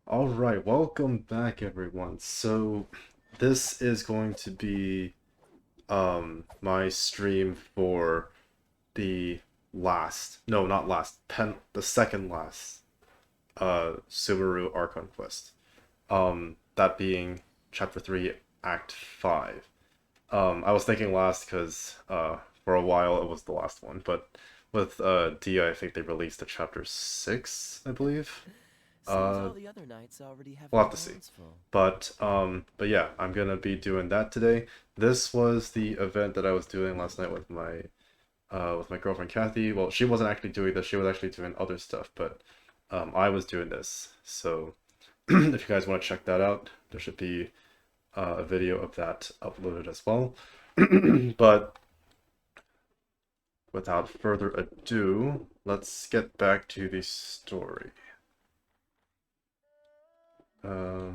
Alright, welcome back everyone. So this is going to be my stream for the last, no, not last, the second last Sumeru Archon Quest. That being chapter 3 act 5. I was thinking last because for a while it was the last one, but with Dia I think they released a chapter 6, I believe. Seems Uh all the other knights already have We'll their have to see. hands full. But yeah, I'm gonna be doing that today. This was the event that I was doing last night with my girlfriend Kathy. Well, she wasn't actually doing this, she was actually doing other stuff, but I was doing this. So if you guys want to check that out, there should be a video of that uploaded as well. But without further ado, let's get back to the story. I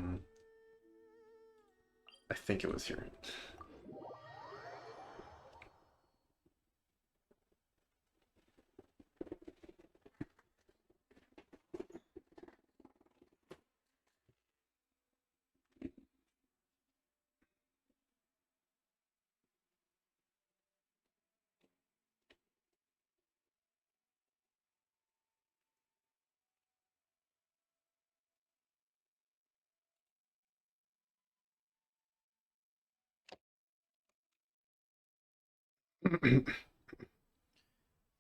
think it was here.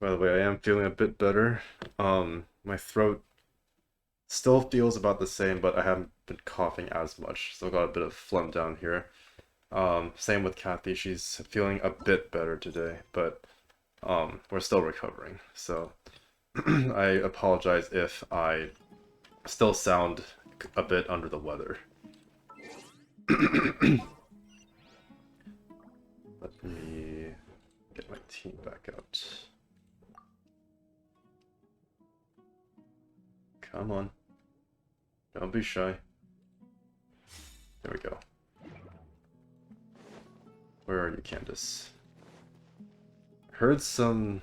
By the way, I am feeling a bit better. My throat still feels about the same, but I haven't been coughing as much, so I got a bit of phlegm down here. Same with Kathy, she's feeling a bit better today, but we're still recovering. So I apologize if I still sound a bit under the weather. Let me get my team back out. Come on. Don't be shy. There we go. Where are you, Candace? Heard some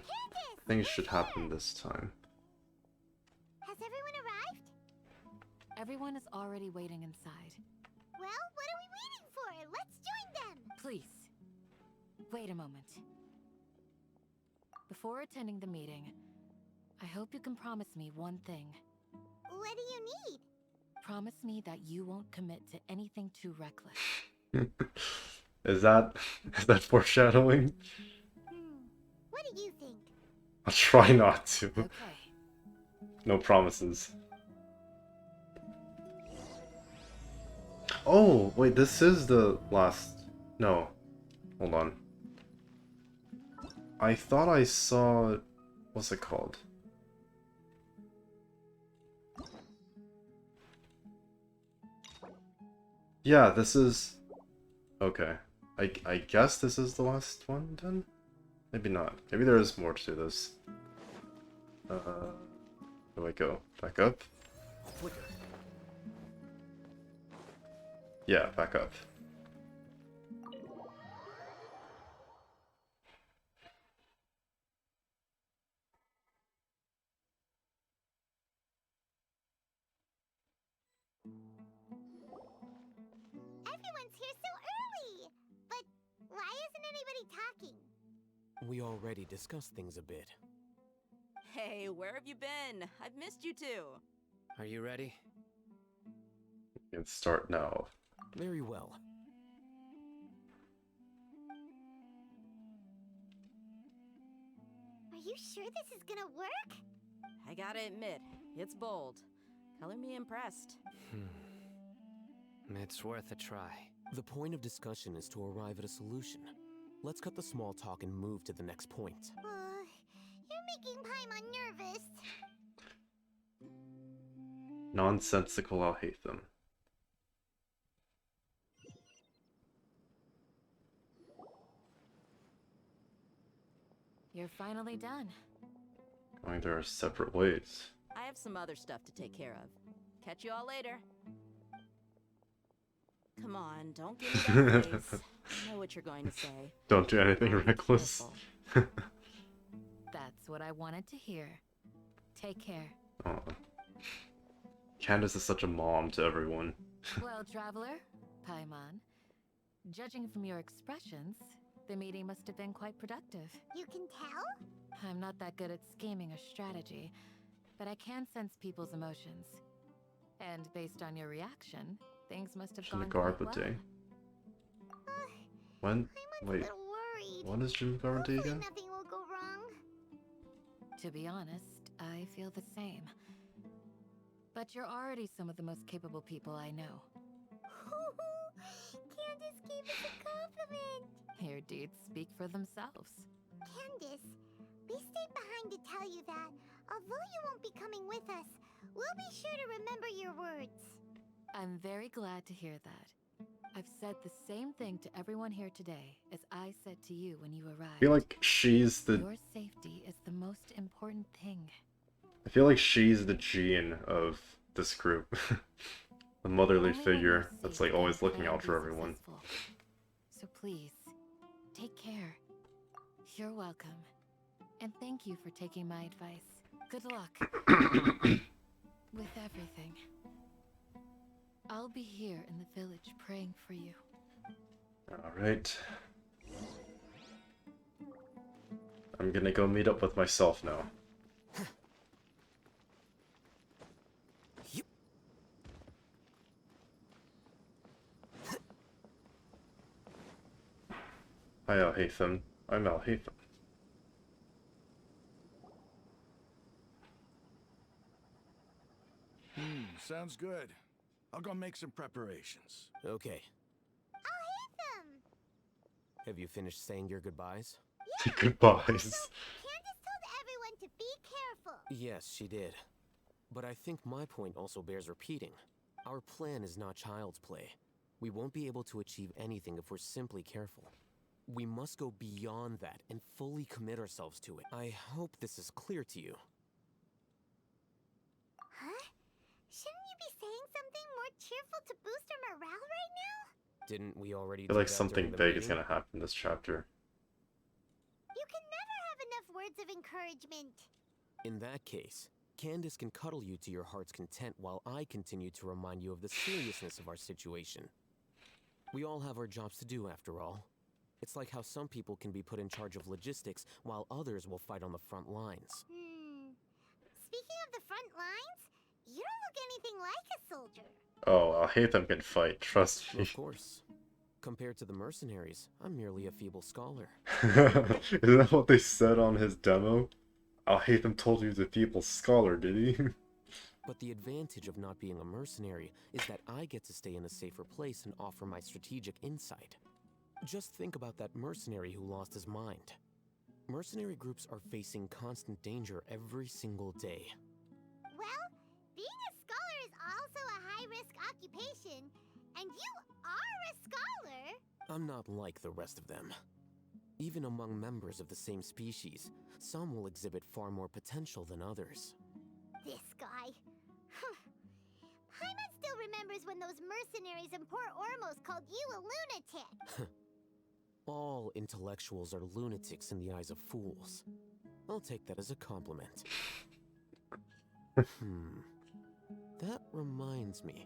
things should happen this time. Has everyone arrived? Everyone is already waiting inside. Well, what are we waiting for? Let's join them! Please, wait a moment. Before attending the meeting, I hope you can promise me one thing. What do you need? Promise me that you won't commit to anything too reckless. Is that foreshadowing? What do you think? I'll try not to. Okay. No promises. Oh, wait, this is the last... No. Hold on. I thought I saw... What's it called? Yeah, this is... Okay. I guess this is the last one, then? Maybe not. Maybe there is more to this. Where do I go? Back up? Quicker. Yeah, back up. Everyone's here so early! But why isn't anybody talking? We already discussed things a bit. Hey, where have you been? I've missed you too. Are you ready? You can start now. Very well. Are you sure this is gonna work? I gotta admit, it's bold. Color me impressed. It's worth a try. The point of discussion is to arrive at a solution. Let's cut the small talk and move to the next point. You're making Paimon nervous. Nonsensical, I'll hate them. You're finally done. Going there are separate ways. I have some other stuff to take care of. Catch you all later. Come on, don't give me that face. I know what you're going to say. Don't do anything Be reckless. careful. That's what I wanted to hear. Take care. Oh. Candace is such a mom to everyone. Well, traveler, Paimon, judging from your expressions, the meeting must have been quite productive. You can tell? I'm not that good at scheming or strategy, but I can sense people's emotions. And based on your reaction, things must have gone quite well. Day. When? I'm a Wait. little worried. When is Jim Garden Day Hopefully again? nothing will go wrong. To be honest, I feel the same. But you're already some of the most capable people I know. Candace gave us a compliment. Your deeds speak for themselves. Candace, we stayed behind to tell you that, although you won't be coming with us, we'll be sure to remember your words. I'm very glad to hear that. I've said the same thing to everyone here today as I said to you when you arrived. I feel like she's the. Your safety is the most important thing. I feel like she's the Jean of this group. The motherly Only when figure you're that's safe like always can looking plan out for be everyone. successful. So please, take care. You're welcome. And thank you for taking my advice. Good luck with everything. I'll be here in the village praying for you. Alright. I'm gonna go meet up with myself now. Hi Alhaitham. I'm Alhaitham. Sounds good. I'll go make some preparations. Okay. I'll hate them. Have you finished saying your goodbyes? Goodbyes. Candace told everyone to be careful. Yes, she did. But I think my point also bears repeating. Our plan is not child's play. We won't be able to achieve anything if we're simply careful. We must go beyond that and fully commit ourselves to it. I hope this is clear to you. Huh? Shouldn't you be saying something more cheerful to boost our morale right now? Didn't we already I feel do like that something during the big is meeting? gonna happen in this chapter. You can never have enough words of encouragement. In that case, Candace can cuddle you to your heart's content while I continue to remind you of the seriousness of our situation. We all have our jobs to do, after all. It's like how some people can be put in charge of logistics while others will fight on the front lines. Speaking of the front lines, you don't look anything like a soldier. Oh, Alhaitham can fight, trust me. Of course. Compared to the mercenaries, I'm merely a feeble scholar. Isn't that what they said on his demo? Alhaitham told you he was a feeble scholar, did he? But the advantage of not being a mercenary is that I get to stay in a safer place and offer my strategic insight. Just think about that mercenary who lost his mind. Mercenary groups are facing constant danger every single day. Well, being a scholar is also a high-risk occupation, and you are a scholar. I'm not like the rest of them. Even among members of the same species, some will exhibit far more potential than others. This guy. Paimon still remembers when those mercenaries in Port Ormos called you a lunatic. All intellectuals are lunatics in the eyes of fools. I'll take that as a compliment. That reminds me.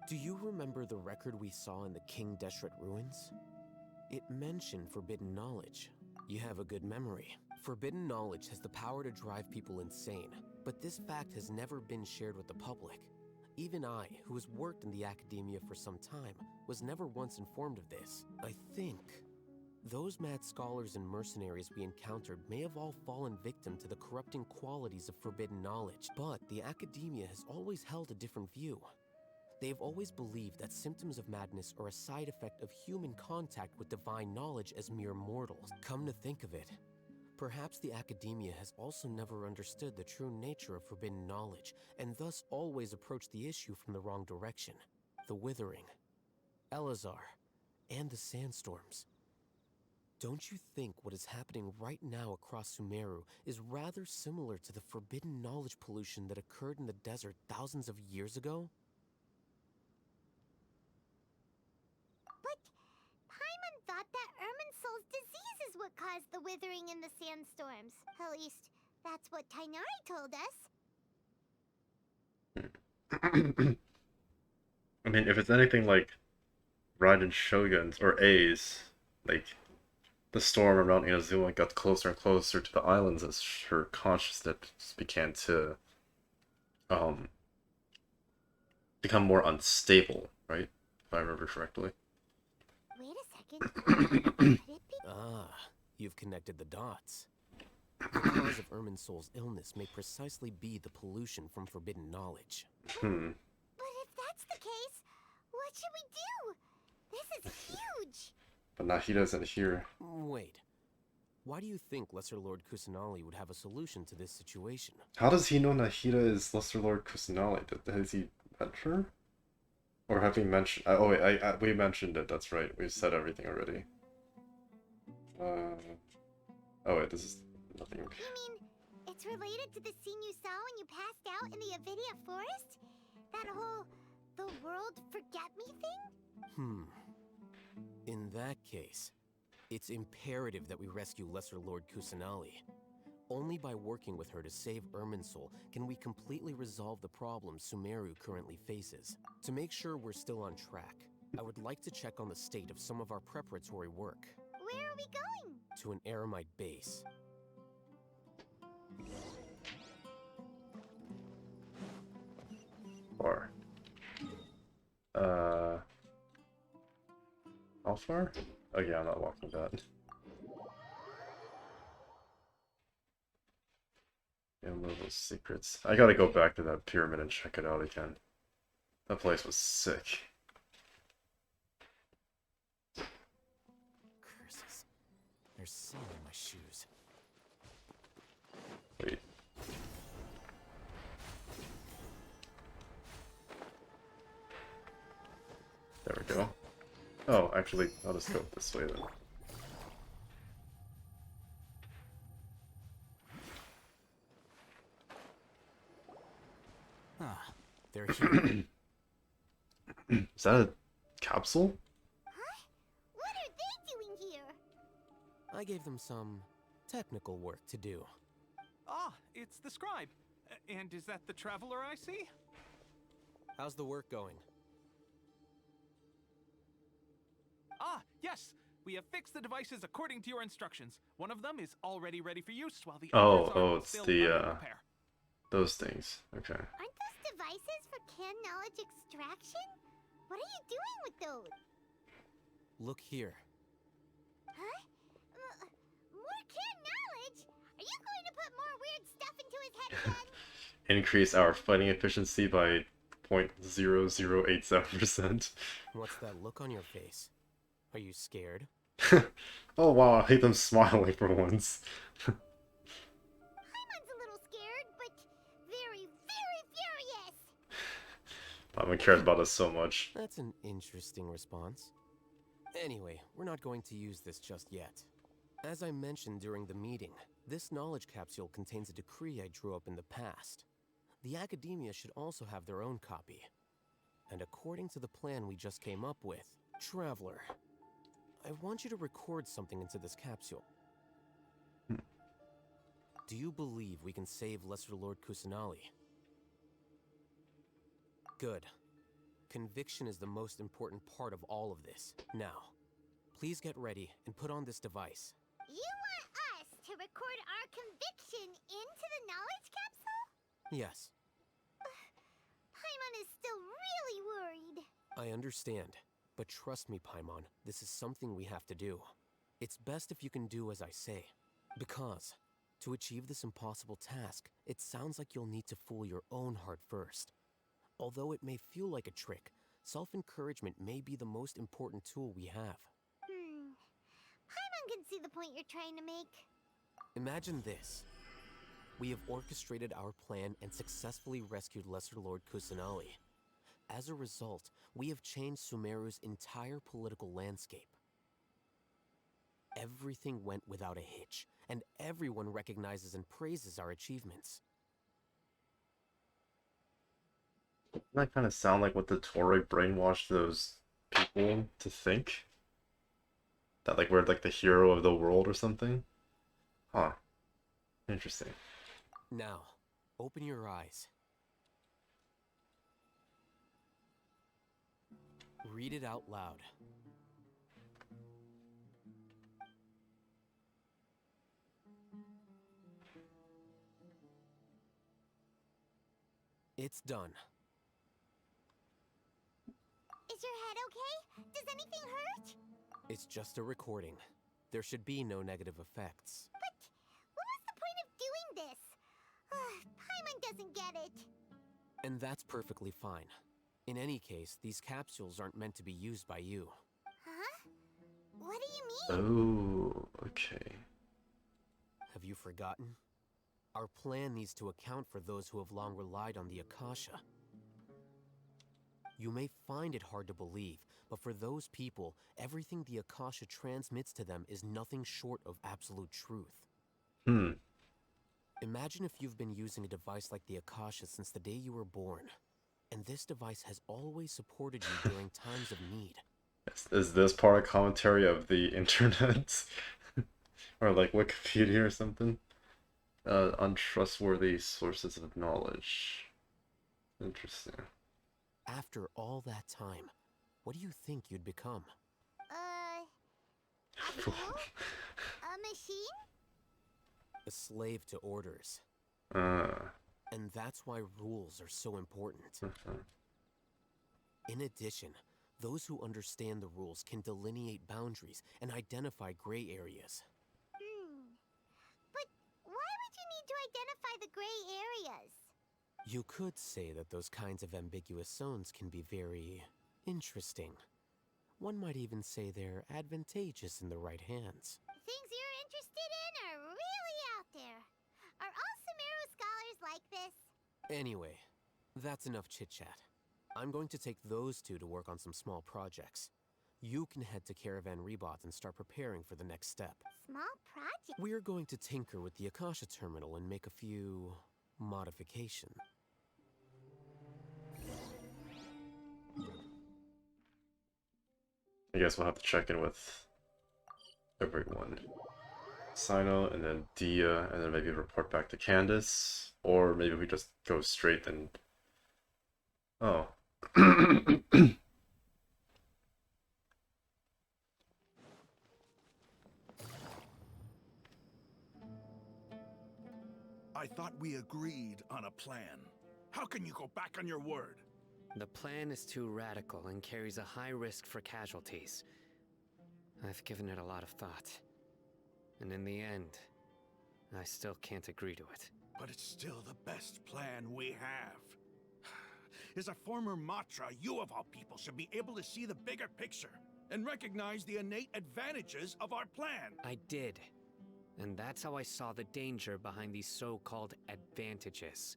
Do you remember the record we saw in the King Deshret ruins? It mentioned forbidden knowledge. You have a good memory. Forbidden knowledge has the power to drive people insane, but this fact has never been shared with the public. Even I, who has worked in the academia for some time, was never once informed of this. I think those mad scholars and mercenaries we encountered may have all fallen victim to the corrupting qualities of forbidden knowledge, but the academia has always held a different view. They've always believed that symptoms of madness are a side effect of human contact with divine knowledge as mere mortals. Come to think of it, perhaps the academia has also never understood the true nature of forbidden knowledge, and thus always approached the issue from the wrong direction. The Withering, Elazar, and the Sandstorms. Don't you think what is happening right now across Sumeru is rather similar to the forbidden knowledge pollution that occurred in the desert thousands of years ago? But Paimon thought that Irminsul's disease is what caused the withering in the sandstorms. At least, that's what Tainari told us. I mean, if it's anything like Raiden Shogun's or A's, like the storm around Inazuma got closer and closer to the islands as her consciousness began to um become more unstable, right? If I remember correctly. Wait a second. Could it be? Ah, you've connected the dots. The cause of Irminsul's illness may precisely be the pollution from forbidden knowledge. Hmm. But if that's the case, what should we do? This is huge! But Nahida isn't here. Wait. Why do you think Lesser Lord Kusanali would have a solution to this situation? How does he know Nahida is Lesser Lord Kusanali? Has he met her? Or have we mentioned... oh wait, we mentioned it, that's right. We've said everything already. Oh wait, this is nothing. You mean it's related to the scene you saw when you passed out in the Avidia forest? That whole the world forget me thing? In that case, it's imperative that we rescue Lesser Lord Kusanali. Only by working with her to save Irminsul can we completely resolve the problems Sumeru currently faces. To make sure we're still on track, I would like to check on the state of some of our preparatory work. Where are we going? To an Eremite base. Far. How far? Oh yeah, I'm not walking that. Level secrets. I gotta go back to that pyramid and check it out again. That place was sick. Curses. There's sand in my shoes. Wait. There we go. Oh, actually, I'll just go this way then. Ah, they're here. Is that a capsule? Huh? What are they doing here? I gave them some technical work to do. Ah, it's the scribe. And is that the traveler I see? How's the work going? Ah, yes! We have fixed the devices according to your instructions. One of them is already ready for use, while the others are it's still the, under repair. those things. Okay. Aren't those devices for can knowledge extraction? What are you doing with those? Look here. Huh? More can knowledge? Are you going to put more weird stuff into his head again? Increase our fighting efficiency by 0.0087%. What's that look on your face? Are you scared? Oh wow, I hate them smiling for once. Paimon's a little scared, but very, very furious. Paimon cares about us so much. That's an interesting response. Anyway, we're not going to use this just yet. As I mentioned during the meeting, this knowledge capsule contains a decree I drew up in the past. The academia should also have their own copy. And according to the plan we just came up with, Traveler, I want you to record something into this capsule. Do you believe we can save Lesser Lord Kusanali? Good. Conviction is the most important part of all of this. Now, please get ready and put on this device. You want us to record our conviction into the knowledge capsule? Yes, Paimon is still really worried. I understand. But trust me, Paimon, this is something we have to do. It's best if you can do as I say. Because, to achieve this impossible task, it sounds like you'll need to fool your own heart first. Although it may feel like a trick, self-encouragement may be the most important tool we have. Paimon can see the point you're trying to make. Imagine this. We have orchestrated our plan and successfully rescued Lesser Lord Kusanali. As a result, we have changed Sumeru's entire political landscape. Everything went without a hitch, and everyone recognizes and praises our achievements. Doesn't that kind of sound like what the Tory brainwashed those people to think? That like we're like the hero of the world or something? Huh. Interesting. Now, open your eyes. Read it out loud. It's done. Is your head okay? Does anything hurt? It's just a recording. There should be no negative effects. But what was the point of doing this? Paimon doesn't get it. And that's perfectly fine. In any case, these capsules aren't meant to be used by you. Huh? What do you mean? Oh, okay. Have you forgotten? Our plan needs to account for those who have long relied on the Akasha. You may find it hard to believe, but for those people, everything the Akasha transmits to them is nothing short of absolute truth. Imagine if you've been using a device like the Akasha since the day you were born, and this device has always supported you during times of need. Is this part of commentary of the internet? Or like Wikipedia or something? Untrustworthy sources of knowledge. Interesting. After all that time, what do you think you'd become? A fool? A machine? A slave to orders. And that's why rules are so important. In addition, those who understand the rules can delineate boundaries and identify gray areas. But why would you need to identify the gray areas? You could say that those kinds of ambiguous zones can be very interesting. One might even say they're advantageous in the right hands. Things you're interested in are really out there. Are all Sumeru scholars like this? Anyway, that's enough chit-chat. I'm going to take those two to work on some small projects. You can head to Caravan Rebot and start preparing for the next step. Small project? We're going to tinker with the Akasha terminal and make a few modifications. I guess we'll have to check in with everyone. Sino, and then Dia, and then maybe report back to Candace. Or maybe we just go straight and... Oh. I thought we agreed on a plan. How can you go back on your word? The plan is too radical and carries a high risk for casualties. I've given it a lot of thought. And in the end, I still can't agree to it. But it's still the best plan we have. As a former Matra, you of all people should be able to see the bigger picture and recognize the innate advantages of our plan. I did. And that's how I saw the danger behind these so-called advantages.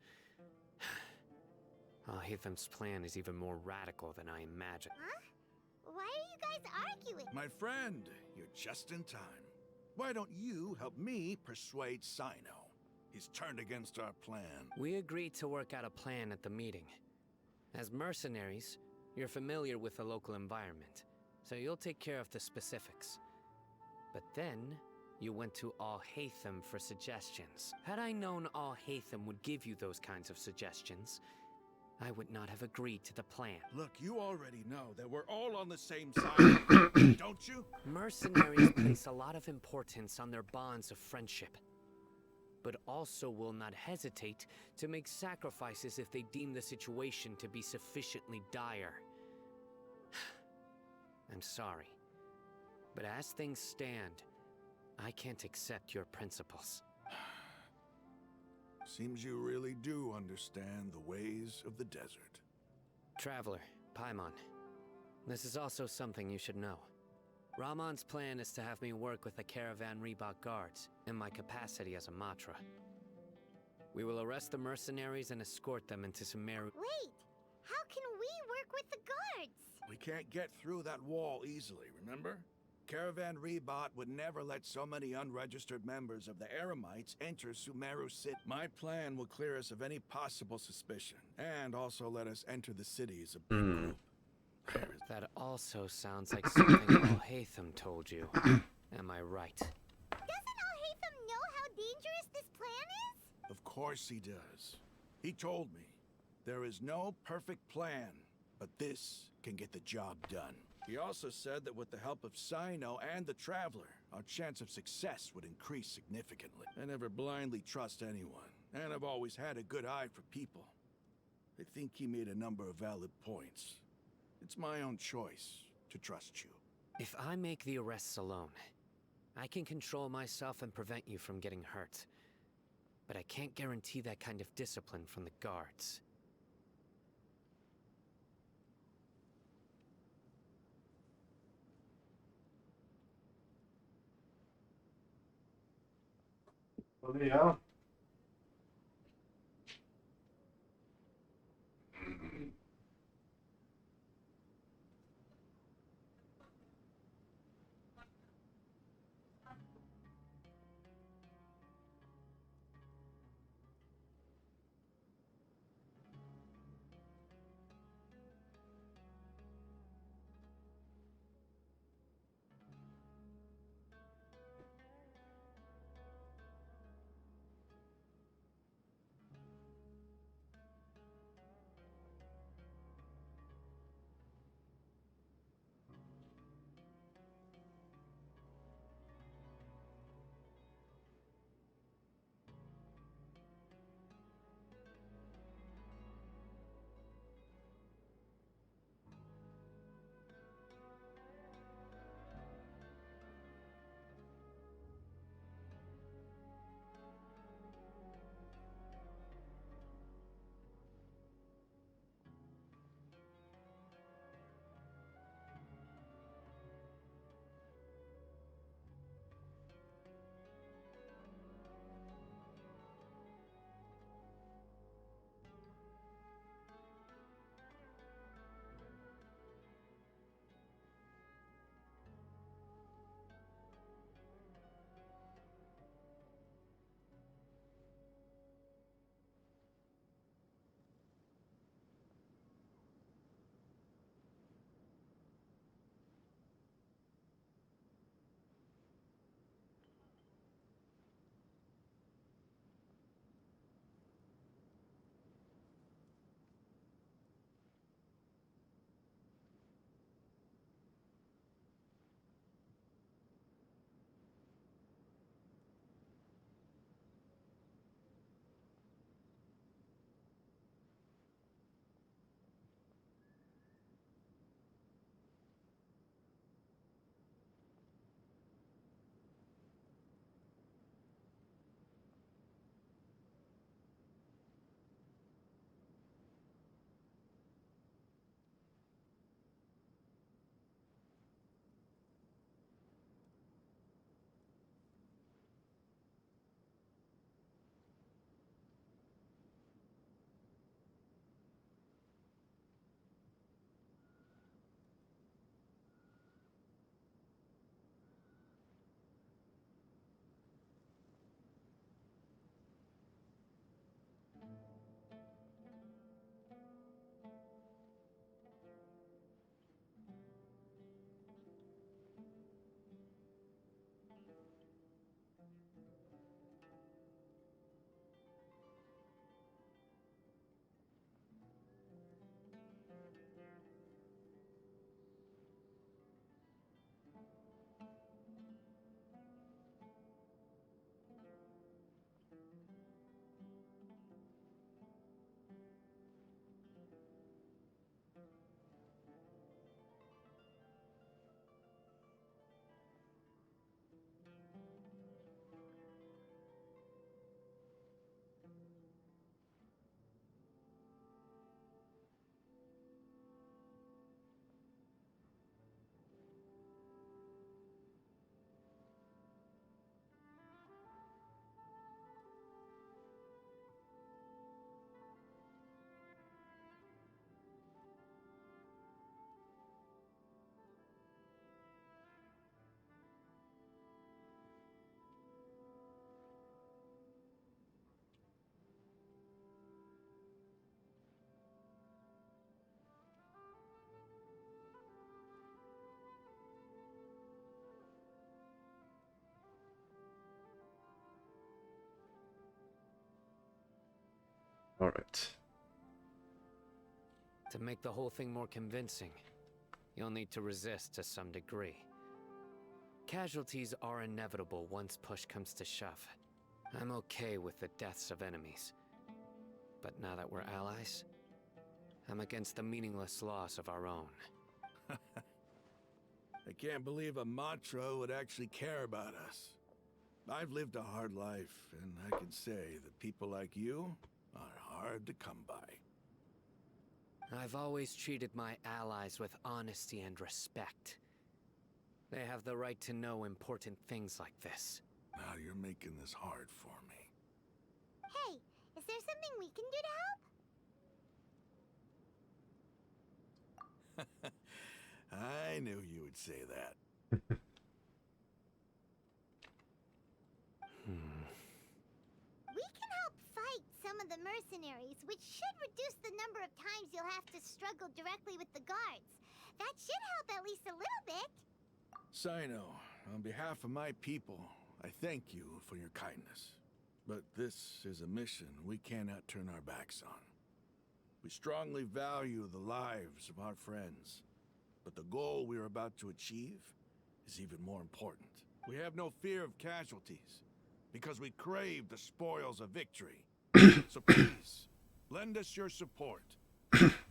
Albathyp's plan is even more radical than I imagined. Huh? Why are you guys arguing? My friend, you're just in time. Why don't you help me persuade Sino? He's turned against our plan. We agreed to work out a plan at the meeting. As mercenaries, you're familiar with the local environment, so you'll take care of the specifics. But then, you went to Albathyp for suggestions. Had I known Albathyp would give you those kinds of suggestions, I would not have agreed to the plan. Look, you already know that we're all on the same side, don't you? Mercenaries place a lot of importance on their bonds of friendship, but also will not hesitate to make sacrifices if they deem the situation to be sufficiently dire. I'm sorry, but as things stand, I can't accept your principles. Seems you really do understand the ways of the desert. Traveler, Paimon, this is also something you should know. Ramon's plan is to have me work with the Caravan Rebot guards in my capacity as a Matra. We will arrest the mercenaries and escort them into Sumeru. Wait, how can we work with the guards? We can't get through that wall easily, remember? Caravan Rebot would never let so many unregistered members of the Eremites enter Sumeru City. My plan will clear us of any possible suspicion, and also let us enter the city as a big group. That also sounds like something Albathyp told you. Am I right? Doesn't Albathyp know how dangerous this plan is? Of course he does. He told me, there is no perfect plan, but this can get the job done. He also said that with the help of Sino and the Traveler, our chance of success would increase significantly. I never blindly trust anyone, and I've always had a good eye for people. I think he made a number of valid points. It's my own choice to trust you. If I make the arrests alone, I can control myself and prevent you from getting hurt. But I can't guarantee that kind of discipline from the guards. Oh, yeah. All right. To make the whole thing more convincing, you'll need to resist to some degree. Casualties are inevitable once push comes to shove. I'm okay with the deaths of enemies. But now that we're allies, I'm against the meaningless loss of our own. I can't believe a Matra would actually care about us. I've lived a hard life, and I can say that people like you are hard to come by. I've always treated my allies with honesty and respect. They have the right to know important things like this. Now you're making this hard for me. Hey, is there something we can do to help? I knew you would say that. We can help fight some of the mercenaries, which should reduce the number of times you'll have to struggle directly with the guards. That should help at least a little bit. Sino, on behalf of my people, I thank you for your kindness. But this is a mission we cannot turn our backs on. We strongly value the lives of our friends, but the goal we are about to achieve is even more important. We have no fear of casualties, because we crave the spoils of victory. So please, lend us your support.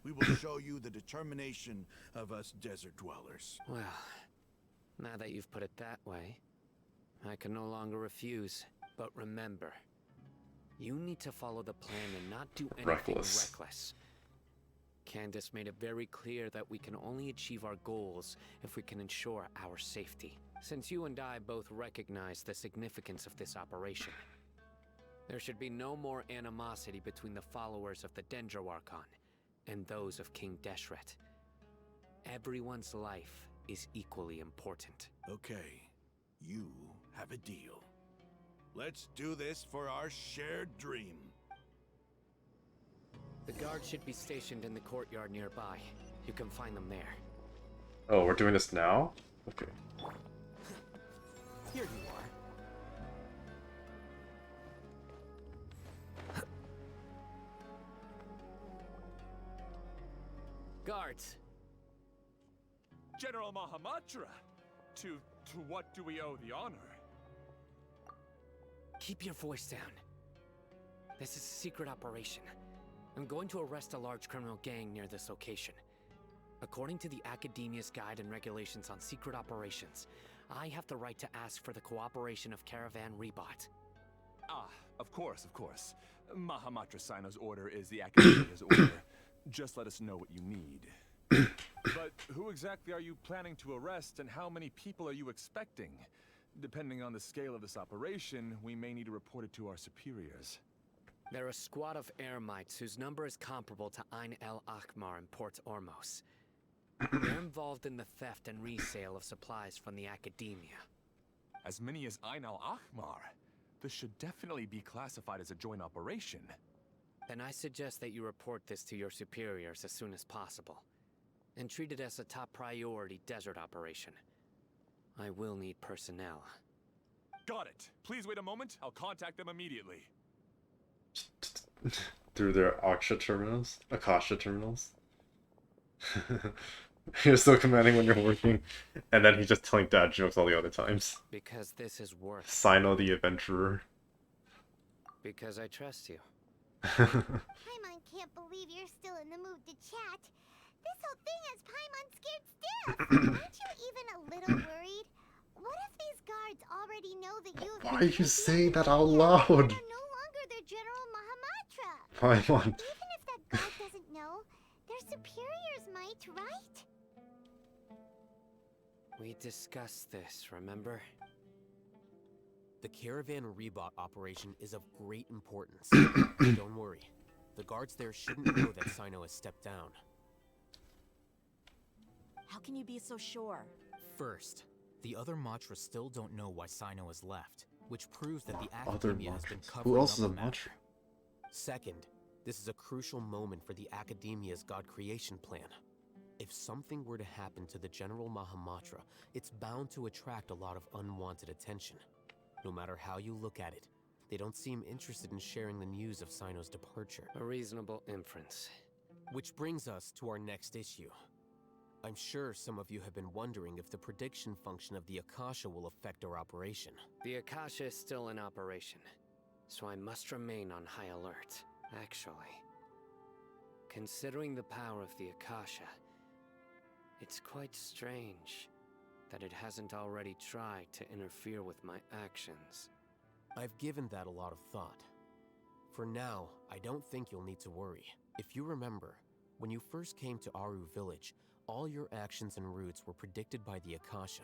We will show you the determination of us desert dwellers. Well, now that you've put it that way, I can no longer refuse. But remember, you need to follow the plan and not do anything reckless. Candace made it very clear that we can only achieve our goals if we can ensure our safety. Since you and I both recognize the significance of this operation, there should be no more animosity between the followers of the Dendro Archon and those of King Deshret. Everyone's life is equally important. Okay, you have a deal. Let's do this for our shared dream. The guards should be stationed in the courtyard nearby. You can find them there. Oh, we're doing this now? Okay. Here you are. Guards! General Mahamatra! To what do we owe the honor? Keep your voice down. This is a secret operation. I'm going to arrest a large criminal gang near this location. According to the Academia's Guide and Regulations on Secret Operations, I have the right to ask for the cooperation of Caravan Rebot. Ah, of course, of course. Mahamatra Sino's order is the Academia's order. Just let us know what you need. But who exactly are you planning to arrest, and how many people are you expecting? Depending on the scale of this operation, we may need to report it to our superiors. They're a squad of Eremites whose number is comparable to Ain el Akhmar in Port Ormos. They're involved in the theft and resale of supplies from the Academia. As many as Ain al Akhmar? This should definitely be classified as a joint operation. Then I suggest that you report this to your superiors as soon as possible, and treat it as a top priority desert operation. I will need personnel. Got it. Please wait a moment. I'll contact them immediately. Through their Akasha terminals. You're still commanding when you're working, and then he's just telling dad jokes all the other times. Because this is worth it. Sino the Adventurer. Because I trust you. Paimon can't believe you're still in the mood to chat. This whole thing has Paimon scared stiff. Aren't you even a little worried? What if these guards already know that you have... Why are you saying that out loud? You're no longer their General Mahamatra. Paimon. Even if that guard doesn't know, their superiors might, right? We discussed this, remember? The Caravan Rebot operation is of great importance. Don't worry. The guards there shouldn't know that Sino has stepped down. How can you be so sure? First, the other Matra still don't know why Sino has left, which proves that the Other Academia has been Matras. covering Who else up is a the matter. Matra? Second, this is a crucial moment for the Academia's God creation plan. If something were to happen to the General Mahamatra, it's bound to attract a lot of unwanted attention. No matter how you look at it, they don't seem interested in sharing the news of Sino's departure. A reasonable inference. Which brings us to our next issue. I'm sure some of you have been wondering if the prediction function of the Akasha will affect our operation. The Akasha is still in operation, so I must remain on high alert. Actually, considering the power of the Akasha, it's quite strange that it hasn't already tried to interfere with my actions. I've given that a lot of thought. For now, I don't think you'll need to worry. If you remember, when you first came to Aru Village, all your actions and routes were predicted by the Akasha.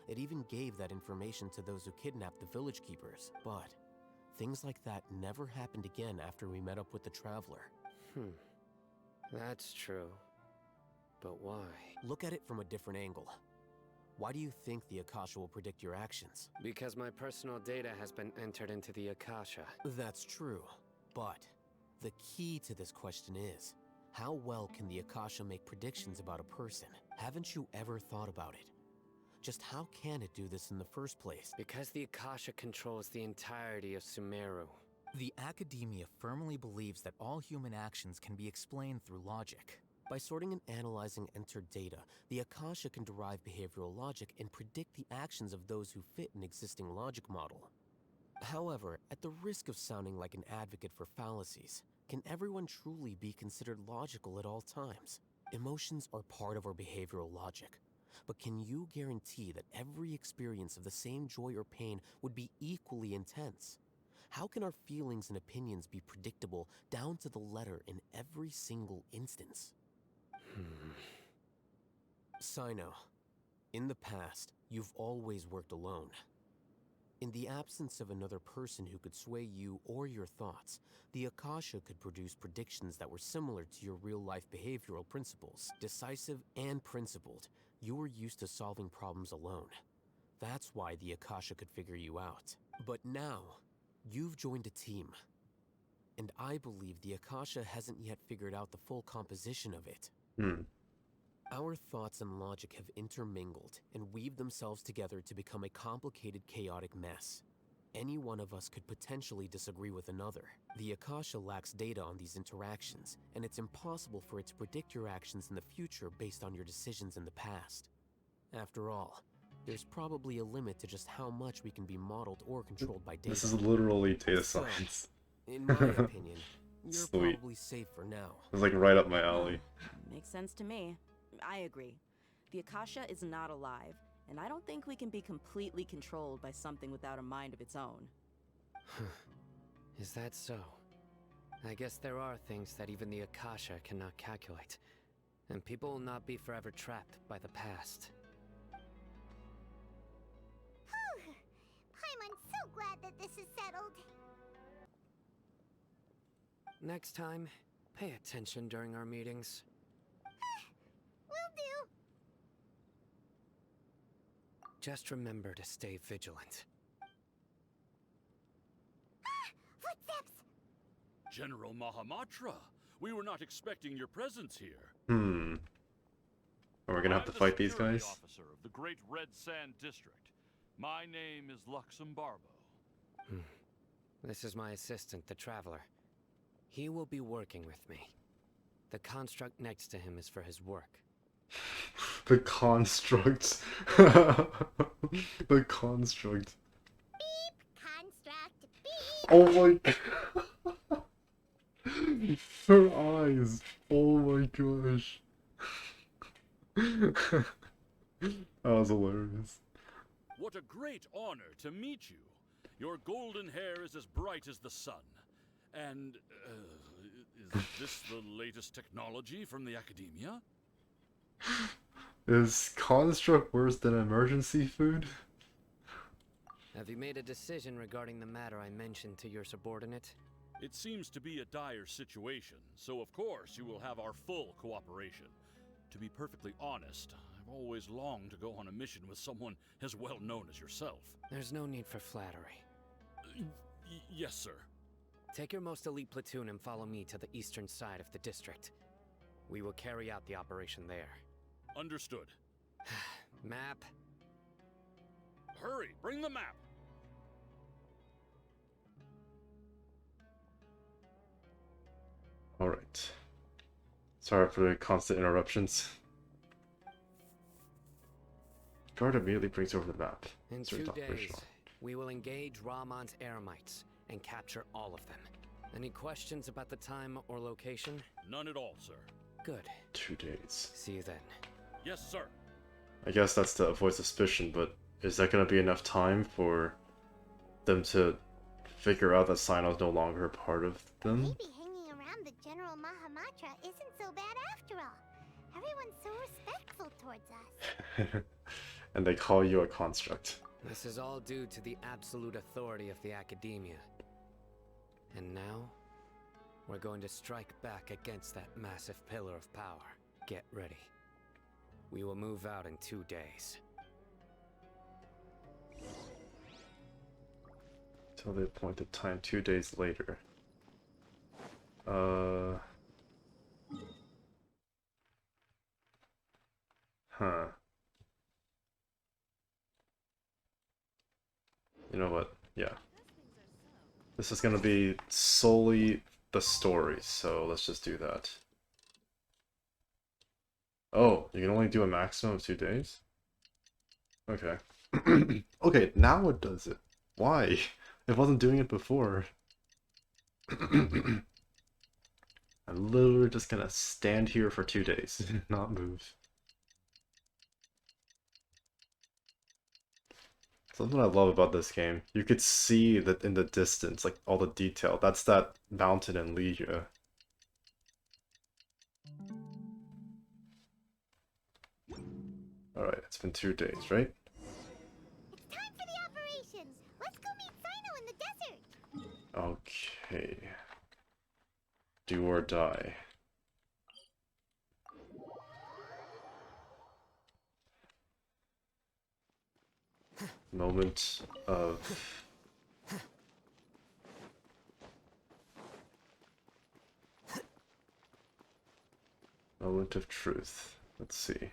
It even gave that information to those who kidnapped the village keepers. But things like that never happened again after we met up with the Traveler. That's true. But why? Look at it from a different angle. Why do you think the Akasha will predict your actions? Because my personal data has been entered into the Akasha. That's true, but the key to this question is, how well can the Akasha make predictions about a person? Haven't you ever thought about it? Just how can it do this in the first place? Because the Akasha controls the entirety of Sumeru. The academia firmly believes that all human actions can be explained through logic. By sorting and analyzing entered data, the Akasha can derive behavioral logic and predict the actions of those who fit an existing logic model. However, at the risk of sounding like an advocate for fallacies, can everyone truly be considered logical at all times? Emotions are part of our behavioral logic, but can you guarantee that every experience of the same joy or pain would be equally intense? How can our feelings and opinions be predictable down to the letter in every single instance? Sino, in the past, you've always worked alone. In the absence of another person who could sway you or your thoughts, the Akasha could produce predictions that were similar to your real-life behavioral principles. Decisive and principled, you were used to solving problems alone. That's why the Akasha could figure you out. But now, you've joined a team. And I believe the Akasha hasn't yet figured out the full composition of it. Our thoughts and logic have intermingled and weaved themselves together to become a complicated, chaotic mess. Any one of us could potentially disagree with another. The Akasha lacks data on these interactions, and it's impossible for it to predict your actions in the future based on your decisions in the past. After all, there's probably a limit to just how much we can be modeled or controlled by data. This is literally data science. In my opinion, you're Sweet. probably safe for now. It's like right up my alley. Makes sense to me. I agree. The Akasha is not alive, and I don't think we can be completely controlled by something without a mind of its own. Is that so? I guess there are things that even the Akasha cannot calculate, and people will not be forever trapped by the past. Whew! Paimon's so glad that this is settled. Next time, pay attention during our meetings. Will do. Just remember to stay vigilant. Footsteps! General Mahamatra, we were not expecting your presence here. Are we gonna have to fight these guys? Officer of the Great Red Sand District. My name is Luxembarbo. This is my assistant, the Traveler. He will be working with me. The construct next to him is for his work. The construct. The construct. Beep! Construct! Beep! Oh my god. Her eyes. Oh my gosh. That was hilarious. What a great honor to meet you. Your golden hair is as bright as the sun. And, is this the latest technology from the Academia? Is construct worse than emergency food? Have you made a decision regarding the matter I mentioned to your subordinate? It seems to be a dire situation, so of course you will have our full cooperation. To be perfectly honest, I've always longed to go on a mission with someone as well known as yourself. There's no need for flattery. Yes, sir. Take your most elite platoon and follow me to the eastern side of the district. We will carry out the operation there. Understood. Map. Hurry, bring the map. Alright. Sorry for the constant interruptions. Guard immediately brings over the map. In Sir 2 Dr. days, Shaw. we will engage Ramon's Eremites and capture all of them. Any questions about the time or location? None at all, sir. Good. 2 days. See you then. Yes, sir. I guess that's to avoid suspicion, but is that going to be enough time for them to figure out that Sino's no longer a part of them? Maybe hanging around the General Mahamatra isn't so bad after all. Everyone's so respectful towards us. And they call you a construct. This is all due to the absolute authority of the Academia. And now, we're going to strike back against that massive pillar of power. Get ready. We will move out in 2 days. Till the appointed time 2 days later. Huh. You know what? Yeah. This is gonna be solely the story, so let's just do that. Oh, you can only do a maximum of 2 days? Okay. Okay, now it does it. Why? It wasn't doing it before. I'm literally just gonna stand here for 2 days, not move. Something I love about this game, you could see that in the distance, like all the detail. That's that mountain in Lydia. Alright, it's been 2 days, right? It's time for the operations. Let's go meet Sino in the desert. Okay. Do or die. Moment of... Moment of truth. Let's see.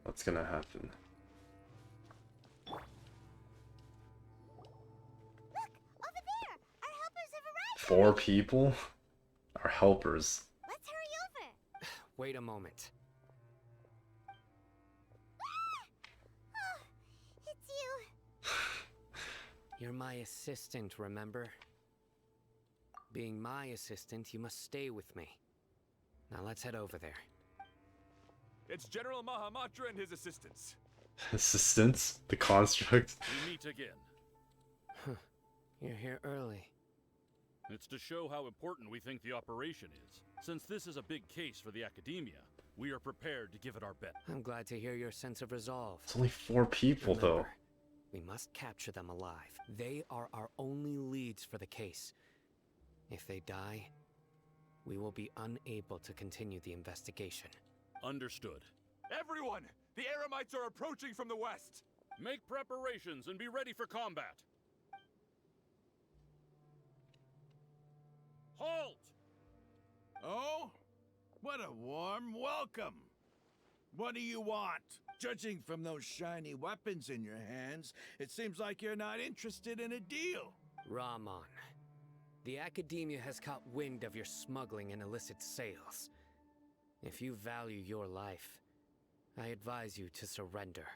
What's gonna happen? Look, over there. Our helpers have arrived. 4 people? Our helpers. Let's hurry over. Wait a moment. Oh, it's you. You're my assistant, remember? Being my assistant, you must stay with me. Now let's head over there. It's General Mahamatra and his assistants. Assistants? The construct? We meet again. You're here early. It's to show how important we think the operation is. Since this is a big case for the Academia, we are prepared to give it our best. I'm glad to hear your sense of resolve. It's only 4 people, though. Remember, we must capture them alive. They are our only leads for the case. If they die, we will be unable to continue the investigation. Understood. Everyone! The Eremites are approaching from the west! Make preparations and be ready for combat. Halt! Oh? What a warm welcome! What do you want? Judging from those shiny weapons in your hands, it seems like you're not interested in a deal. Ramon, the Academia has caught wind of your smuggling and illicit sales. If you value your life, I advise you to surrender.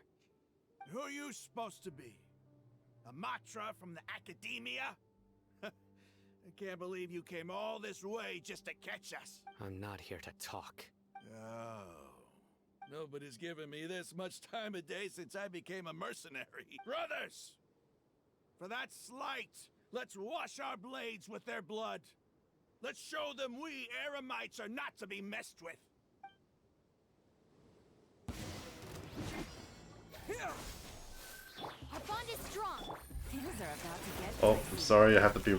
Who are you supposed to be? A Matra from the Academia? I can't believe you came all this way just to catch us. I'm not here to talk. Oh. Nobody's given me this much time of day since I became a mercenary. Brothers! For that slight, let's wash our blades with their blood. Let's show them we Eremites are not to be messed with. Our bond is strong. Things are about to get Oh, I'm sorry, I have to be be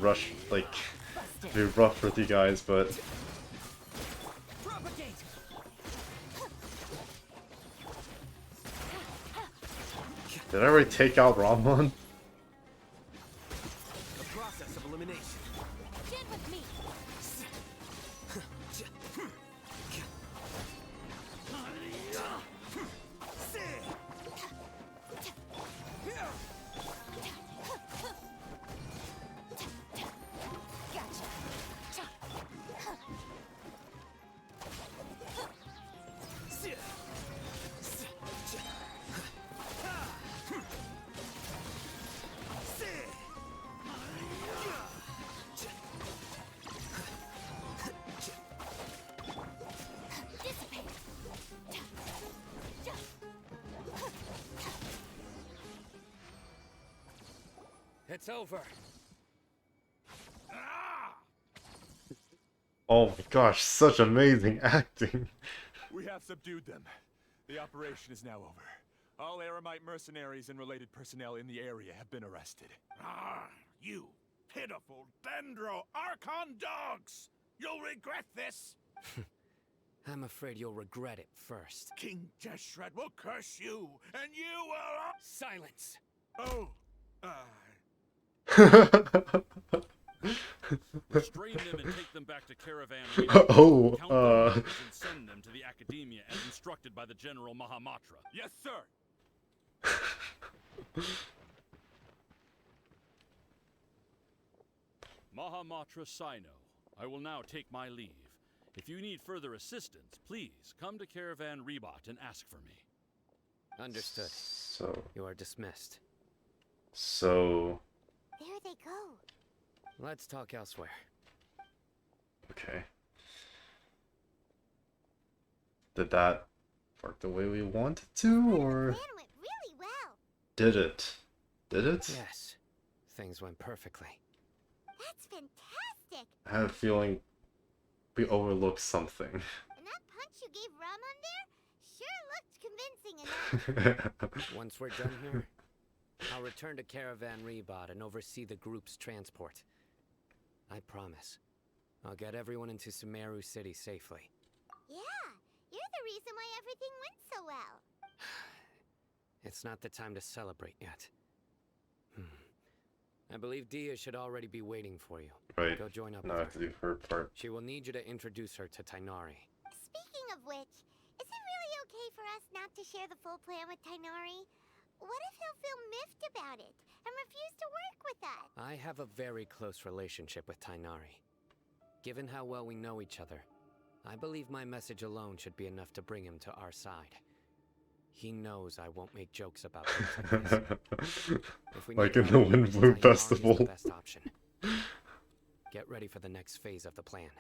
rough with you guys, but propagate. did I already take out Ramon? The process of elimination. Stand with me. It's over. Oh my gosh, such amazing acting. We have subdued them. The operation is now over. All Eremite mercenaries and related personnel in the area have been arrested. Ah, you pitiful Dendro Archon dogs! You'll regret this! I'm afraid you'll regret it first. King Deshret will curse you, and you will... Silence! Oh, Restrain them and take them back to Caravan. Oh, Count their numbers and send them to the Academia as instructed by the General Mahamatra. Yes, sir! Mahamatra Sino, I will now take my leave. If you need further assistance, please come to Caravan Rebot and ask for me. Understood. So, You are dismissed. so, There they go. Let's talk elsewhere. okay. Did that work the way we wanted to, or Plan went really well. did it? Did it? Yes. Things went perfectly. That's fantastic. I had a feeling we overlooked something. And that punch you gave Ramon there sure looked convincing enough. Once we're done here, I'll return to Caravan Rebot and oversee the group's transport. I promise. I'll get everyone into Sumeru City safely. Yeah, you're the reason why everything went so well. It's not the time to celebrate yet. I believe Dia should already be waiting for you. Right. Go join up Now I with have to her. do her part. She will need you to introduce her to Tainari. Speaking of which, is it really okay for us not to share the full plan with Tainari? What if he'll feel miffed about it and refuse to work with us? I have a very close relationship with Tainari. Given how well we know each other, I believe my message alone should be enough to bring him to our side. He knows I won't make jokes about things like this. If we Like need in the help, Wind Blue Tainari is the Festival. best option. Get ready for the next phase of the plan.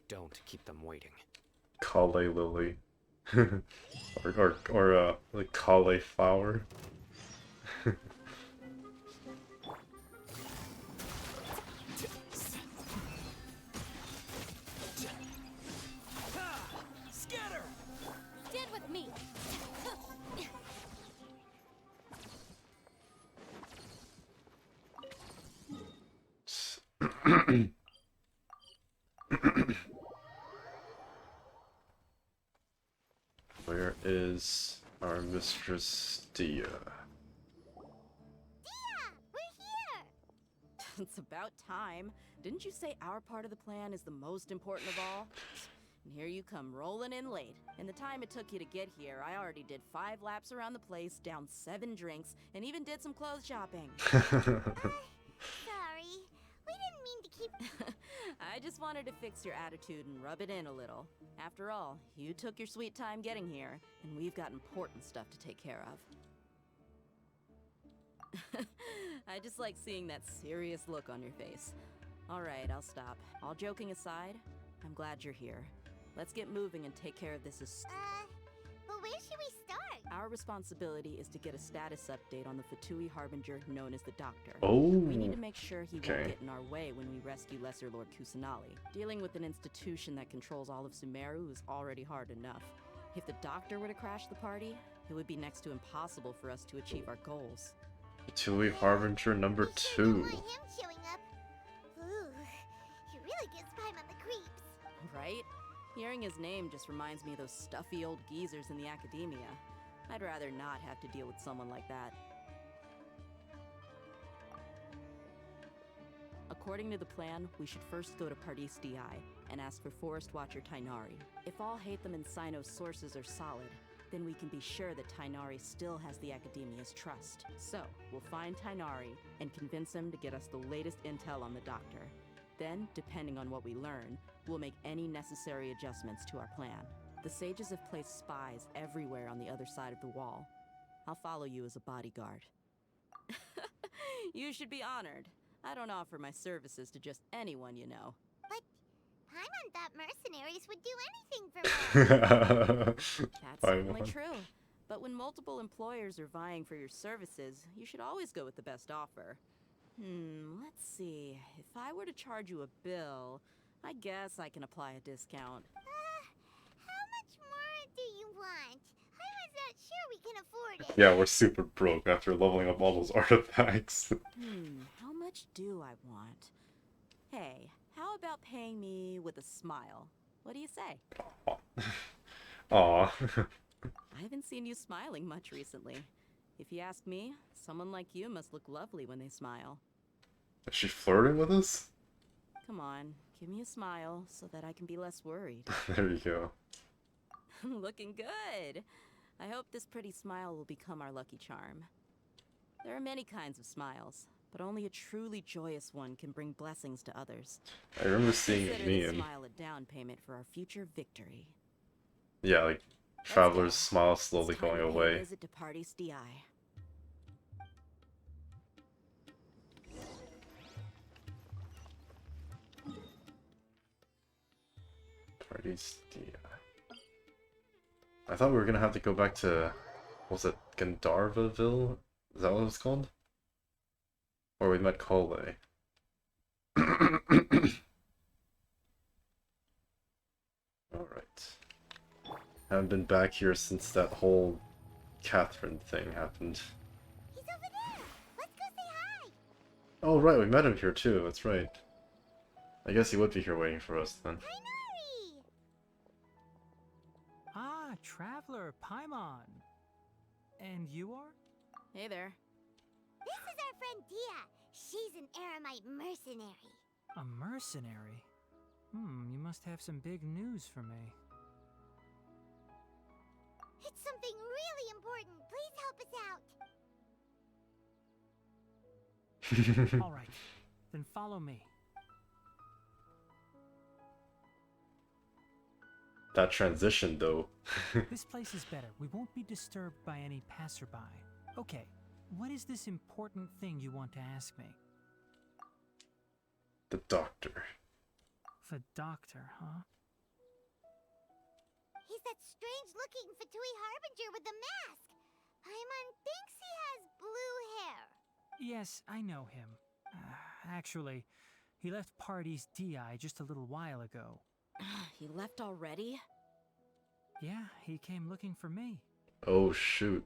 Don't keep them waiting. Kale lily. or like cauliflower. Scatter! Stand with me. Where is our Mistress Dia? Yeah, we're here. It's about time. Didn't you say our part of the plan is the most important of all? And here you come rolling in late. In the time it took you to get here, I already did 5 laps around the place, downed 7 drinks, and even did some clothes shopping. Sorry. We didn't mean to keep... I just wanted to fix your attitude and rub it in a little. After all, you took your sweet time getting here, and we've got important stuff to take care of. I just like seeing that serious look on your face. Alright, I'll stop. All joking aside, I'm glad you're here. Let's get moving and take care of this as... But where should we start? Our responsibility is to get a status update on the Fatui Harbinger known as the Doctor. Oh. We need to make sure he Okay. won't get in our way when we rescue Lesser Lord Kusanali. Dealing with an institution that controls all of Sumeru is already hard enough. If the Doctor were to crash the party, it would be next to impossible for us to achieve our goals. Tui Harbinger number We sure don't 2. want him showing up. Ooh, he really gives Paimon the creeps. Right? Hearing his name just reminds me of those stuffy old geezers in the Academia. I'd rather not have to deal with someone like that. According to the plan, we should first go to Pardis Di and ask for Forest Watcher Tainari. If all Hatham and Sino's sources are solid, then we can be sure that Tainari still has the Academia's trust. So, we'll find Tainari and convince him to get us the latest intel on the Doctor. Then, depending on what we learn, we'll make any necessary adjustments to our plan. The sages have placed spies everywhere on the other side of the wall. I'll follow you as a bodyguard. You should be honored. I don't offer my services to just anyone you know. But Paimon thought mercenaries would do anything for That's certainly Paimon. true. But when multiple employers are vying for your services, you should always go with the best offer. Let's see. If I were to charge you a bill, I guess I can apply a discount. How much more do you want? I was not sure we can afford it. Yeah, we're super broke after leveling up all those artifacts. How much do I want? Hey, how about paying me with a smile? What do you say? Aw. I haven't seen you smiling much recently. If you ask me, someone like you must look lovely when they smile. Is she flirting with us? Come on, give me a smile so that I can be less worried. There you go. Looking good. I hope this pretty smile will become our lucky charm. There are many kinds of smiles, but only a truly joyous one can bring blessings to others. I remember seeing Consider a the meme. smile a down payment for our future victory. Yeah, like Let's Traveler's go. smile slowly It's time going to pay a away. visit to Party's DI. Parties. I thought we were gonna have to go back to, what was it, Gandharvaville? Is that what it was called? Or we met Kole. Alright. Haven't been back here since that whole Catherine thing happened. He's over there. Let's go say hi. Oh right, we met him here too, that's right. I guess he would be here waiting for us then. Tainari! Ah, Traveler, Paimon. And you are? Hey there. This is our friend Dia. She's an Aramite mercenary. A mercenary? You must have some big news for me. It's something really important. Please help us out. All right, then follow me. That transition though. This place is better. We won't be disturbed by any passerby. Okay, what is this important thing you want to ask me? The doctor. The doctor, huh? He's that strange-looking Fatui Harbinger with the mask. Paimon thinks he has blue hair. Yes, I know him. Actually, he left Party's DI just a little while ago. He left already? Yeah, he came looking for me. Oh shoot.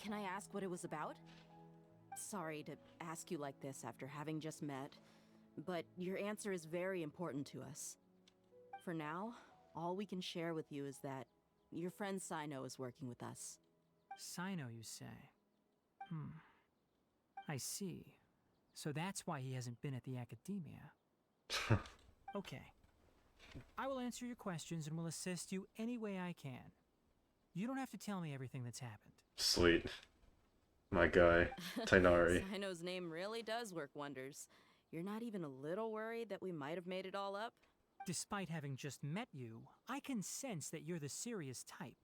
Can I ask what it was about? Sorry to ask you like this after having just met, but your answer is very important to us. For now, all we can share with you is that your friend Sino is working with us. Sino, you say? I see. So that's why he hasn't been at the academia. Okay. I will answer your questions and will assist you any way I can. You don't have to tell me everything that's happened. Sweet. My guy, Tainari. Sino's name really does work wonders. You're not even a little worried that we might have made it all up? Despite having just met you, I can sense that you're the serious type.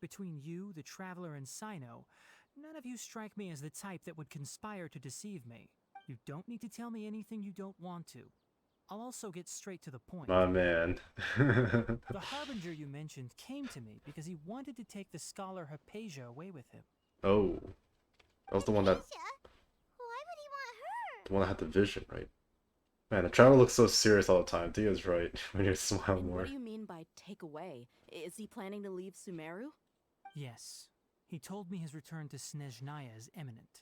Between you, the Traveler, and Sino, none of you strike me as the type that would conspire to deceive me. You don't need to tell me anything you don't want to. I'll also get straight to the point. My man. The Harbinger you mentioned came to me because he wanted to take the scholar Hypatia away with him. Oh. That was the one that... Why would he want her? The one that had the vision, right? Man, the Traveler looks so serious all the time. Dia's right. We need to smile more. What do you mean by take away? Is he planning to leave Sumeru? Yes. He told me his return to Snezhnaya is imminent.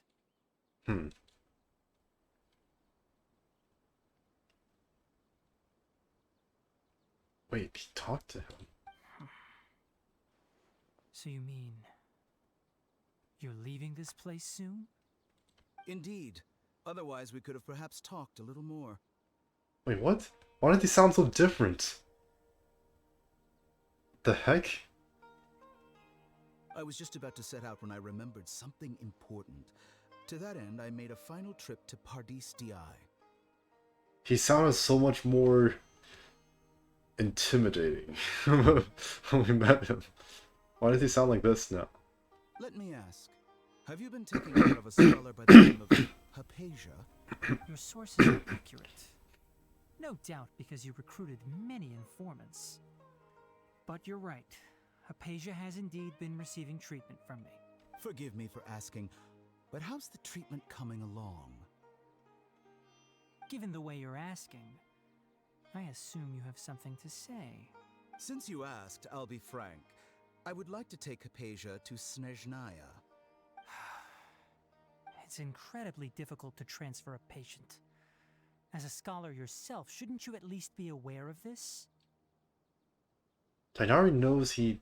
Wait, he talked to him. So you mean... you're leaving this place soon? Indeed. Otherwise, we could have perhaps talked a little more. Wait, what? Why did they sound so different? The heck? I was just about to set out when I remembered something important. To that end, I made a final trip to Pardis DI. He sounded so much more intimidating when we met him. Why does he sound like this now? Let me ask, have you been taking care of a scholar by the name of Hypatia? Your sources are accurate. No doubt because you recruited many informants. But you're right. Hypatia has indeed been receiving treatment from me. Forgive me for asking, but how's the treatment coming along? Given the way you're asking, I assume you have something to say. Since you asked, I'll be frank. I would like to take Hypatia to Snezhnaya. It's incredibly difficult to transfer a patient. As a scholar yourself, shouldn't you at least be aware of this? Tighnari knows he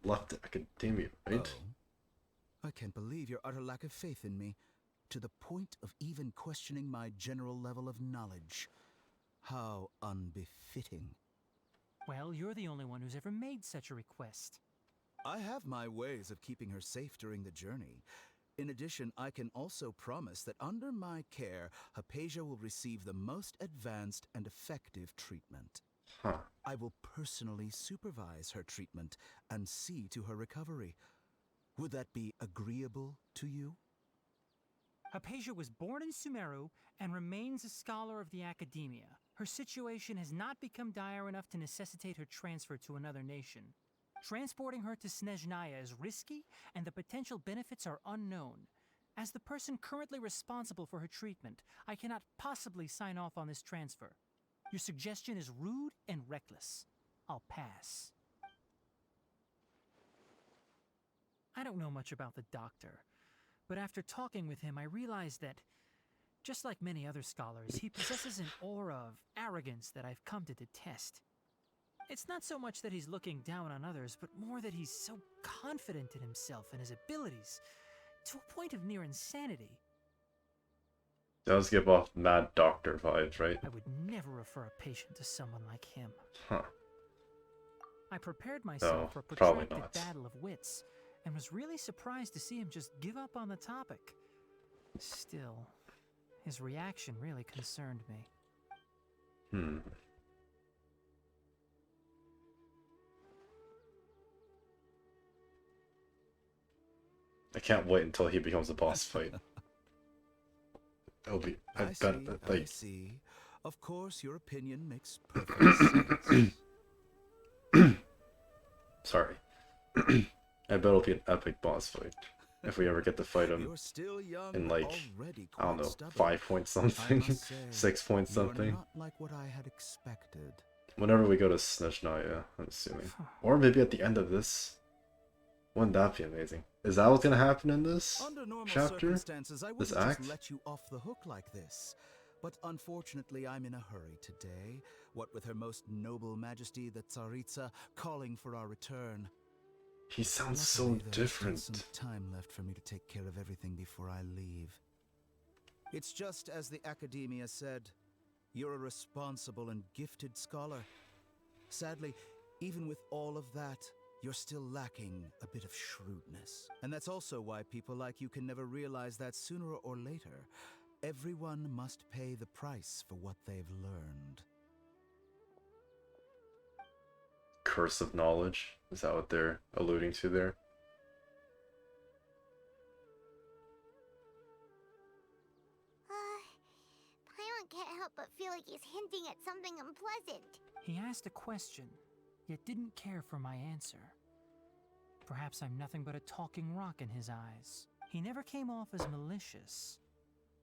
left academia, right? Oh. I can't believe your utter lack of faith in me, to the point of even questioning my general level of knowledge. How unbefitting. Well, you're the only one who's ever made such a request. I have my ways of keeping her safe during the journey. In addition, I can also promise that under my care, Hypatia will receive the most advanced and effective treatment. Huh. I will personally supervise her treatment and see to her recovery. Would that be agreeable to you? Hypatia was born in Sumeru and remains a scholar of the academia. Her situation has not become dire enough to necessitate her transfer to another nation. Transporting her to Snezhnaya is risky, and the potential benefits are unknown. As the person currently responsible for her treatment, I cannot possibly sign off on this transfer. Your suggestion is rude and reckless. I'll pass. I don't know much about the doctor, but after talking with him, I realized that, just like many other scholars, he possesses an aura of arrogance that I've come to detest. It's not so much that he's looking down on others, but more that he's so confident in himself and his abilities, to a point of near insanity. Does give off mad doctor vibes, right? I would never refer a patient to someone like him. Huh. I prepared myself for a protracted battle of wits, and was really surprised to see him just give up on the topic. Still, his reaction really concerned me. I can't wait until he becomes a boss fight. That'll be. I see. Of course, your opinion makes perfect sense. Sorry. I bet it'll be an epic boss fight if we ever get to fight him in like, I don't know, 5 point something, 6 point something. Not like what I had expected. Whenever we go to Snezhnaya, I'm assuming, or maybe at the end of this. Wouldn't that be amazing? Is that what's gonna happen in this chapter? Circumstances, I this wouldn't act? just let you off the hook like this. But unfortunately, I'm in a hurry today. What with Her Most Noble Majesty the Tsaritsa calling for our return. He sounds Luckily, so there's different. Still some time left for me to take care of everything before I leave. It's just as the Academia said. You're a responsible and gifted scholar. Sadly, even with all of that, you're still lacking a bit of shrewdness. And that's also why people like you can never realize that sooner or later, everyone must pay the price for what they've learned. Curse of knowledge? Is that what they're alluding to there? Paimon can't help but feel like he's hinting at something unpleasant. He asked a question, yet didn't care for my answer. Perhaps I'm nothing but a talking rock in his eyes. He never came off as malicious,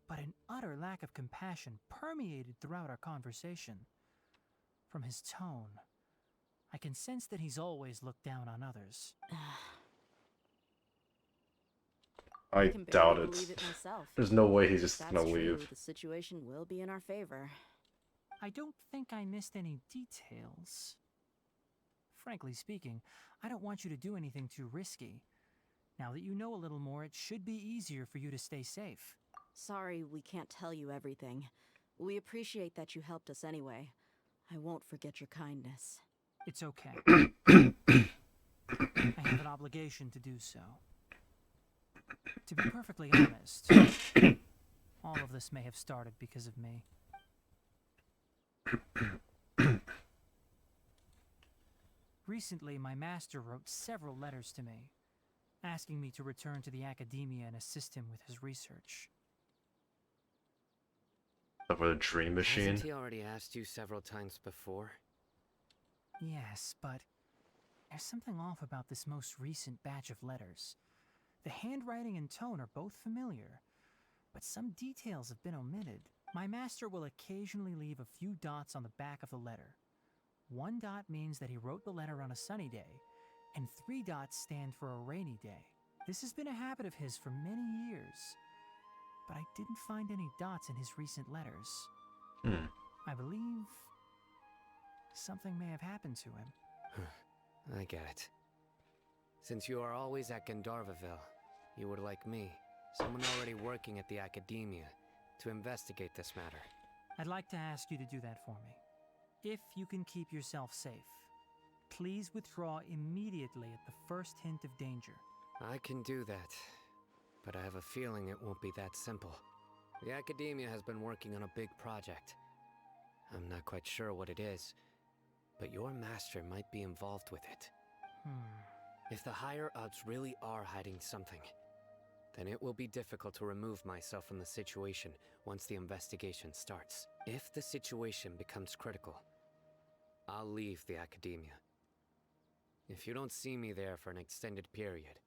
but an utter lack of compassion permeated throughout our conversation. From his tone, I can sense that he's always looked down on others. I can doubt barely it. believe it myself. There's no way he's If just that's gonna true, leave. The situation will be in our favor. I don't think I missed any details. Frankly speaking, I don't want you to do anything too risky. Now that you know a little more, it should be easier for you to stay safe. Sorry we can't tell you everything. We appreciate that you helped us anyway. I won't forget your kindness. It's okay. I have an obligation to do so. To be perfectly honest, all of this may have started because of me. Recently, my master wrote several letters to me, asking me to return to the academia and assist him with his research. Over the dream machine? Hasn't he already asked you several times before? Yes, but there's something off about this most recent batch of letters. The handwriting and tone are both familiar, but some details have been omitted. My master will occasionally leave a few dots on the back of the letter. 1 dot means that he wrote the letter on a sunny day, and 3 dots stand for a rainy day. This has been a habit of his for many years, but I didn't find any dots in his recent letters. I believe something may have happened to him. I get it. Since you are always at Gandharvaville, you would like me, someone already working at the Academia, to investigate this matter. I'd like to ask you to do that for me. If you can keep yourself safe, please withdraw immediately at the first hint of danger. I can do that, but I have a feeling it won't be that simple. The Academia has been working on a big project. I'm not quite sure what it is, but your master might be involved with it. If the higher-ups really are hiding something, then it will be difficult to remove myself from the situation once the investigation starts. If the situation becomes critical, I'll leave the Academia. If you don't see me there for an extended period,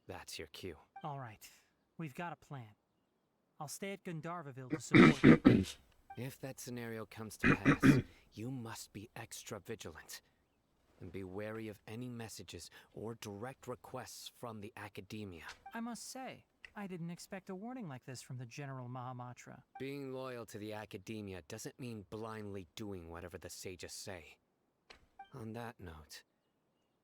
that's your cue. All right, we've got a plan. I'll stay at Gandharvaville to support you. If that scenario comes to pass, you must be extra vigilant. And be wary of any messages or direct requests from the Academia. I must say, I didn't expect a warning like this from the General Mahamatra. Being loyal to the Academia doesn't mean blindly doing whatever the sages say. On that note,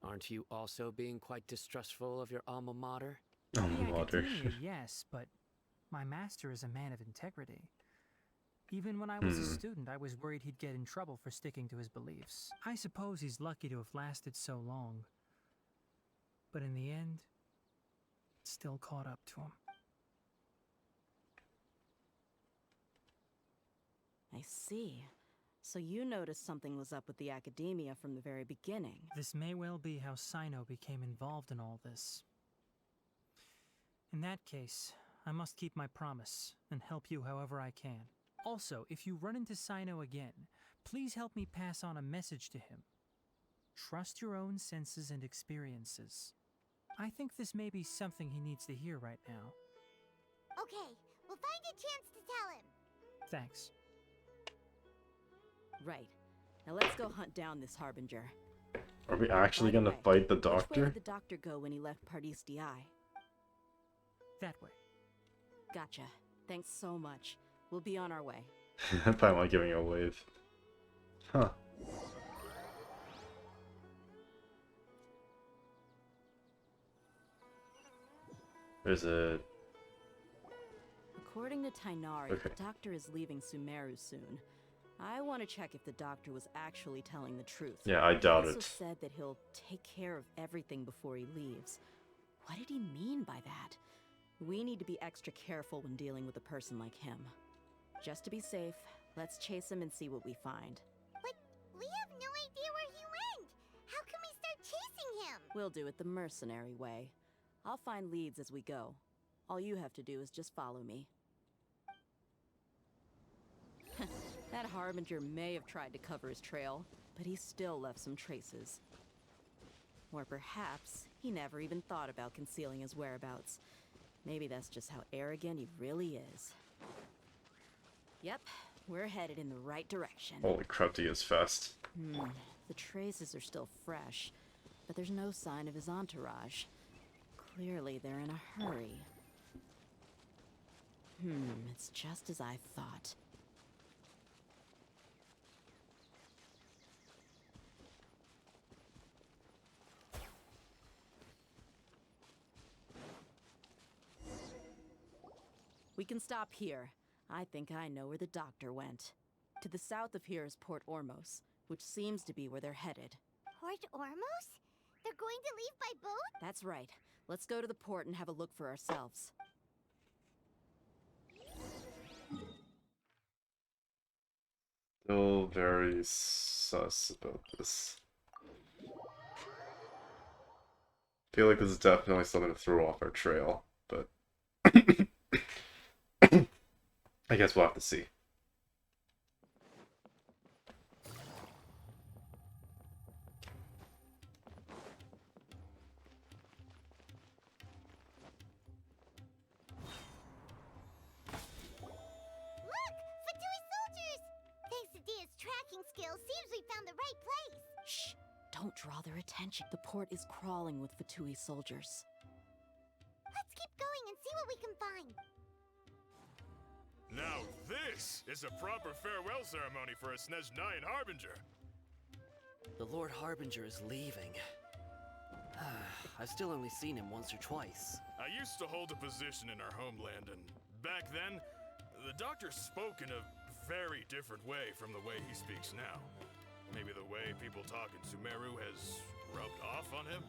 aren't you also being quite distrustful of your alma mater? Alma mater. Academia, yes, but my master is a man of integrity. Even when I was a student, I was worried he'd get in trouble for sticking to his beliefs. I suppose he's lucky to have lasted so long. But in the end, it still caught up to him. I see. So you noticed something was up with the Academia from the very beginning. This may well be how Sino became involved in all this. In that case, I must keep my promise and help you however I can. Also, if you run into Sino again, please help me pass on a message to him. Trust your own senses and experiences. I think this may be something he needs to hear right now. Okay, we'll find a chance to tell him. Thanks. Right. Now let's go hunt down this Harbinger. Are we actually By the gonna way, fight the Which way doctor? did the doctor go when he left Pardis Di? That way. Gotcha. Thanks so much. We'll be on our way. I thought I was giving a wave. Huh. There's a... According to Tainari, Okay. the doctor is leaving Sumeru soon. I want to check if the doctor was actually telling the truth. Yeah, I doubt He also it. said that he'll take care of everything before he leaves. What did he mean by that? We need to be extra careful when dealing with a person like him. Just to be safe, let's chase him and see what we find. But we have no idea where he went. How can we start chasing him? We'll do it the mercenary way. I'll find leads as we go. All you have to do is just follow me. That Harbinger may have tried to cover his trail, but he still left some traces. Or perhaps he never even thought about concealing his whereabouts. Maybe that's just how arrogant he really is. Yep, we're headed in the right direction. Holy crap, he is fast. The traces are still fresh, but there's no sign of his entourage. Clearly they're in a hurry. It's just as I thought. We can stop here. I think I know where the doctor went. To the south of here is Port Ormos, which seems to be where they're headed. Port Ormos? They're going to leave by boat? That's right. Let's go to the port and have a look for ourselves. Still very sus about this. Feel like this is definitely something to throw off our trail, but I guess we'll have to see. Well, seems we found the right place. Shh! Don't draw their attention. The port is crawling with Fatui soldiers. Let's keep going and see what we can find. Now this is a proper farewell ceremony for a Snezhnayan Harbinger. The Lord Harbinger is leaving. I've still only seen him once or twice. I used to hold a position in our homeland, and back then, the doctor spoke in a very different way from the way he speaks now. Maybe the way people talk in Sumeru has rubbed off on him?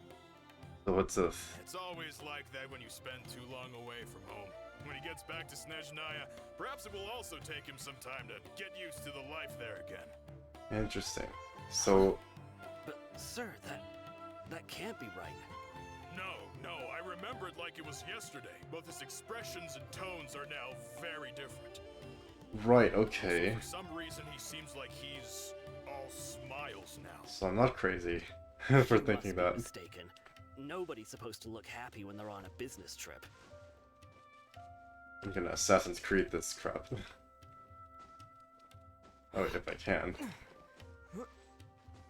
So what's this? It's always like that when you spend too long away from home. When he gets back to Snezhnaya, perhaps it will also take him some time to get used to the life there again. Interesting. So... But, sir, that can't be right. No, I remember it like it was yesterday. Both his expressions and tones are now very different. Right, okay. For some reason, he seems like he's all smiles now. So I'm not crazy for thinking that. Mistaken. Nobody's supposed to look happy when they're on a business trip. I'm gonna Assassin's Creed this crap. Oh, if I can.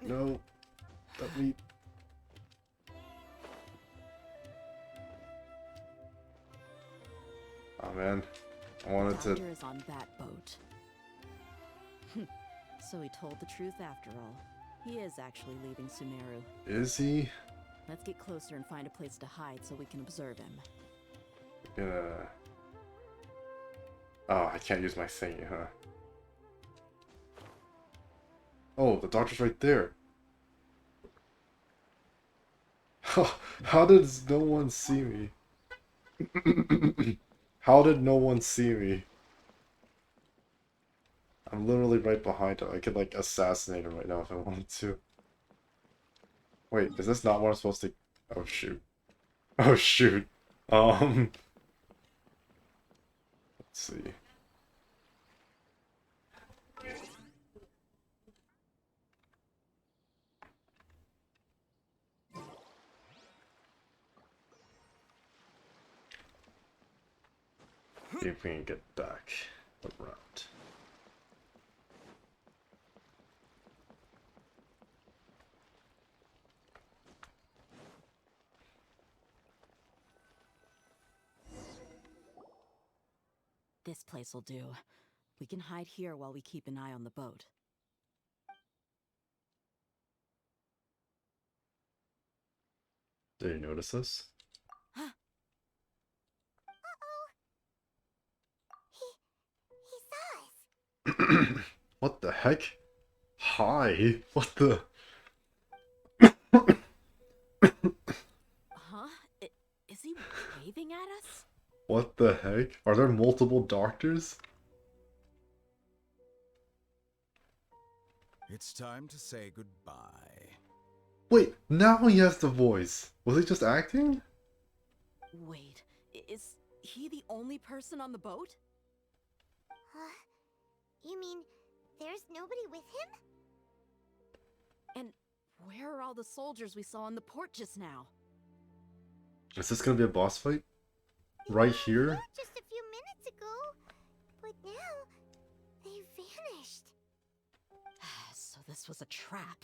No. Let me... Oh man. I wanted to... The doctor is on that boat. So he told the truth after all. He is actually leaving Sumeru. Is he? Let's get closer and find a place to hide so we can observe him. Oh, I can't use my thingy, huh? Oh, the doctor's right there. How did no one see me? How did no one see me? I'm literally right behind him. I could, like, assassinate him right now if I wanted to. Wait, is this not what I'm supposed to... Oh, shoot. Oh, shoot. Let's see. See if we can get back around. This place will do. We can hide here while we keep an eye on the boat. Did you notice this? Uh-oh. He saw us. What the heck? Hi. What the... Huh? Is he waving at us? What the heck? Are there multiple doctors? It's time to say goodbye. Wait, now he has the voice. Was he just acting? Wait, is he the only person on the boat? You mean there's nobody with him? And where are all the soldiers we saw in the port just now? Is this gonna be a boss fight? Right here? Just a few minutes ago, but now they vanished. So this was a trap.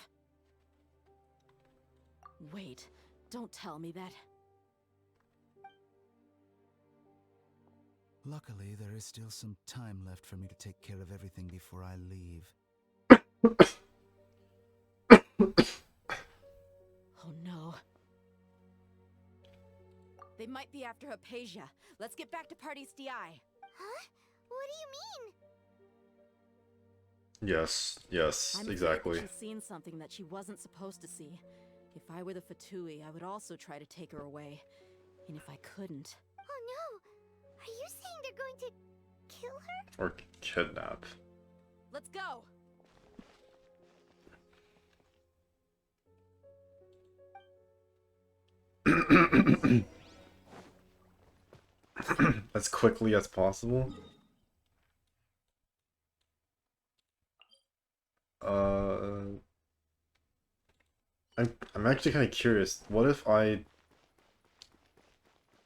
Wait, don't tell me that. Luckily, there is still some time left for me to take care of everything before I leave. Oh no. They might be after Hypatia. Let's get back to Party's DI. Huh? What do you mean? Yes, I'm exactly. afraid that she's seen something that she wasn't supposed to see. If I were the Fatui, I would also try to take her away. And if I couldn't... Oh no! Are you saying they're going to kill her? Or kidnap. Let's go! As quickly as possible. I'm actually kind of curious. What if I...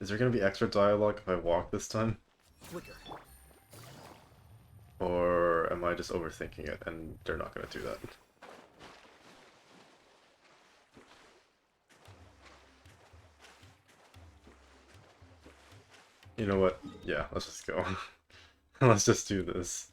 Is there gonna be extra dialogue if I walk this time? Flicker. Or am I just overthinking it and they're not gonna do that? You know what? Yeah, let's just go. Let's just do this.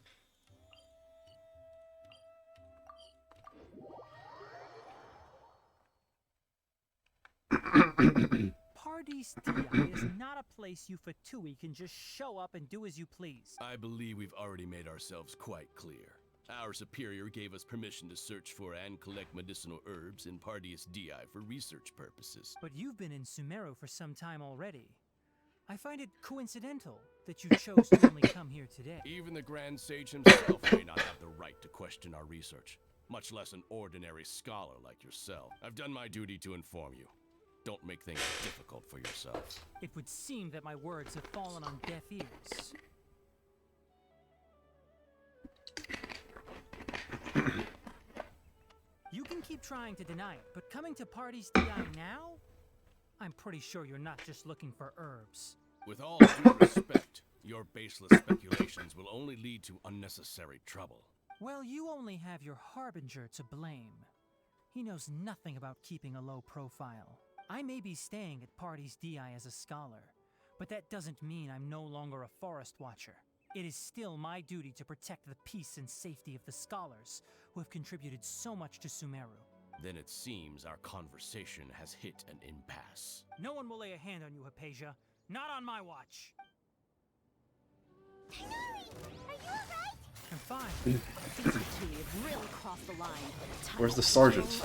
Party's DI is not a place you Fatui can just show up and do as you please. I believe we've already made ourselves quite clear. Our superior gave us permission to search for and collect medicinal herbs in Pardius DI for research purposes. But you've been in Sumeru for some time already. I find it coincidental that you chose to only come here today. Even the Grand Sage himself may not have the right to question our research, much less an ordinary scholar like yourself. I've done my duty to inform you. Don't make things difficult for yourselves. It would seem that my words have fallen on deaf ears. You can keep trying to deny it, but coming to Party's DI now? I'm pretty sure you're not just looking for herbs. With all due respect, your baseless speculations will only lead to unnecessary trouble. Well, you only have your Harbinger to blame. He knows nothing about keeping a low profile. I may be staying at Party's DI as a scholar, but that doesn't mean I'm no longer a forest watcher. It is still my duty to protect the peace and safety of the scholars who have contributed so much to Sumeru. Then it seems our conversation has hit an impasse. No one will lay a hand on you, Hypatia. Not on my watch. Tighnari, are you alright? I'm fine. These Fatui have really crossed the line. Where's the sergeant?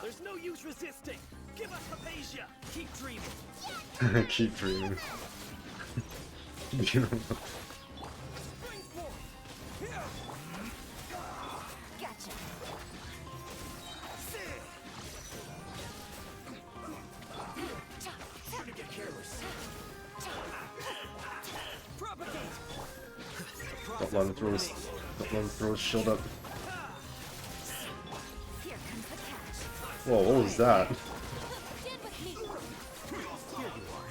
There's no use resisting. Give us Hypatia. Keep dreaming. Keep dreaming. Gotcha. Time to get careless. Propagate. Don't let him throw his, shield up. Here comes the catch. Whoa, what was that? Get with me. Here you are.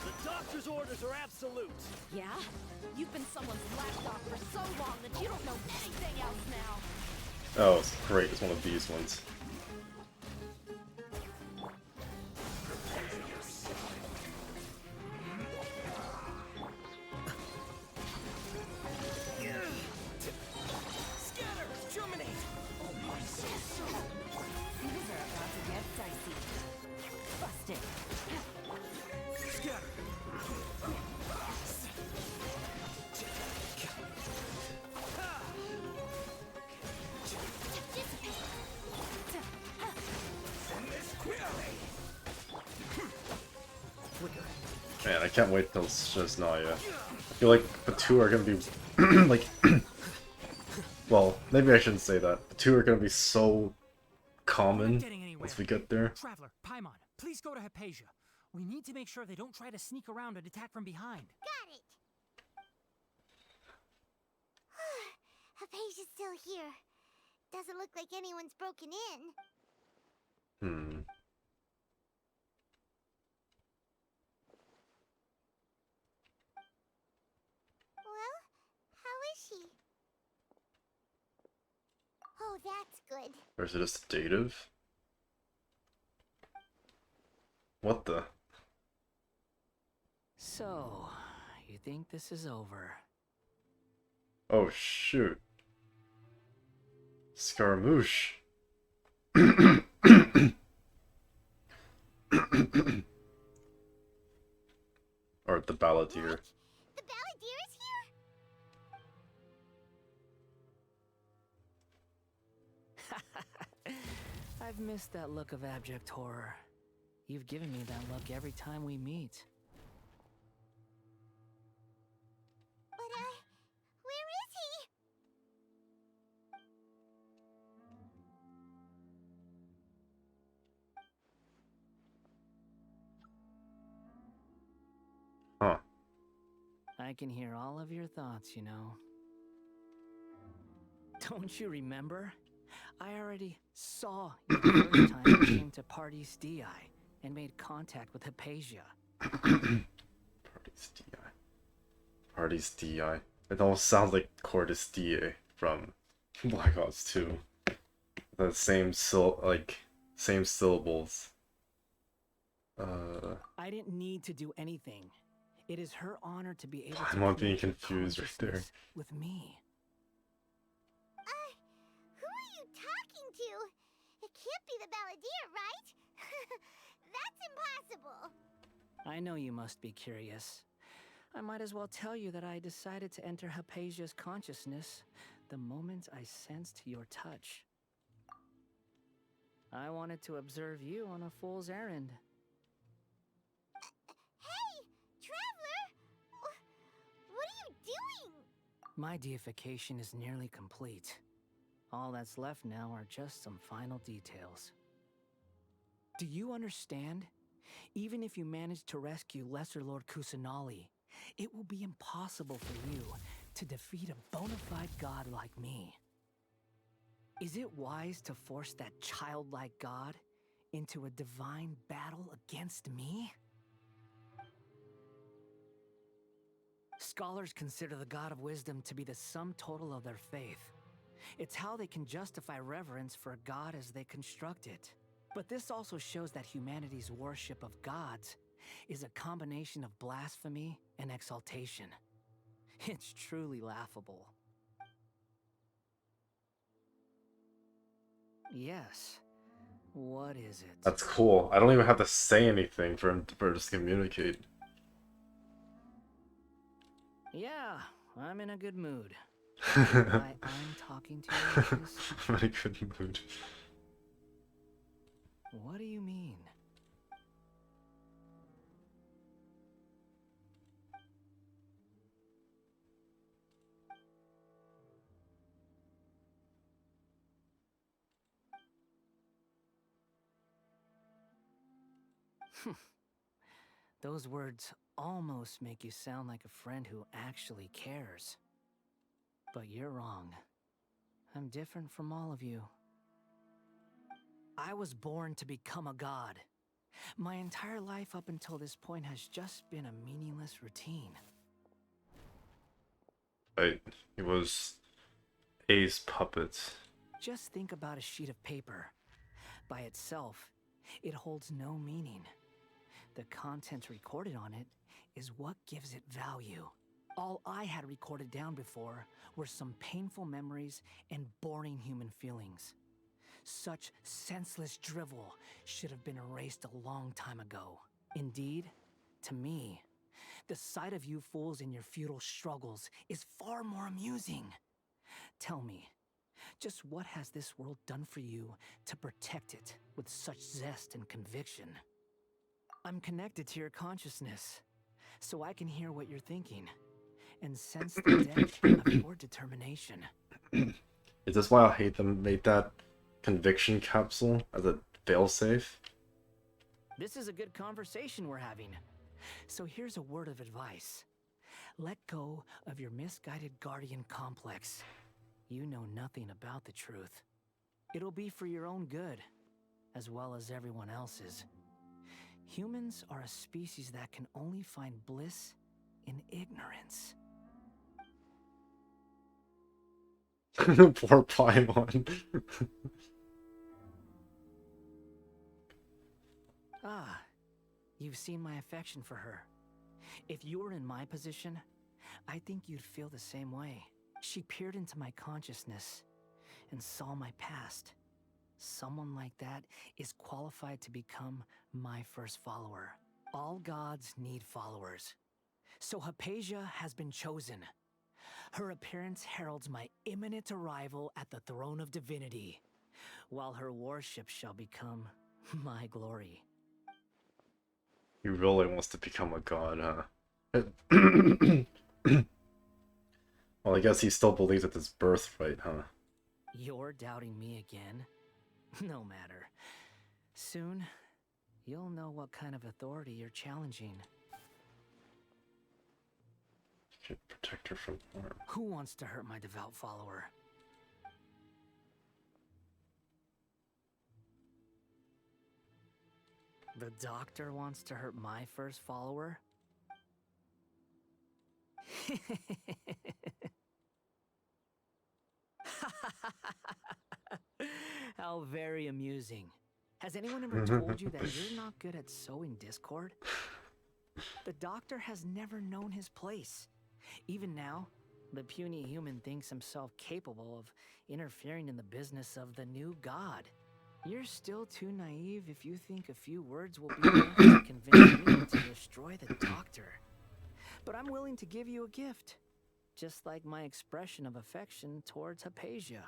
The doctor's orders are absolute. Yeah? You've been someone's lapdog for so long that you don't know anything else now. Oh, it's great. It's one of these ones. Scatter! Germinate! Things are about to get dicey. Busted. Scatter! Man, I can't wait till it's just Naya. I feel like the two are gonna be like well, maybe I shouldn't say that. The two are gonna be so common once we get there. Traveler, Paimon, please go to Hypatia. We need to make sure they don't try to sneak around and attack from behind. Got it. Hypatia's still here. Doesn't look like anyone's broken in. Well, how is she? Oh, that's good. Or is it just dative? What the? So, you think this is over? Oh shoot. Scaramouche. Or the balladeer. The balladeer is here? I've missed that look of abject horror. You've given me that look every time we meet. But, where is he? Huh. I can hear all of your thoughts, you know. Don't you remember? I already saw you the first time you came to Party's DI and made contact with Hypatia. Party's DI. Party's DI. It almost sounds like Cordis DA from Black Ops 2. The same same syllables. I didn't need to do anything. It is her honor to be able to I'm not being connect her confused right there. consciousness with me. Who are you talking to? It can't be the Balladeer, right? That's impossible. I know you must be curious. I might as well tell you that I decided to enter Hypatia's consciousness the moment I sensed your touch. I wanted to observe you on a fool's errand. Hey, Traveler! What are you doing? My deification is nearly complete. All that's left now are just some final details. Do you understand? Even if you manage to rescue Lesser Lord Kusanali, it will be impossible for you to defeat a bona fide god like me. Is it wise to force that childlike god into a divine battle against me? Scholars consider the god of wisdom to be the sum total of their faith. It's how they can justify reverence for a god as they construct it. But this also shows that humanity's worship of gods is a combination of blasphemy and exaltation. It's truly laughable. Yes. What is it? That's cool. I don't even have to say anything for him to just communicate. Yeah, I'm in a good mood. Why I'm talking to you is... I'm in a good mood. What do you mean? Those words almost make you sound like a friend who actually cares. But you're wrong. I'm different from all of you. I was born to become a god. My entire life up until this point has just been a meaningless routine. It was A's puppet. Just think about a sheet of paper. By itself, it holds no meaning. The content recorded on it is what gives it value. All I had recorded down before were some painful memories and boring human feelings. Such senseless drivel should have been erased a long time ago. Indeed, to me, the sight of you fools in your futile struggles is far more amusing. Tell me, just what has this world done for you to protect it with such zest and conviction? I'm connected to your consciousness, so I can hear what you're thinking, and sense the depth of your determination. Is this why I hate them made that conviction capsule as a failsafe? This is a good conversation we're having. So here's a word of advice. Let go of your misguided guardian complex. You know nothing about the truth. It'll be for your own good, as well as everyone else's. Humans are a species that can only find bliss in ignorance. Poor Paimon. Ah, you've seen my affection for her. If you were in my position, I think you'd feel the same way. She peered into my consciousness and saw my past. Someone like that is qualified to become my first follower. All gods need followers. So Hypatia has been chosen. Her appearance heralds my imminent arrival at the throne of divinity, while her worship shall become my glory. He really wants to become a god, huh? Well, I guess he still believes it's his birthright, huh? You're doubting me again? No matter. Soon, you'll know what kind of authority you're challenging. Should protect her from harm. Who wants to hurt my devout follower? The doctor wants to hurt my first follower? How very amusing. Has anyone ever told you that you're not good at sowing discord? The doctor has never known his place. Even now, the puny human thinks himself capable of interfering in the business of the new god. You're still too naive if you think a few words will be enough to convince me to destroy the doctor. But I'm willing to give you a gift, just like my expression of affection towards Hypatia.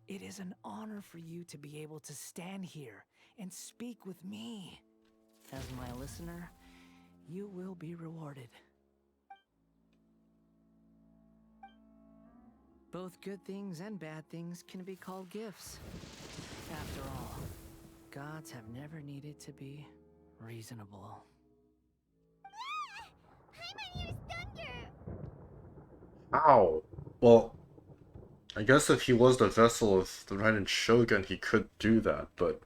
It is an honor for you to be able to stand here and speak with me. As my listener, you will be rewarded. Both good things and bad things can be called gifts. After all, gods have never needed to be reasonable. Ow. Well, I guess if he was the vessel of the Reinen Shogun, he could do that, but...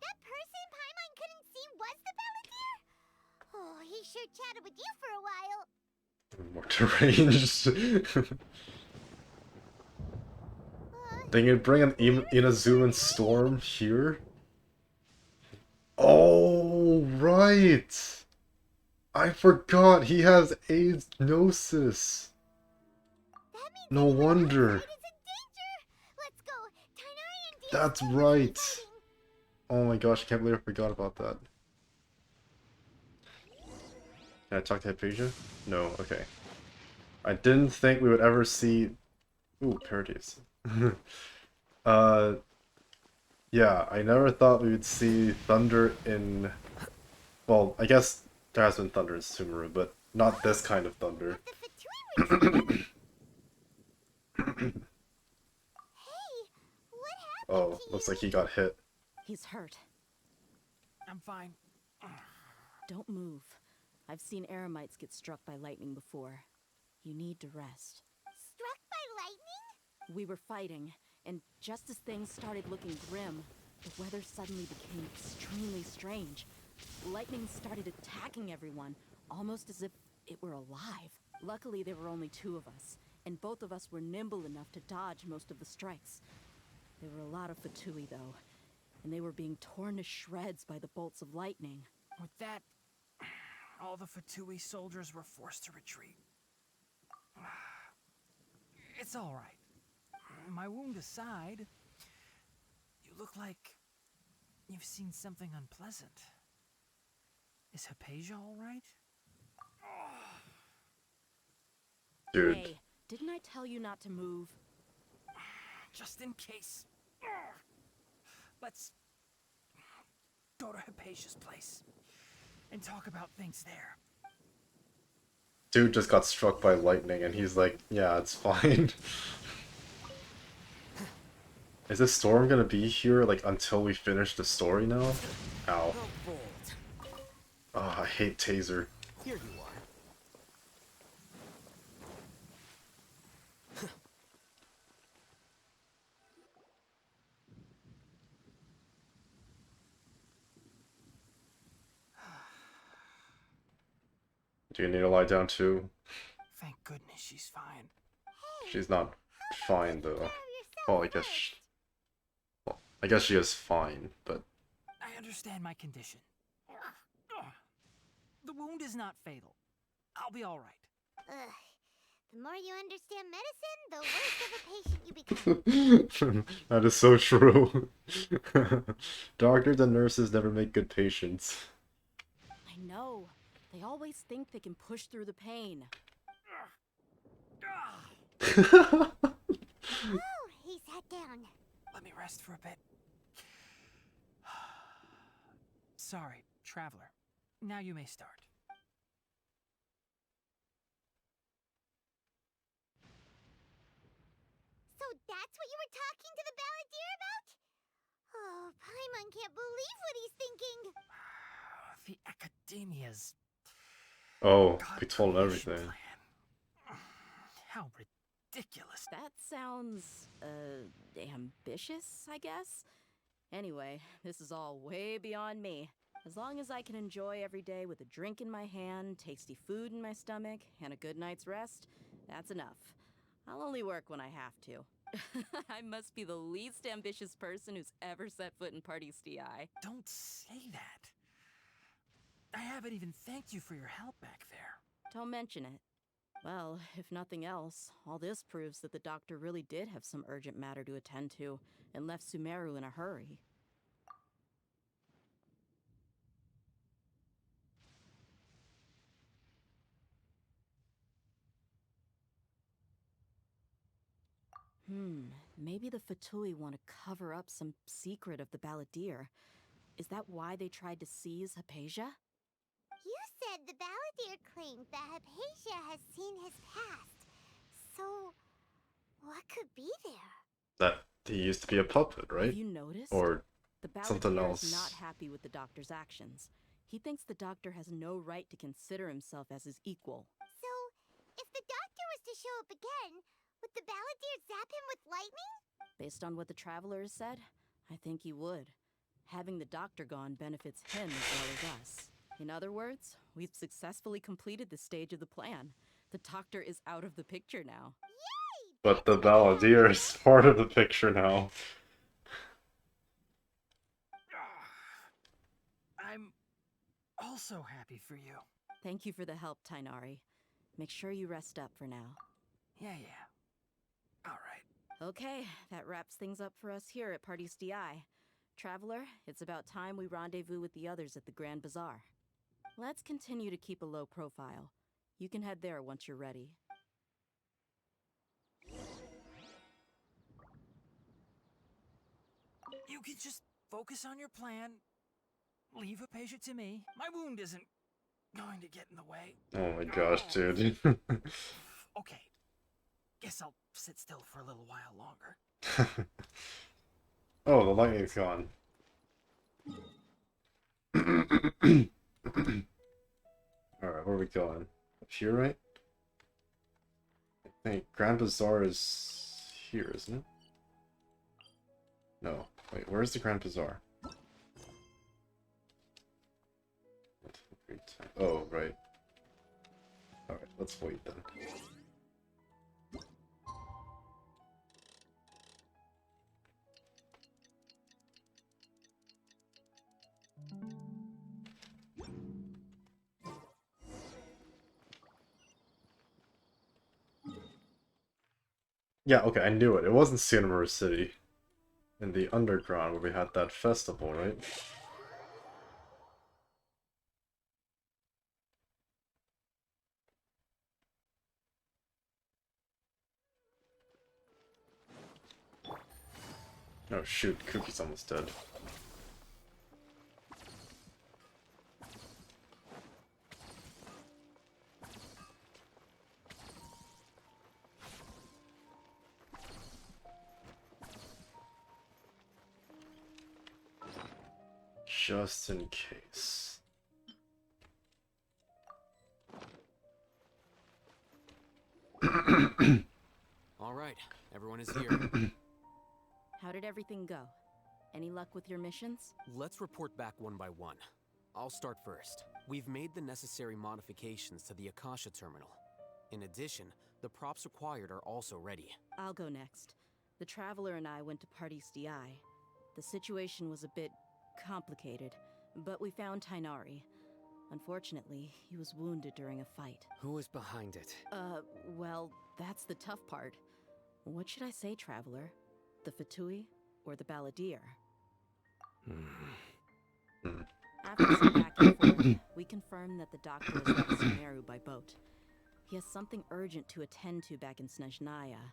That person Paimon couldn't see was the Palantir? Oh, he sure chatted with you for a while. More deranged. They could bring an Inazuman Storm here? Oh, right! I forgot, he has AIDS Gnosis. No wonder. That's right. Oh my gosh, I can't believe I forgot about that. Can I talk to Hypatia? No, okay. I didn't think we would ever see... Ooh, parodies. Yeah, I never thought we would see thunder in... Well, I guess there has been thunder in Sumeru, but not this kind of thunder. Oh, looks like he got hit. He's hurt. I'm fine. Don't move. I've seen Eremites get struck by lightning before. You need to rest. Struck by lightning? We were fighting, and just as things started looking grim, the weather suddenly became extremely strange. Lightning started attacking everyone, almost as if it were alive. Luckily, there were only two of us, and both of us were nimble enough to dodge most of the strikes. There were a lot of Fatui, though, and they were being torn to shreds by the bolts of lightning. With that, all the Fatui soldiers were forced to retreat. It's all right. My wound aside, you look like you've seen something unpleasant. Is Hypatia all right? Dude. Hey, didn't I tell you not to move? Just in case. Let's go to Hypatia's place and talk about things there. Dude just got struck by lightning and he's like, yeah, it's fine. Is this storm gonna be here, like, until we finish the story now? Ow. Oh, I hate Taser. Here you are. Do you need to lie down too? Thank goodness she's fine. She's not fine though. Well, I guess she is fine, but... I understand my condition. The wound is not fatal. I'll be all right. Ugh. The more you understand medicine, the worse of a patient you become. That is so true. Doctors and nurses never make good patients. I know. They always think they can push through the pain. Oh, he sat down. Let me rest for a bit. Sorry, traveler. Now you may start. So that's what you were talking to the Balladeer about? Oh, Paimon can't believe what he's thinking. The Academia's... Oh, we told him everything. How ridiculous. That sounds, ambitious, I guess? Anyway, this is all way beyond me. As long as I can enjoy every day with a drink in my hand, tasty food in my stomach, and a good night's rest, that's enough. I'll only work when I have to. I must be the least ambitious person who's ever set foot in Party's DI. Don't say that. I haven't even thanked you for your help back there. Don't mention it. Well, if nothing else, all this proves that the doctor really did have some urgent matter to attend to and left Sumeru in a hurry. Maybe the Fatui want to cover up some secret of the Balladeer. Is that why they tried to seize Hypatia? You said the Balladeer claimed that Hypatia has seen his past. So, what could be there? That he used to be a puppet, right? Have you noticed? Or the something Balladeer else. is not happy with the doctor's actions. He thinks the doctor has no right to consider himself as his equal. So, if the doctor was to show up again, would the Balladeer zap him with lightning? Based on what the Traveler has said, I think he would. Having the doctor gone benefits him as well as us. In other words, we've successfully completed this stage of the plan. The doctor is out of the picture now. Yay! But the Balladeer is part of the picture now. I'm also happy for you. Thank you for the help, Tainari. Make sure you rest up for now. Yeah. All right. Okay, that wraps things up for us here at Party's DI. Traveler, it's about time we rendezvous with the others at the Grand Bazaar. Let's continue to keep a low profile. You can head there once you're ready. You can just focus on your plan. Leave Hypatia to me. My wound isn't going to get in the way. Oh my gosh, dude. Okay. Guess I'll sit still for a little while longer. Oh, the lightning's gone. Alright, where are we going? Up here, right? I think Grand Bazaar is here, isn't it? No. Wait, where's the Grand Bazaar? Oh, right. Alright, let's wait then. Yeah, okay, I knew it. It wasn't Sumeru City. In the underground where we had that festival, right? Oh shoot, Cookie's almost dead. Just in case. All right, everyone is here. How did everything go? Any luck with your missions? Let's report back one by one. I'll start first. We've made the necessary modifications to the Akasha terminal. In addition, the props required are also ready. I'll go next. The Traveler and I went to Party's DI. The situation was a bit complicated, but we found Tainari. Unfortunately, he was wounded during a fight. Who is behind it? Well, that's the tough part. What should I say, Traveler? The Fatui or the Balladeer? After some back and forth, we confirmed that the doctor has left Sumeru by boat. He has something urgent to attend to back in Snezhnaya.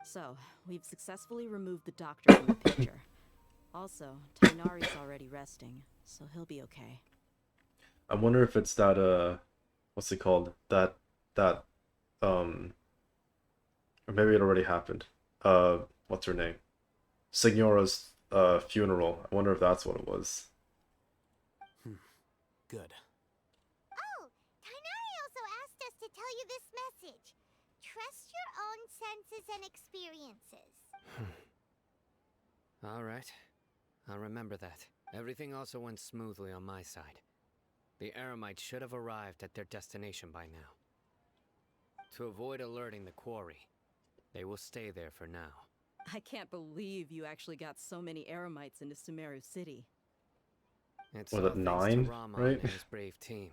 So, we've successfully removed the doctor from the picture. Also, Tainari's already resting, so he'll be okay. I wonder if it's that, what's it called? Or maybe it already happened. What's her name? Signora's, funeral. I wonder if that's what it was. Good. Oh, Tainari also asked us to tell you this message. Trust your own senses and experiences. All right. I'll remember that. Everything also went smoothly on my side. The Eremites should have arrived at their destination by now. To avoid alerting the quarry, they will stay there for now. I can't believe you actually got so many Eremites into Sumeru City. It's Was all it thanks 9, to Rahman right? and his brave team,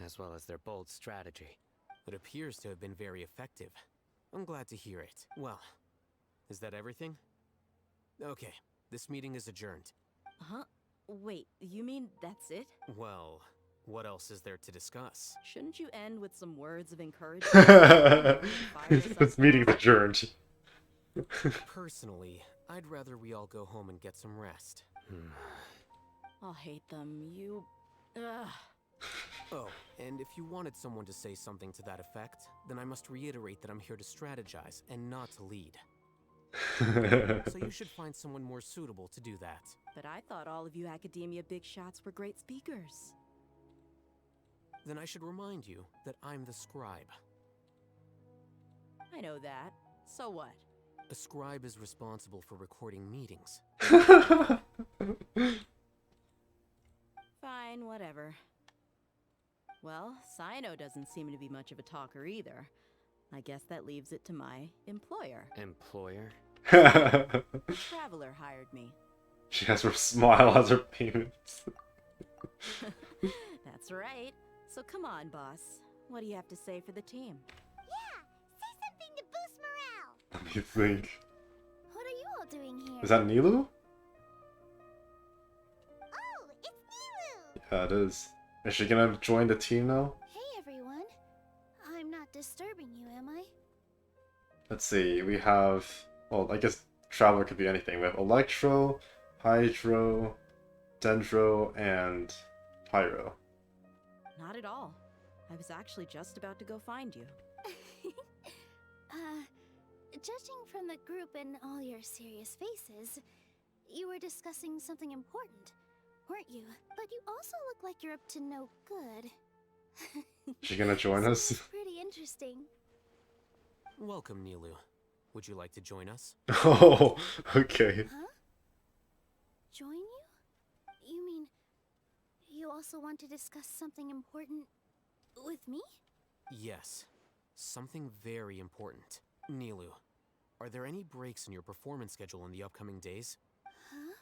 as well as their bold strategy. It appears to have been very effective. I'm glad to hear it. Well, is that everything? Okay, this meeting is adjourned. Huh? Wait, you mean that's it? Well, what else is there to discuss? Shouldn't you end with some words of encouragement? This meeting's adjourned. Personally, I'd rather we all go home and get some rest. I'll hate them. You... Ugh. Oh, and if you wanted someone to say something to that effect, then I must reiterate that I'm here to strategize and not to lead. So you should find someone more suitable to do that. But I thought all of you Academia big shots were great speakers. Then I should remind you that I'm the scribe. I know that. So what? A scribe is responsible for recording meetings. Fine, whatever. Well, Sino doesn't seem to be much of a talker either. I guess that leaves it to my employer. Employer? A traveler hired me. She has her smile as her payments. That's right. So come on, boss. What do you have to say for the team? Yeah, say something to boost morale. Let me think. What are you all doing here? Is that Nilu? Oh, it's Nilu! Yeah, it is. Is she gonna join the team now? Hey everyone. I'm not disturbing you, am I? Let's see, we have... Well, I guess Traveler could be anything. We have Electro, Hydro, Dendro, and Pyro. Not at all. I was actually just about to go find you. Judging from the group and all your serious faces, you were discussing something important, weren't you? But you also look like you're up to no good. She gonna join us? Pretty interesting. Welcome, Nilu. Would you like to join us? Oh, okay. Huh? Join you? You mean you also want to discuss something important with me? Yes. Something very important. Nilu, are there any breaks in your performance schedule in the upcoming days? Huh?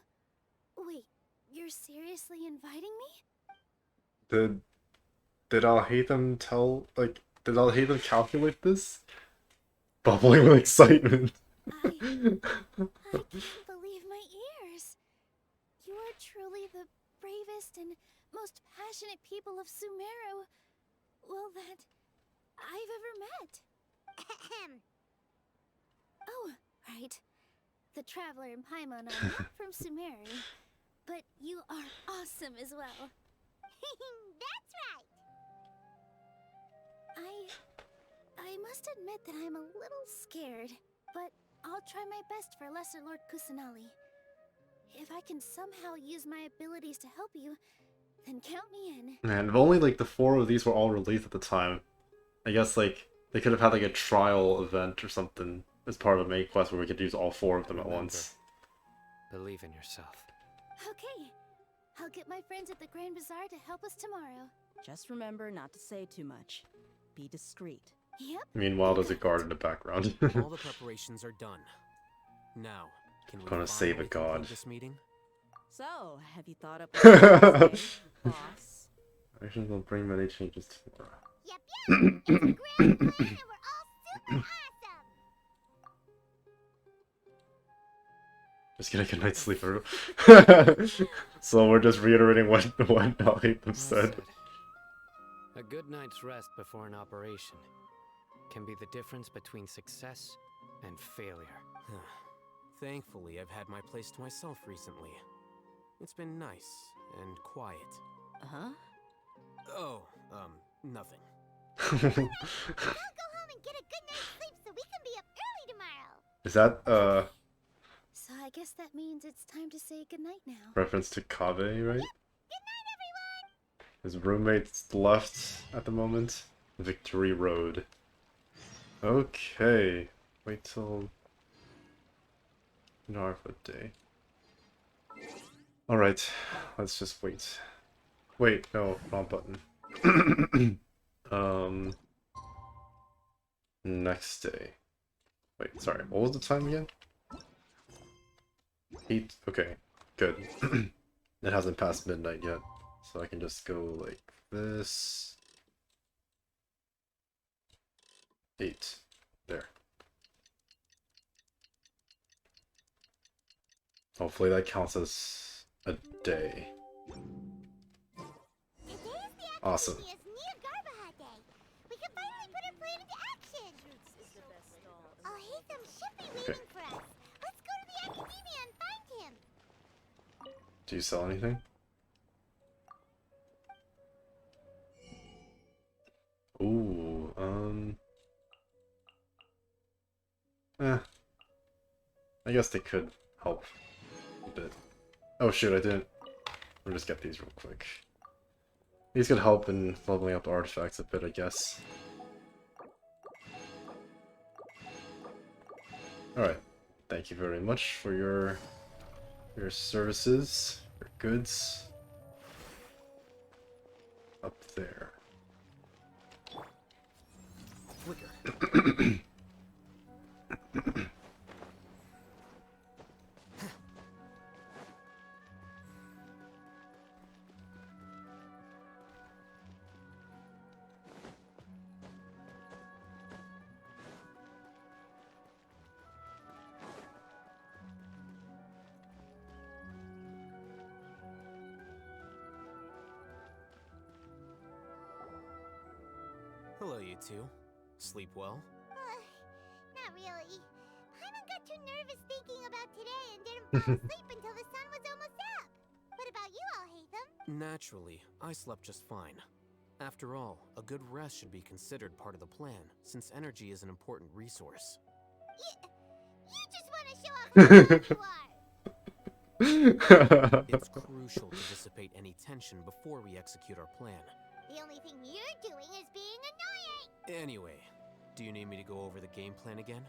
Wait, you're seriously inviting me? Did Alhaitham tell, like, did Alhaitham calculate this? Bubbling with excitement. I can't believe my ears. You are truly the bravest and most passionate people of Sumeru, well, that I've ever met. Oh, right. The Traveler and Paimon are not from Sumeru, but you are awesome as well. That's right! I must admit that I'm a little scared, but I'll try my best for Lesser Lord Kusanali. If I can somehow use my abilities to help you, then count me in. Man, if only, like, the 4 of these were all released at the time. I guess, like, they could have had, like, a trial event or something as part of a main quest where we could use all 4 of them at once. Believe in yourself. Okay. I'll get my friends at the Grand Bazaar to help us tomorrow. Just remember not to say too much. Be discreet. Yep. Meanwhile, there's a guard in the background. All the preparations are done. Now, can we Gonna save a finally conclude god. this meeting? So, have you thought up what you want to say, boss? Actions will bring many changes tomorrow. Yep. It's a grand plan and we're all super awesome. Just gonna get a night's sleep. So we're just reiterating what Alhaitham said. A good night's rest before an operation can be the difference between success and failure. Thankfully, I've had my place to myself recently. It's been nice and quiet. Huh? Oh, nothing. I'll go home and get a good night's sleep so we can be up early tomorrow. Is that, So I guess that means it's time to say goodnight now. reference to Kaveh, right? Yep. Good night, everyone! His roommate's left at the moment. Victory Road. Okay. Wait till Narva Day. Alright, let's just wait. Wait, no, wrong button. Next day. Wait, sorry, what was the time again? 8, okay, good. It hasn't passed midnight yet, so I can just go like this. 8, there. Hopefully that counts as a day. Awesome. It's near Garbaha Day. We can finally put our plan into action. Oh, Hatham should be waiting for us. Let's go to the academia and find him. Do you sell anything? Ooh, I guess they could help a bit. Oh shoot, I didn't. We'll just get these real quick. These could help in leveling up the artifacts a bit, I guess. Alright. Thank you very much for your services, your goods. Up there. Flicker. Hello, you two. Sleep well? Not really. Paimon got too nervous thinking about today and didn't fall asleep until the sun was almost up. What about you all, Hatham? Naturally, I slept just fine. After all, a good rest should be considered part of the plan, since energy is an important resource. You just want to show off how strong you are. It's crucial to dissipate any tension before we execute our plan. The only thing you're doing is being annoying. Anyway, do you need me to go over the game plan again?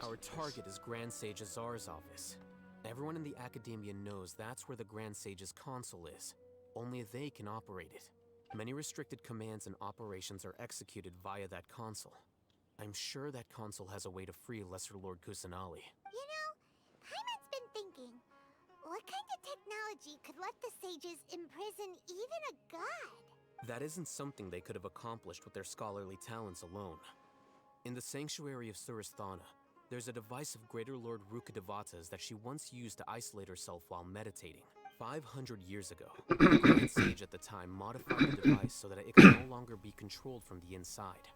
Our target is Grand Sage Azar's office. Everyone in the Academia knows that's where the Grand Sage's console is. Only they can operate it. Many restricted commands and operations are executed via that console. I'm sure that console has a way to free Lesser Lord Kusanali. You know, Paimon's been thinking, what kind of technology could let the sages imprison even a god? That isn't something they could have accomplished with their scholarly talents alone. In the Sanctuary of Suristhana, there's a device of Greater Lord Rukkhadevata's that she once used to isolate herself while meditating. 500 years ago, the Grand Sage at the time modified the device so that it could no longer be controlled from the inside.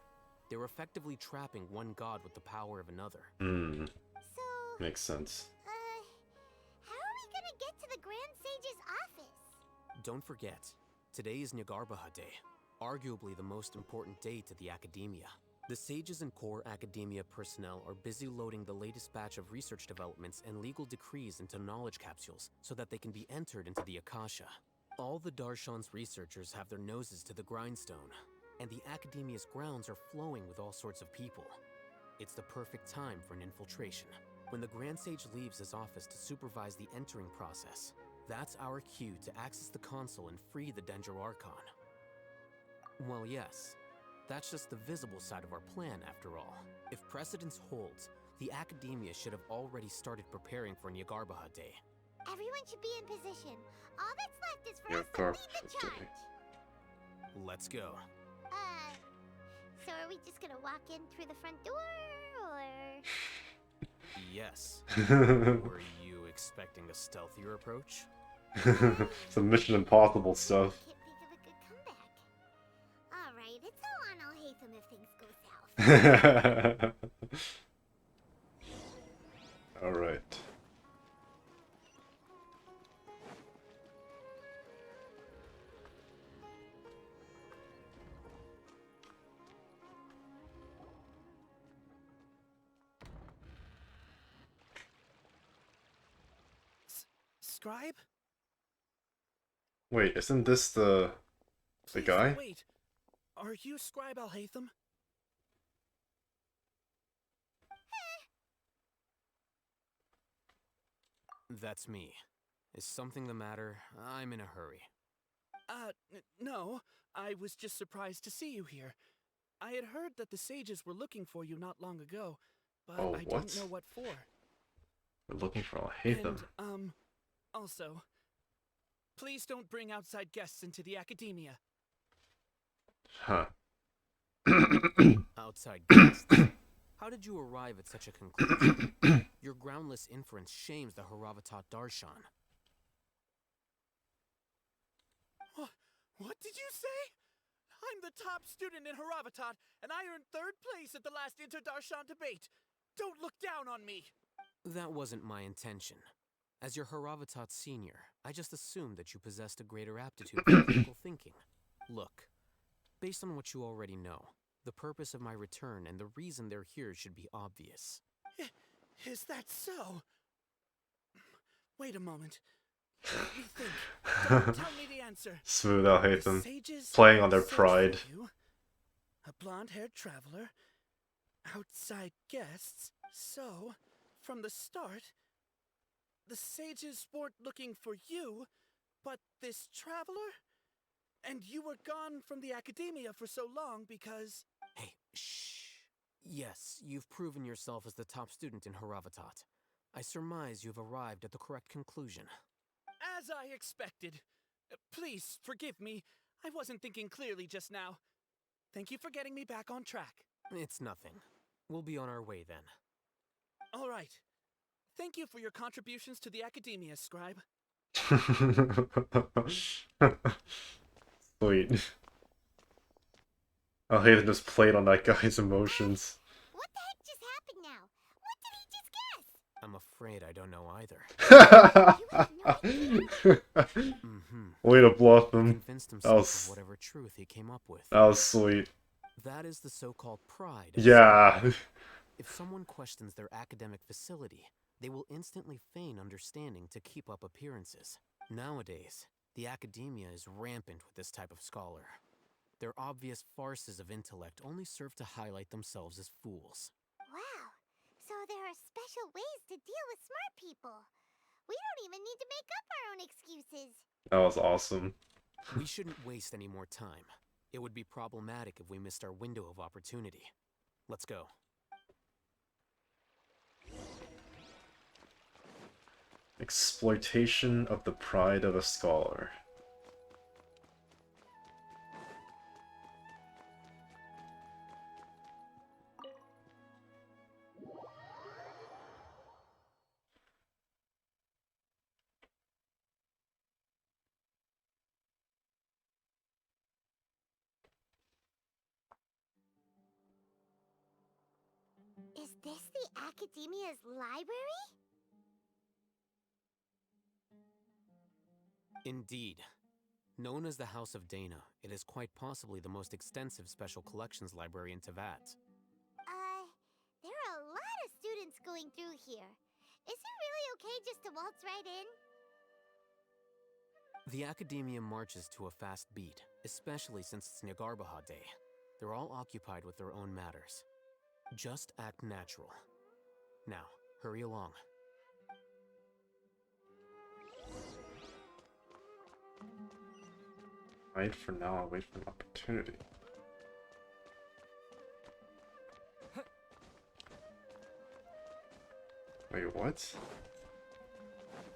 They were effectively trapping one god with the power of another. Makes sense. How are we gonna get to the Grand Sage's office? Don't forget, today is Nyargarbaha Day, arguably the most important day to the Academia. The sages and core Academia personnel are busy loading the latest batch of research developments and legal decrees into knowledge capsules so that they can be entered into the Akasha. All the Darshan's researchers have their noses to the grindstone, and the Academia's grounds are flowing with all sorts of people. It's the perfect time for an infiltration. When the Grand Sage leaves his office to supervise the entering process, that's our cue to access the console and free the Dendro Archon. Well, yes. That's just the visible side of our plan, after all. If precedence holds, the Academia should have already started preparing for Nyargarbaha Day. Everyone should be in position. All that's left is for us to lead the charge. Let's go. So are we just gonna walk in through the front door, or...? Yes. Were you expecting a stealthier approach? Some Mission Impossible stuff. Alright, it's all on Al-Hatham if things go south. Alright. Scribe? Wait, isn't this the guy? Wait, are you Scribe Al-Hatham? That's me. Is something the matter? I'm in a hurry. No. I was just surprised to see you here. I had heard that the sages were looking for you not long ago, but Oh, I what? don't know what for. They're looking for all. I hate them. Also, please don't bring outside guests into the academia. Huh. Outside guests? How did you arrive at such a conclusion? Your groundless inference shames the Haravatat Darshan. What did you say? I'm the top student in Haravatat, and I earned 3rd place at the last Inter-Darshan debate. Don't look down on me! That wasn't my intention. As your Haravatat senior, I just assumed that you possessed a greater aptitude for critical thinking. Look, based on what you already know, the purpose of my return and the reason they're here should be obvious. Is that so? Wait a moment. Let me think. Don't tell me the answer. Smooth, I'll hate The them. sages Playing on their searched pride. for you. A blonde-haired traveler. Outside guests. So, from the start, the sages weren't looking for you, but this traveler? And you were gone from the academia for so long because... Hey, shh. Yes, you've proven yourself as the top student in Haravatat. I surmise you've arrived at the correct conclusion. As I expected. Please, forgive me. I wasn't thinking clearly just now. Thank you for getting me back on track. It's nothing. We'll be on our way then. All right. Thank you for your contributions to the academia, Scribe. Sweet. I'll hate them just played on that guy's emotions. What the heck just happened now? What did he just guess? I'm afraid I don't know either. Way to bluff him. Convinced That himself was, of whatever truth he came up with. that was sweet. That is the so-called pride. Yeah. If someone questions their academic facility, they will instantly feign understanding to keep up appearances. Nowadays, the academia is rampant with this type of scholar. Their obvious farces of intellect only serve to highlight themselves as fools. Wow. So there are special ways to deal with smart people. We don't even need to make up our own excuses. That was awesome. We shouldn't waste any more time. It would be problematic if we missed our window of opportunity. Let's go. Exploitation of the pride of a scholar. Is this the academia's library? Indeed. Known as the House of Dana, it is quite possibly the most extensive special collections library in Teyvat. There are a lot of students going through here. Is it really okay just to waltz right in? The academia marches to a fast beat, especially since it's Nagarbaha Day. They're all occupied with their own matters. Just act natural. Now, hurry along. Wait for now, I'll wait for an opportunity. Wait, what?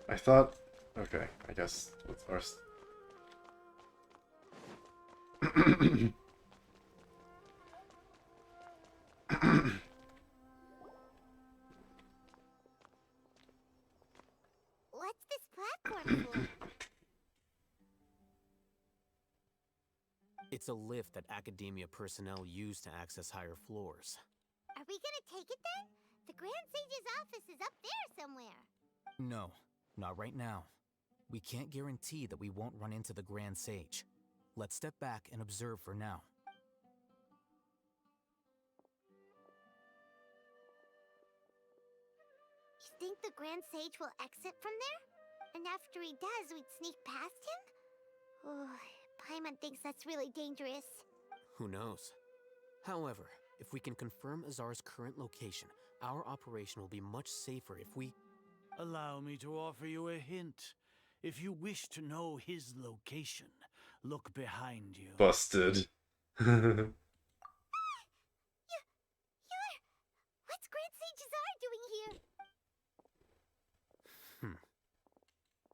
I thought... Okay, I guess with our... What's this platform for? It's a lift that academia personnel use to access higher floors. Are we gonna take it then? The Grand Sage's office is up there somewhere. No, not right now. We can't guarantee that we won't run into the Grand Sage. Let's step back and observe for now. You think the Grand Sage will exit from there? And after he does, we'd sneak past him? Oh, Paimon thinks that's really dangerous. Who knows? However, if we can confirm Azar's current location, our operation will be much safer if we... Allow me to offer you a hint. If you wish to know his location, look behind you. Busted. What's Grand Sage Azar doing here?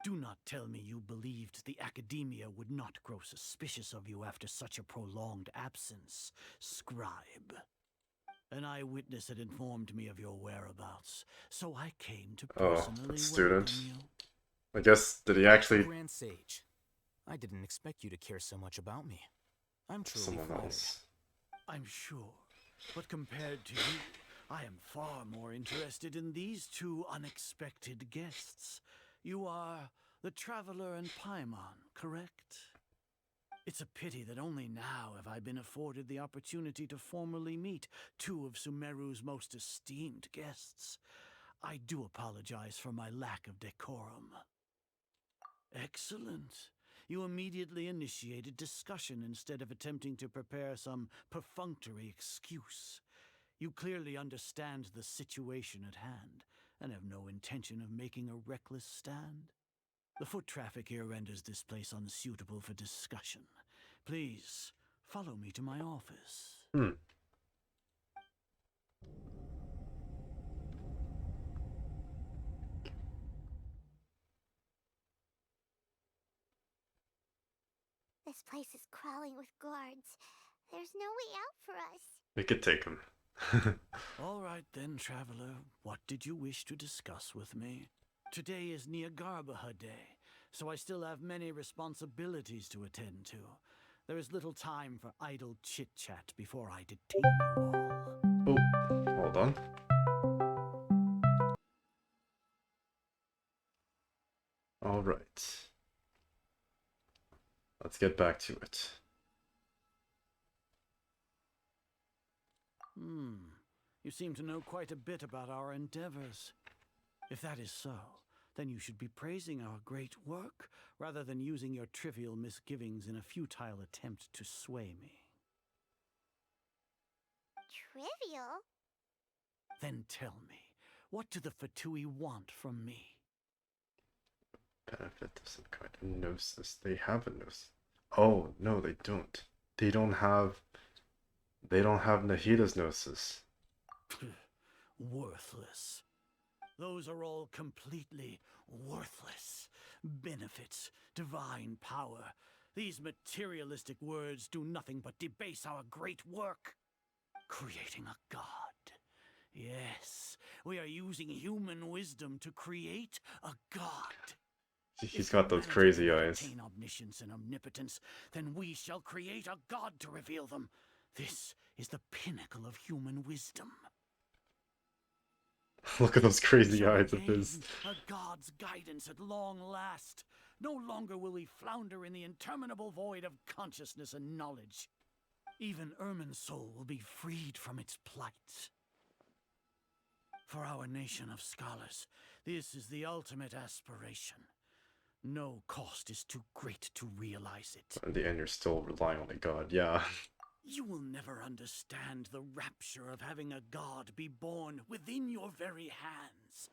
Do not tell me you believed the Academia would not grow suspicious of you after such a prolonged absence, scribe. An eyewitness had informed me of your whereabouts, so I came to personally student. welcome you. I guess, did he actually... Grand Sage, I didn't expect you to care so much about me. I'm truly Someone flattered. else. I'm sure, but compared to you, I am far more interested in these two unexpected guests. You are the Traveler and Paimon, correct? It's a pity that only now have I been afforded the opportunity to formally meet two of Sumeru's most esteemed guests. I do apologize for my lack of decorum. Excellent. You immediately initiated discussion instead of attempting to prepare some perfunctory excuse. You clearly understand the situation at hand and have no intention of making a reckless stand. The foot traffic here renders this place unsuitable for discussion. Please, follow me to my office. This place is crawling with guards. There's no way out for us. We could take him. All right then, Traveler. What did you wish to discuss with me? Today is Niagarbaha Day, so I still have many responsibilities to attend to. There is little time for idle chit-chat before I detain you all. Oh, hold on. All right. Let's get back to it. You seem to know quite a bit about our endeavors. If that is so, then you should be praising our great work rather than using your trivial misgivings in a futile attempt to sway me. Trivial? Then tell me, what do the Fatui want from me? Benefit of some kind of gnosis. They have a gnosis. Oh, no, they don't. They don't have Nahida's gnosis. Worthless. Those are all completely worthless. Benefits, divine power. These materialistic words do nothing but debase our great work. Creating a god. Yes, we are using human wisdom to create a god. He's got those crazy eyes. Attain omniscience and omnipotence, then we shall create a god to reveal them. This is the pinnacle of human wisdom. Look at those crazy So eyes of again, his. a god's guidance at long last. No longer will we flounder in the interminable void of consciousness and knowledge. Even Irminsul will be freed from its plight. For our nation of scholars, this is the ultimate aspiration. No cost is too great to realize it. In the end, you're still relying on a god. Yeah. You will never understand the rapture of having a god be born within your very hands.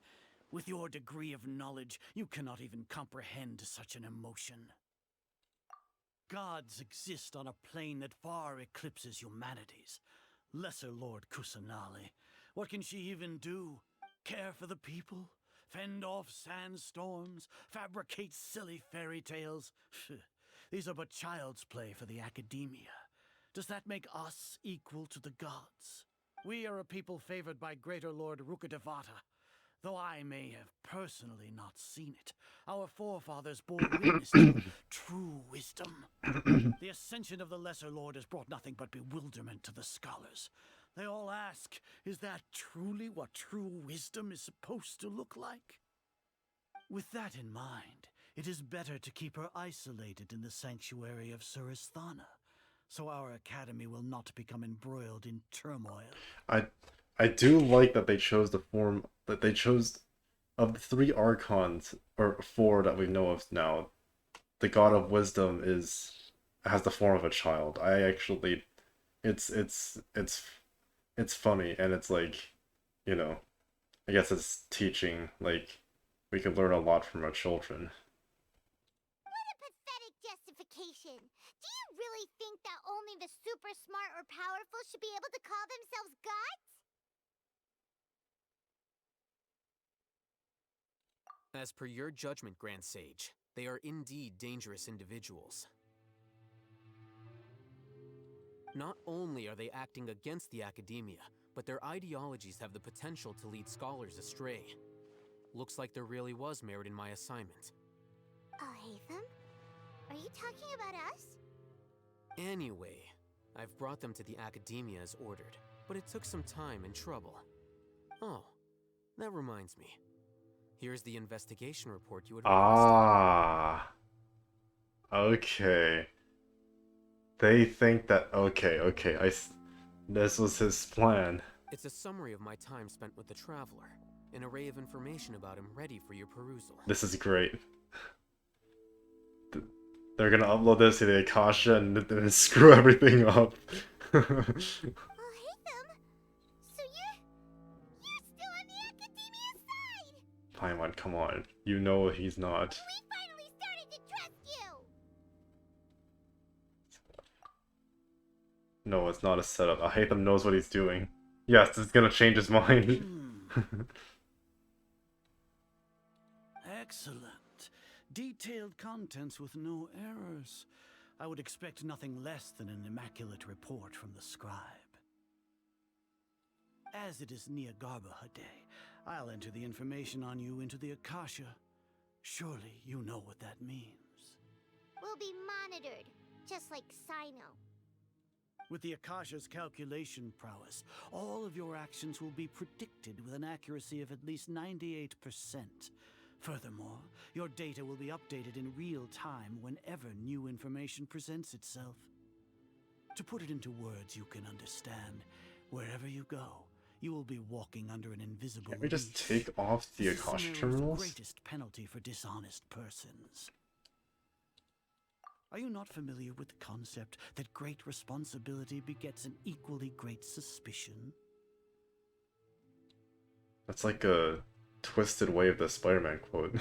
With your degree of knowledge, you cannot even comprehend such an emotion. Gods exist on a plane that far eclipses humanity's. Lesser Lord Kusanali, what can she even do? Care for the people? Fend off sandstorms? Fabricate silly fairy tales? These are but child's play for the Academia. Does that make us equal to the gods? We are a people favored by Greater Lord Rukadevata. Though I may have personally not seen it, our forefathers bore witness to true wisdom. The ascension of the Lesser Lord has brought nothing but bewilderment to the scholars. They all ask, is that truly what true wisdom is supposed to look like? With that in mind, it is better to keep her isolated in the sanctuary of Surasthana, so our academy will not become embroiled in turmoil. I do like that they chose the form that they chose of the 3 archons, or 4 that we know of now. The god of wisdom has the form of a child. I actually, it's funny, and it's like, you know, I guess it's teaching like We can learn a lot from our children. What a pathetic justification. Do you really think that only the super smart or powerful should be able to call themselves gods? As per your judgment, Grand Sage, they are indeed dangerous individuals. Not only are they acting against the academia, but their ideologies have the potential to lead scholars astray. Looks like there really was merit in my assignment. Alhaitham? Are you talking about us? Anyway, I've brought them to the academia as ordered, but it took some time and trouble. Oh, that reminds me. Here's the investigation report you had requested. Ah. Okay. They think that... Okay. This was his plan. It's a summary of my time spent with the Traveler. An array of information about him ready for your perusal. This is great. They're gonna upload this to the Akasha and then screw everything up. Alhaitham? So you're still on the academia side! Paimon, come on. You know he's not. We finally started to trust you! No, it's not a setup. Alhaitham knows what he's doing. Yes, it's gonna change his mind. Excellent. Detailed contents with no errors. I would expect nothing less than an immaculate report from the scribe. As it is Niagarbaha Day, I'll enter the information on you into the Akasha. Surely you know what that means. We'll be monitored, just like Sino. With the Akasha's calculation prowess, all of your actions will be predicted with an accuracy of at least 98%. Furthermore, your data will be updated in real time whenever new information presents itself. To put it into words you can understand, wherever you go, you will be walking under an invisible Can we just leash. take off the This is Akasha Sumeru's terminals? greatest penalty for dishonest persons. Are you not familiar with the concept that great responsibility begets an equally great suspicion? That's like a twisted way of the Spider-Man quote.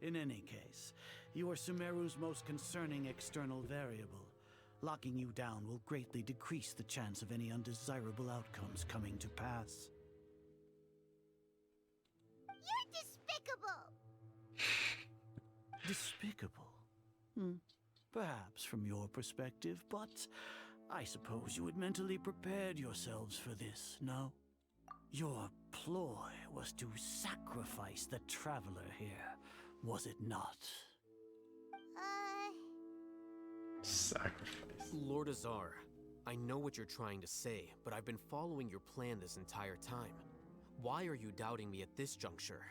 In any case, you are Sumeru's most concerning external variable. Locking you down will greatly decrease the chance of any undesirable outcomes coming to pass. You're despicable! Despicable? Perhaps from your perspective, but I suppose you had mentally prepared yourselves for this, no? Your ploy was to sacrifice the Traveler here, was it not? Sacrifice. Lord Azar, I know what you're trying to say, but I've been following your plan this entire time. Why are you doubting me at this juncture?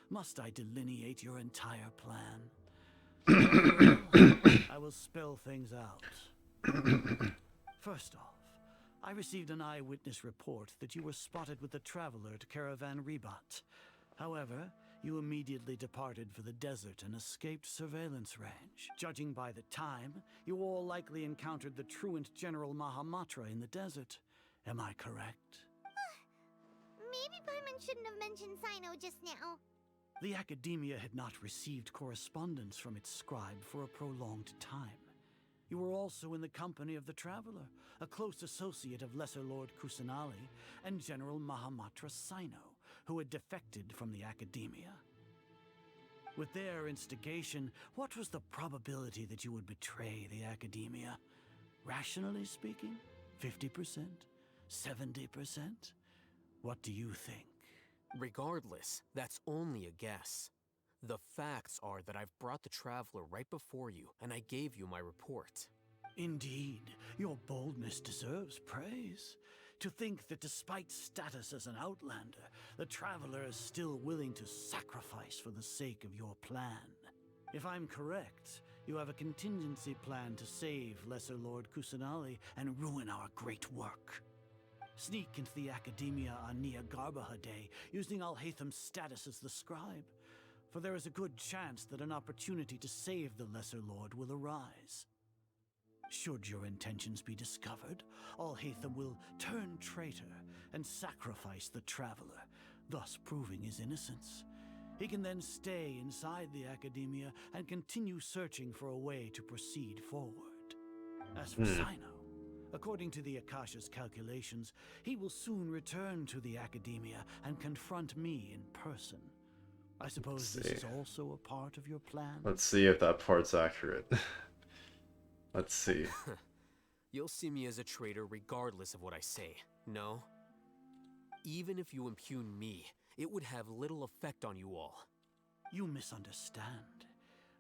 Must I delineate your entire plan? I will spell things out. First off, I received an eyewitness report that you were spotted with the Traveler at Caravan Rebat. However, you immediately departed for the desert and escaped surveillance range. Judging by the time, you all likely encountered the truant General Mahamatra in the desert. Am I correct? Maybe Paimon shouldn't have mentioned Sino just now. The Academia had not received correspondence from its scribe for a prolonged time. You were also in the company of the Traveler, a close associate of Lesser Lord Kusanali and General Mahamatra Sino, who had defected from the Academia. With their instigation, what was the probability that you would betray the Academia? Rationally speaking, 50%? 70%? What do you think? Regardless, that's only a guess. The facts are that I've brought the Traveler right before you, and I gave you my report. Indeed, your boldness deserves praise. To think that despite status as an outlander, the Traveler is still willing to sacrifice for the sake of your plan. If I'm correct, you have a contingency plan to save Lesser Lord Kusanali and ruin our great work. Sneak into the Academia on Niagarbaha Day, using Alhaitham's status as the scribe, for there is a good chance that an opportunity to save the Lesser Lord will arise. Should your intentions be discovered, Alhaitham will turn traitor and sacrifice the Traveler, thus proving his innocence. He can then stay inside the academia and continue searching for a way to proceed forward. As for Sino, according to the Akasha's calculations, he will soon return to the academia and confront me in person. I suppose this is also a part of your plan? Let's see if that part's accurate. Let's see. You'll see me as a traitor regardless of what I say, no? Even if you impugn me, it would have little effect on you all. You misunderstand.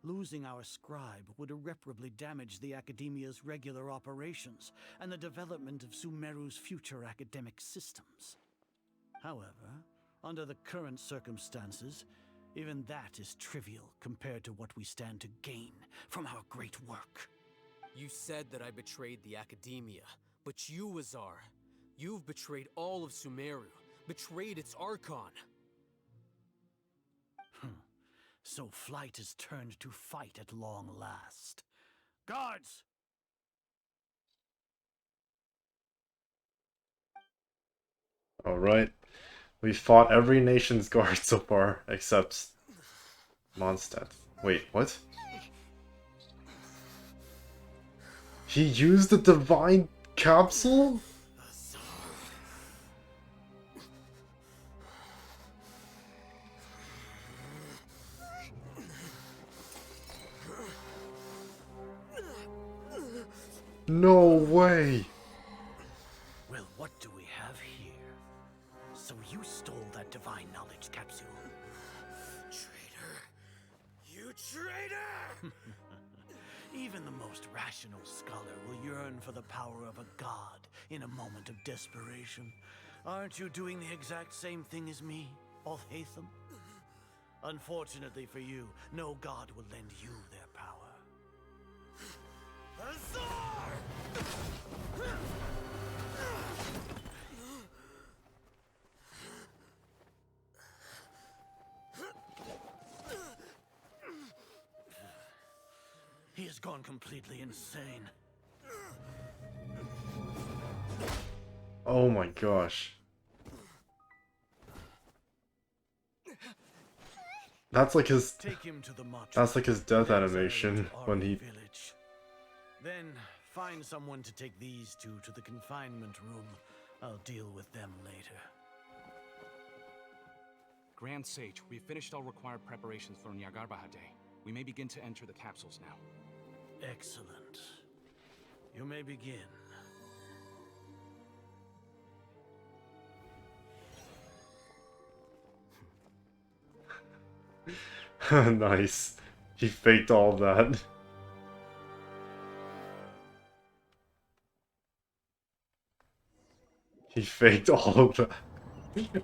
Losing our scribe would irreparably damage the Academia's regular operations and the development of Sumeru's future academic systems. However, under the current circumstances, even that is trivial compared to what we stand to gain from our great work. You said that I betrayed the Academia, but you, Azar, you've betrayed all of Sumeru, betrayed its Archon. So flight has turned to fight at long last. Guards! Alright. We fought every nation's guard so far, except Mondstadt. Wait, what? He used the divine capsule? No way! Well, what do we have here? So you stole that divine knowledge capsule. Traitor! You traitor! Even the most rational scholar will yearn for the power of a god in a moment of desperation. Aren't you doing the exact same thing as me, Albathyplays? Unfortunately for you, no god will lend you their power. He has gone completely insane. Oh my gosh. That's like his death animation when he village. Then find someone to take these two to the confinement room. I'll deal with them later. Grand Sage, we've finished all required preparations for Nyagarbahate. We may begin to enter the capsules now. Excellent. You may begin. Nice. He faked all that. He faked all of that.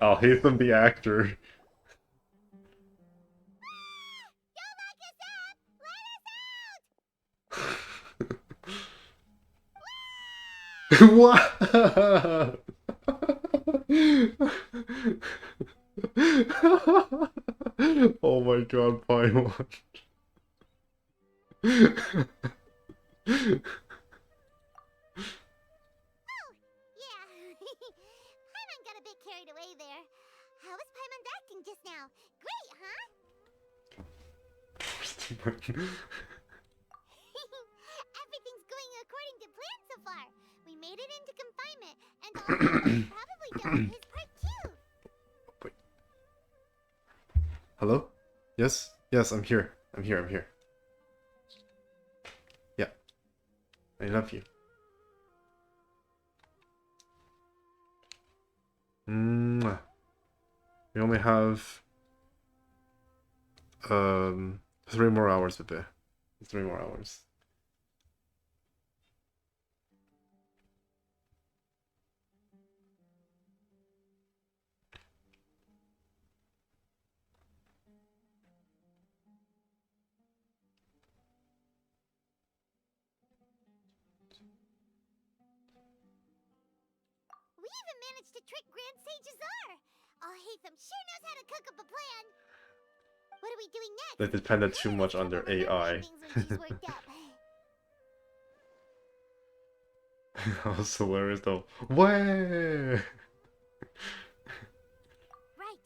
I'll hate them, the actor. What? Oh my god, Paimon. Paimon got a bit carried away there. How was Paimon acting just now? Great, huh? Everything's going according to plan so far. We made it into confinement, and Albathyplays probably done his part too. Wait. Hello? Yes? Yes, I'm here. I'm here. Yeah. I love you. Mwah. We only have 3 more hours, Pepe. 3 more hours. We even managed to trick Grand Sage Azar. Albathyplays sure knows how to cook up a plan. What are we doing next? They depended too much on their AI. That was hilarious though. Way! Right,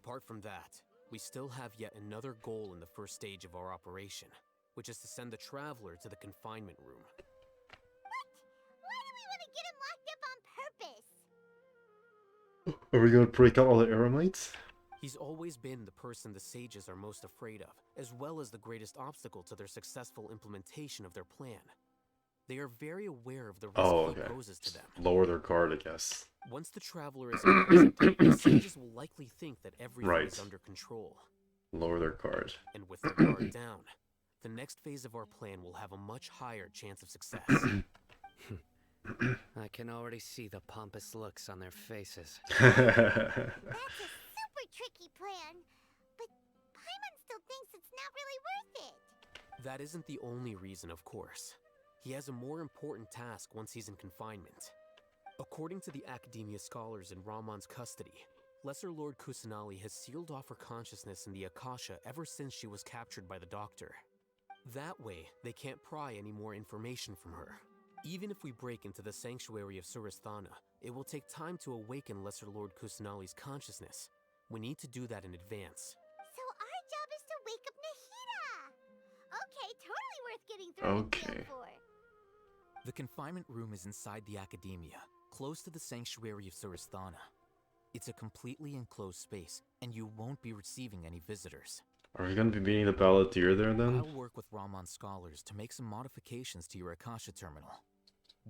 Apart from that, we still have yet another goal in the first stage of our operation, which is to send the Traveler to the confinement room. What? Why do we want to get him locked up on purpose? Are we gonna break out all the Eremites? He's always been the person the sages are most afraid of, as well as the greatest obstacle to their successful implementation of their plan. They are very aware of the risk he poses to them. Lower their guard, I guess. Once the Traveler is imprisoned, the sages will likely think that everything is under control. Lower their guard. And with their guard down, the next phase of our plan will have a much higher chance of success. I can already see the pompous looks on their faces. That's a super tricky plan, but Paimon still thinks it's not really worth it. That isn't the only reason, of course. He has a more important task once he's in confinement. According to the Academia scholars in Ramon's custody, Lesser Lord Kusanali has sealed off her consciousness in the Akasha ever since she was captured by the Doctor. That way, they can't pry any more information from her. Even if we break into the sanctuary of Surasthana, it will take time to awaken Lesser Lord Kusanali's consciousness. We need to do that in advance. So our job is to wake up Nahida! Okay, totally worth getting through in jail for. The confinement room is inside the Academia, close to the sanctuary of Surasthana. It's a completely enclosed space, and you won't be receiving any visitors. Are we gonna be meeting the Balladeer there then? I'll work with Ramon's scholars to make some modifications to your Akasha terminal.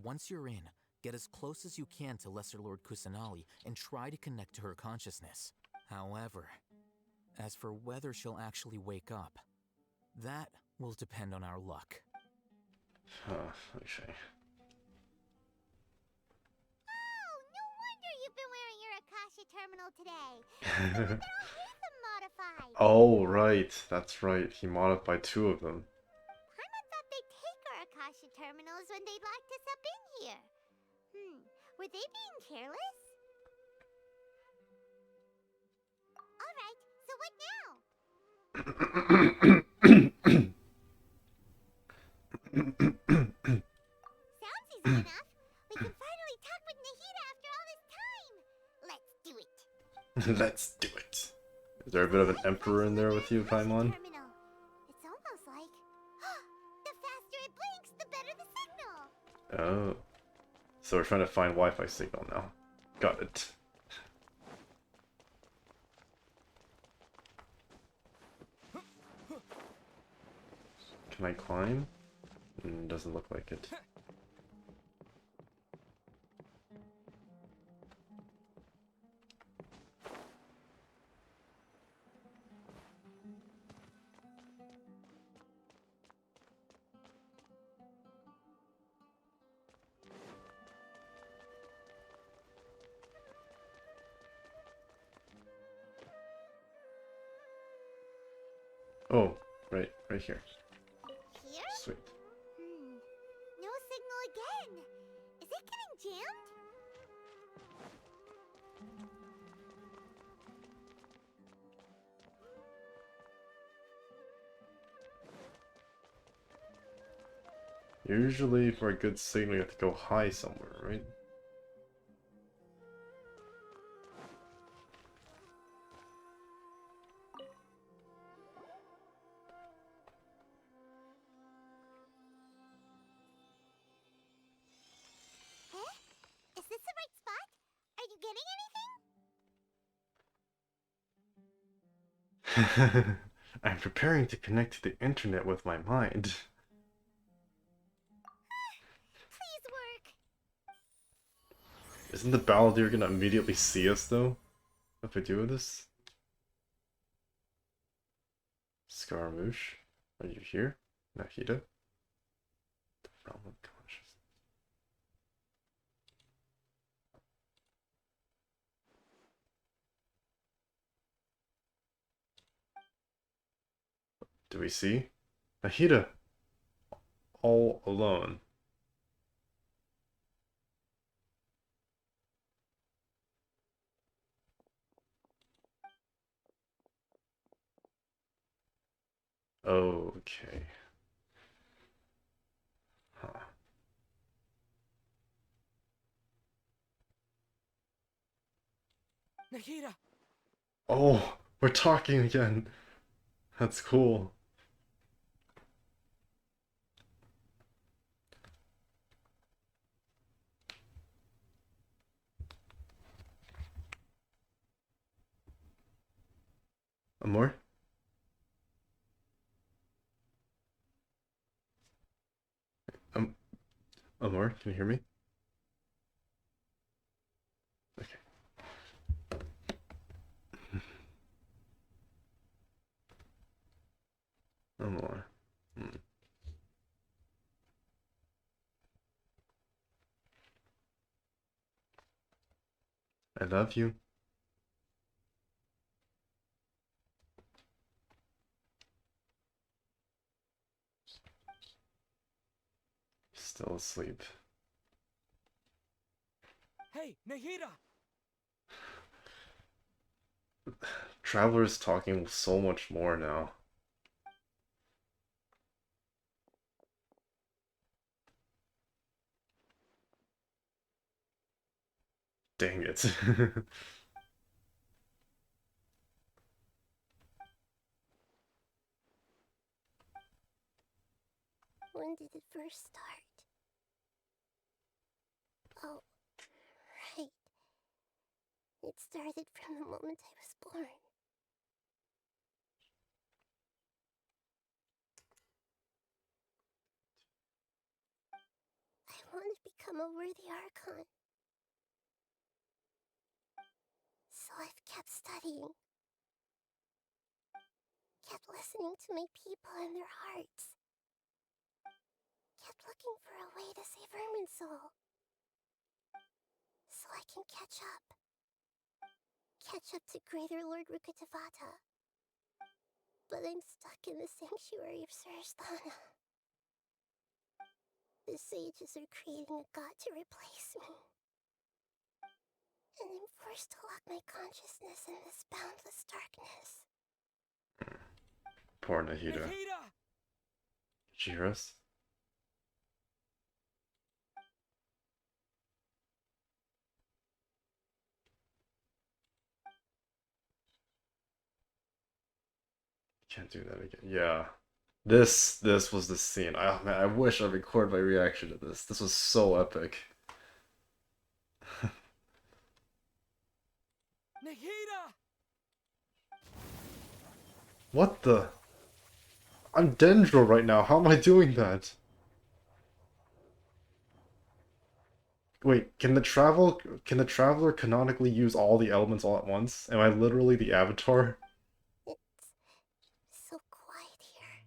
Once you're in, get as close as you can to Lesser Lord Kusanali and try to connect to her consciousness. However, as for whether she'll actually wake up, that will depend on our luck. Okay. Oh, no wonder you've been wearing your Akasha terminal today. They're all modified. Oh, right. That's right. He modified 2 of them. Paimon thought they'd take our Akasha terminals when they locked us up in here. Were they being careless? Alright, so what now? Sounds easy enough. We can finally talk with Nahida after all this time. Let's do it. Let's do it. Is there a bit of an emperor in there with you, Paimon? It's almost like the faster it blinks, the better the signal. Oh. So we're trying to find Wi-Fi signal now. Got it. Can I climb? Doesn't look like it. Oh, right here. Here? Sweet. No signal again. Is it getting jammed? Usually for a good signal you have to go high somewhere, right? Is this the right spot? Are you getting anything? I'm preparing to connect to the internet with my mind. Please work. Isn't the Balladeer gonna immediately see us though? If I do this? Scaramouche, are you here? Nahida? The realm of consciousness. Do we see? Nahida! All alone. Okay. Huh. Nahida! Oh! We're talking again. That's cool. Amor? Amor, can you hear me? Okay. Amor. I love you. Still asleep. Hey, Nahida! Traveler's talking so much more now. Dang it. When did it first start? Oh, right. It started from the moment I was born. I want to become a worthy Archon. So I've kept studying. Kept listening to my people and their hearts. Kept looking for a way to save Irminsul. So I can catch up. Catch up to Greater Lord Rukkhadevata. But I'm stuck in the sanctuary of Sarasthana. The sages are creating a god to replace me. And I'm forced to lock my consciousness in this boundless darkness. Poor Nahida. Did you hear us? Can't do that again. Yeah. This was the scene. Oh man, I wish I recorded my reaction to this. This was so epic. Nahida! What the? I'm Dendro right now. How am I doing that? Wait, can the traveler canonically use all the elements all at once? Am I literally the avatar? It's so quiet here.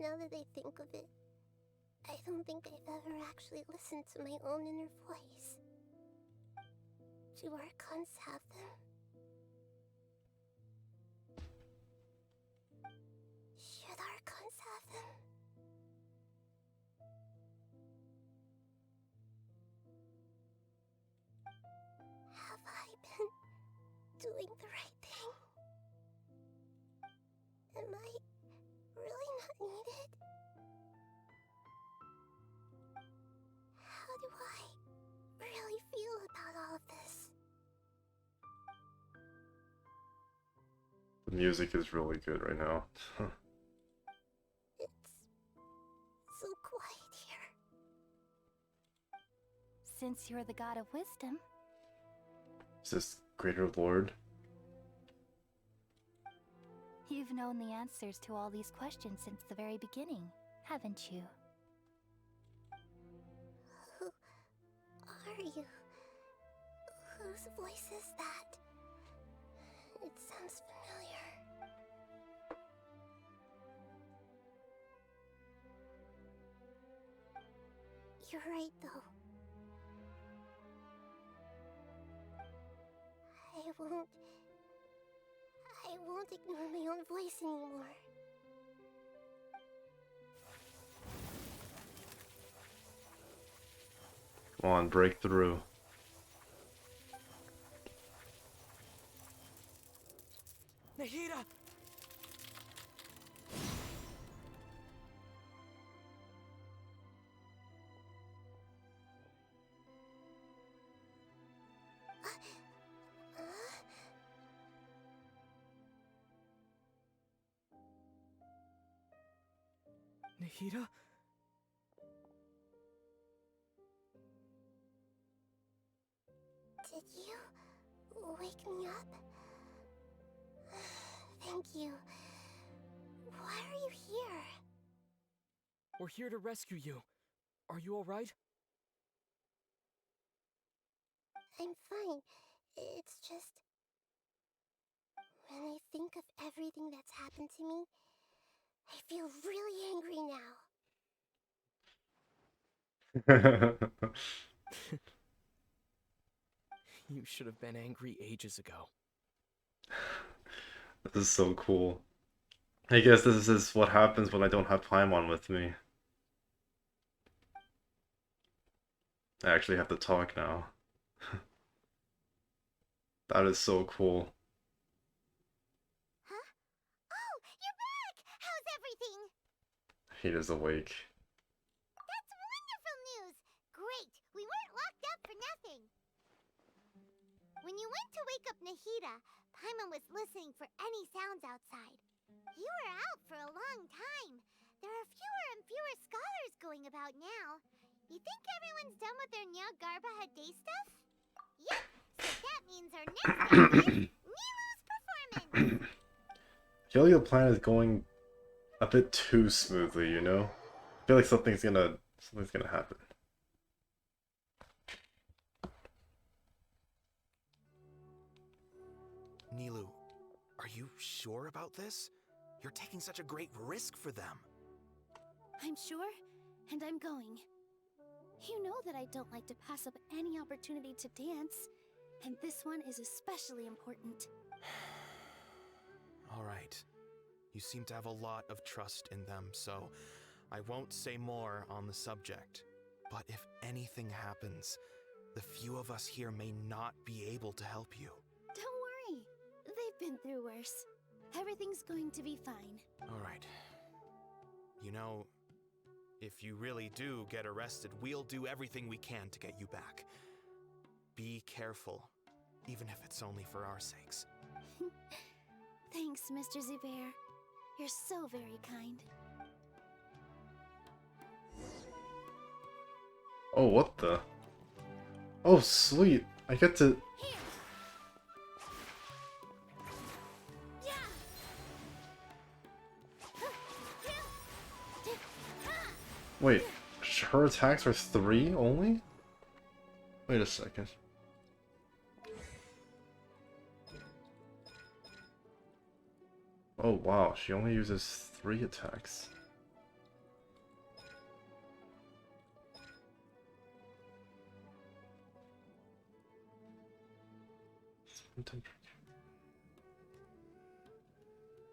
Now that I think of it, I don't think I've ever actually listened to my own inner voice. Do Archons have them? Should Archons have them? Have I been doing the right thing? Am I really not needed? How do I really feel about all of this? The music is really good right now. It's so quiet here. Since you're the god of wisdom, Is this Greater Lord? you've known the answers to all these questions since the very beginning, haven't you? Who are you? Whose voice is that? It sounds familiar. You're right, though. I won't ignore my own voice anymore. Come on, break through. Nahida! Nahida? Did you wake me up? Thank you. Why are you here? We're here to rescue you. Are you alright? I'm fine. It's just... when I think of everything that's happened to me, I feel really angry now. You should have been angry ages ago. This is so cool. I guess this is what happens when I don't have Paimon with me. I actually have to talk now. That is so cool. Huh? Oh, you're back! How's everything? He is awake. That's wonderful news! Great! We weren't locked up for nothing! When you went to wake up Nahida, Paimon was listening for any sounds outside. You were out for a long time. There are fewer and fewer scholars going about now. You think everyone's done with their Nyagarbaha Day stuff? Yep! So that means our next thing is Nilu's performance! I feel like the plan is going a bit too smoothly, you know? I feel like something's gonna happen. Nilu, are you sure about this? You're taking such a great risk for them. I'm sure, and I'm going. You know that I don't like to pass up any opportunity to dance, and this one is especially important. All right. You seem to have a lot of trust in them, so I won't say more on the subject. But if anything happens, the few of us here may not be able to help you. Don't worry. They've been through worse. Everything's going to be fine. All right. You know, if you really do get arrested, we'll do everything we can to get you back. Be careful, even if it's only for our sakes. Thanks, Mr. Zubair. You're so very kind. Oh, what the? Oh, sweet. I get to... Wait, her attacks are 3 only? Wait a second. Oh wow, she only uses 3 attacks.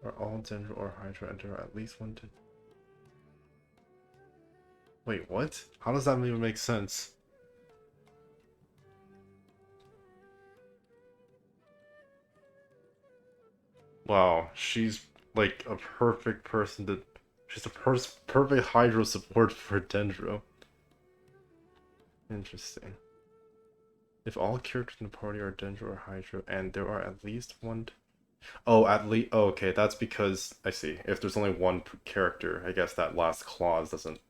Are all Dendro or Hydra enter at least 1 10? Wait, what? How does that even make sense? Wow, she's like a perfect person to... She's a perfect Hydro support for Dendro. Interesting. If all characters in the party are Dendro or Hydro, and there are at least 1... Oh, at least... Oh, okay, that's because... I see. If there's only 1 character, I guess that last clause doesn't...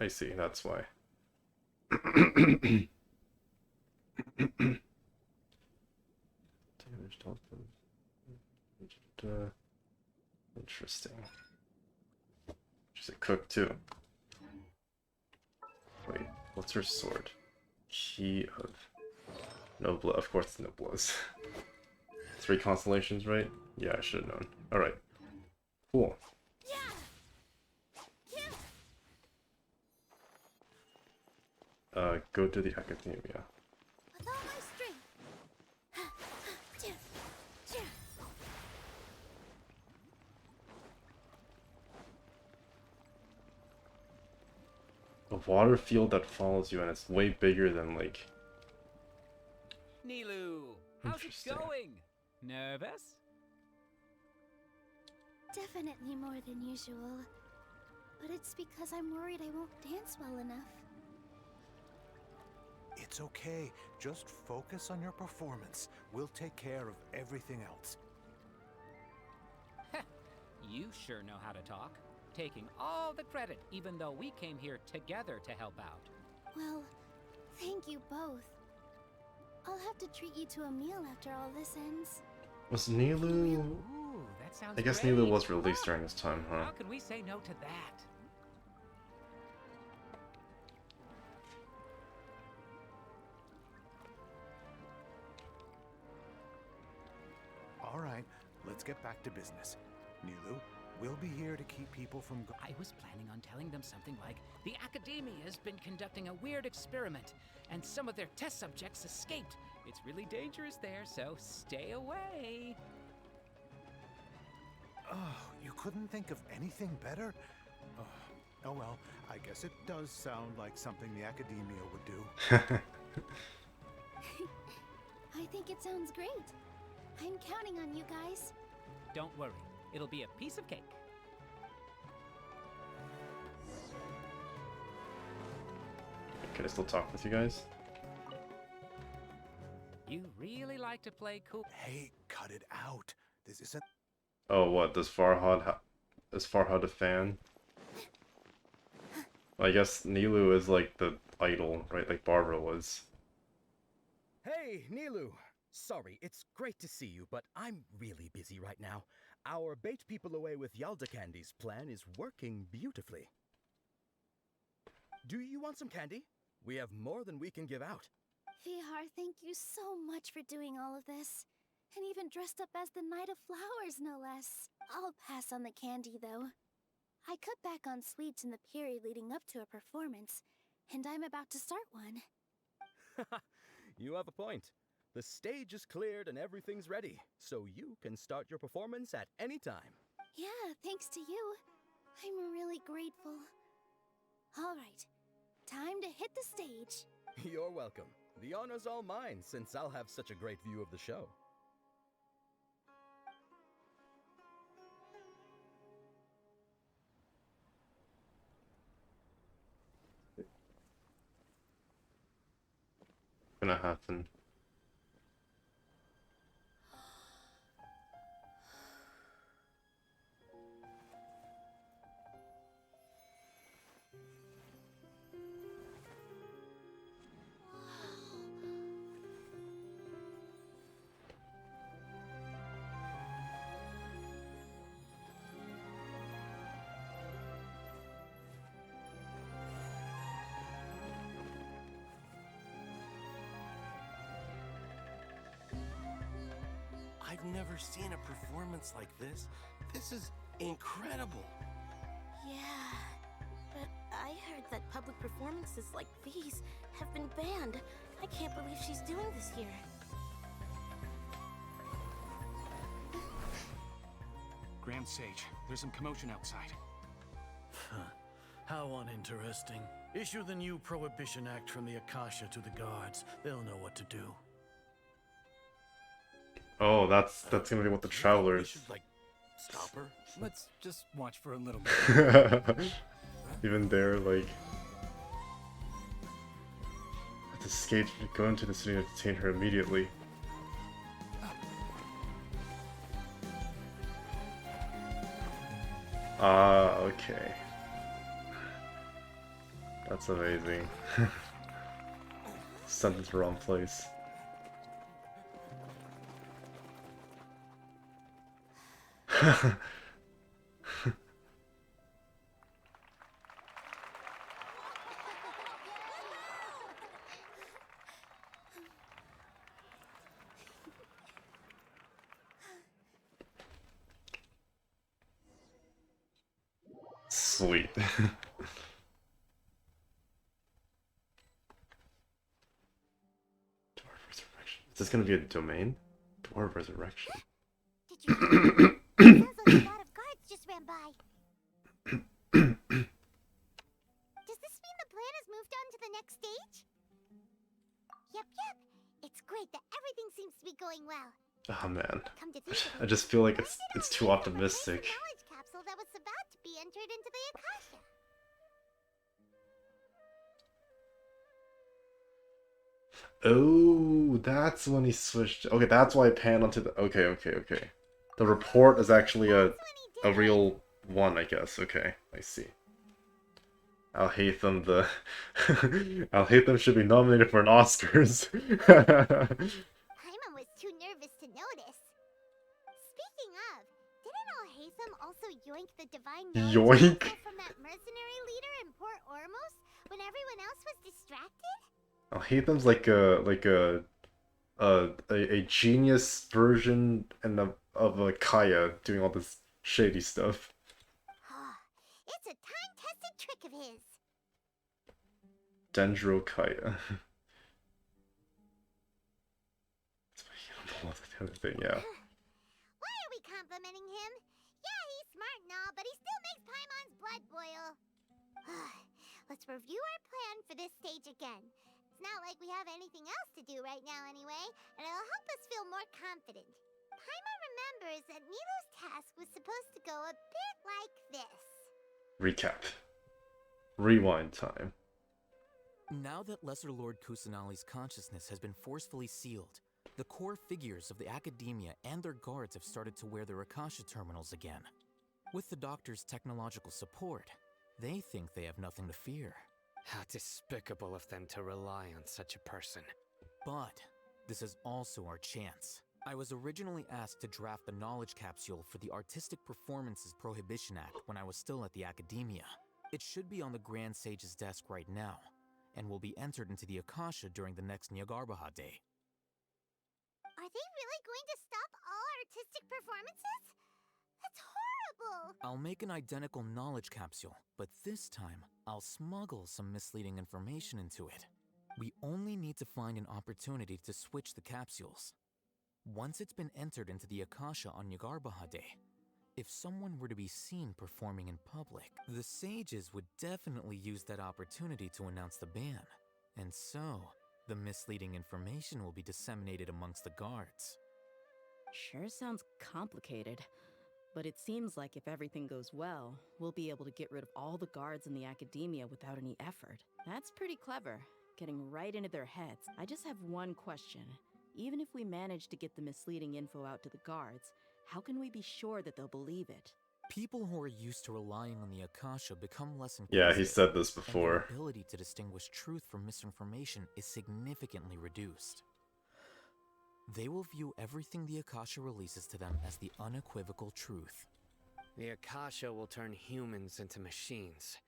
I see, that's why. Interesting. She's a cook too. Wait, what's her sword? Key of Nobla. Of course, it's Nobla's. 3 constellations, right? Yeah, I should have known. Alright. Cool. Go to the academia. With all my strength. A water field that follows you, and it's way bigger than, like... Nilu, how's it Interesting. going? Nervous? Definitely more than usual. But it's because I'm worried I won't dance well enough. It's okay. Just focus on your performance. We'll take care of everything else. You sure know how to talk. taking all the credit, even though we came here together to help out. Well, thank you both. I'll have to treat you to a meal after all this ends. Was Nilu... Ooh, that sounds I guess great. Nilu was released during this time, huh? How can we say no to that? All right, let's get back to business. Nilu, we'll be here to keep people from I was planning on telling them something like, the Academia's been conducting a weird experiment, and some of their test subjects escaped. It's really dangerous there, so stay away. Oh, you couldn't think of anything better? Oh well, I guess it does sound like something the Academia would do. I think it sounds great. I'm counting on you guys. Don't worry, it'll be a piece of cake. Can I still talk with you guys? You really like to play cool. Hey, cut it out. This isn't... Oh, what? Is Farhad a fan? I guess Nilu is like the idol, right? Like Barbara was. Hey, Nilu! Sorry, it's great to see you, but I'm really busy right now. Our bait people away with Yalda candies plan is working beautifully. Do you want some candy? We have more than we can give out. Vihar, thank you so much for doing all of this. And even dressed up as the Knight of Flowers, no less. I'll pass on the candy, though. I cut back on sweets in the period leading up to a performance, and I'm about to start one. You have a point. The stage is cleared and everything's ready, so you can start your performance at any time. Yeah, thanks to you. I'm really grateful. All right, time to hit the stage. You're welcome. The honor's all mine, since I'll have such a great view of the show. Gonna happen. I've never seen a performance like this. This is incredible. Yeah, but I heard that public performances like these have been banned. I can't believe she's doing this here. Grand Sage, there's some commotion outside. How uninteresting. Issue the new Prohibition Act from the Akasha to the guards. They'll know what to do. Oh, that's gonna be what the travelers. Like, stop her? Let's just watch for a little bit. Even there, like, the skate go into the city and detain her immediately. Ah, okay. That's amazing. Sent it to the wrong place. Sweet. Dwarf Resurrection. Is this gonna be a domain? Dwarf Resurrection. Did you hear? Sounds like a lot of guards just ran by. Does this mean the plan has moved on to the next stage? Yep. It's great that everything seems to be going well. Oh man. Come to think of I it, just feel like it's too optimistic. knowledge capsule that was about to be entered into the Akasha. Oh, that's when he switched. Okay, that's why I panned onto the. Okay. The report is actually a real one, I guess. Okay, I see. I'll hate them. The I'll hate them should be nominated for an Oscars. Paimon was too nervous to notice. Speaking of, didn't Alhaitham also yoink the divine knowledge Yoink? capsule from that mercenary leader in Port Ormos when everyone else was distracted? I'll hate them's like a genius version of a Kaya doing all this shady stuff. It's a time-tested trick of his. Dendro Kaya. The other thing, yeah. Why are we complimenting him? Yeah, he's smart and all, but he still makes Paimon's blood boil. Let's review our plan for this stage again. It's not like we have anything else to do right now anyway, and it'll help us feel more confident. Paimon remembers that Nilou's task was supposed to go a bit like this. Recap. Rewind time. Now that Lesser Lord Kusanali's consciousness has been forcefully sealed, the core figures of the Academia and their guards have started to wear their Akasha terminals again. With the Doctor's technological support, they think they have nothing to fear. How despicable of them to rely on such a person. But this is also our chance. I was originally asked to draft the knowledge capsule for the Artistic Performances Prohibition Act when I was still at the Academia. It should be on the Grand Sage's desk right now, and will be entered into the Akasha during the next Nyargarbaha Day. Are they really going to stop all artistic performances? That's horrible! I'll make an identical knowledge capsule, but this time, I'll smuggle some misleading information into it. We only need to find an opportunity to switch the capsules. Once it's been entered into the Akasha on Nyargarbaha Day, if someone were to be seen performing in public, the sages would definitely use that opportunity to announce the ban. And so, the misleading information will be disseminated amongst the guards. Sure sounds complicated, but it seems like if everything goes well, we'll be able to get rid of all the guards in the Academia without any effort. That's pretty clever, getting right into their heads. I just have one question. Even if we manage to get the misleading info out to the guards, how can we be sure that they'll believe it? People who are used to relying on the Akasha become less Yeah, inquisitive, he said this and before. their ability to distinguish truth from misinformation is significantly reduced. They will view everything the Akasha releases to them as the unequivocal truth. The Akasha will turn humans into machines.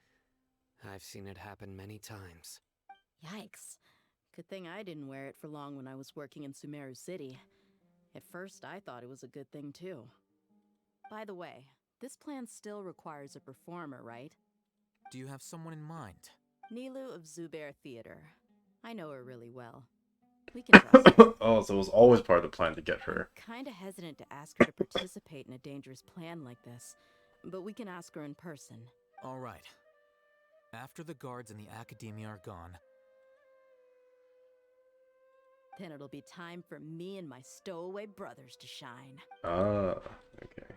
I've seen it happen many times. Yikes. Good thing I didn't wear it for long when I was working in Sumeru City. At first, I thought it was a good thing too. By the way, this plan still requires a performer, right? Do you have someone in mind? Nilou of Zubair Theater. I know her really well. We can trust her. Oh, so it was always part of the plan to get her. Kinda hesitant to ask her to participate in a dangerous plan like this, but we can ask her in person. All right. After the guards in the Academia are gone, then it'll be time for me and my stowaway brothers to shine. Ah, okay.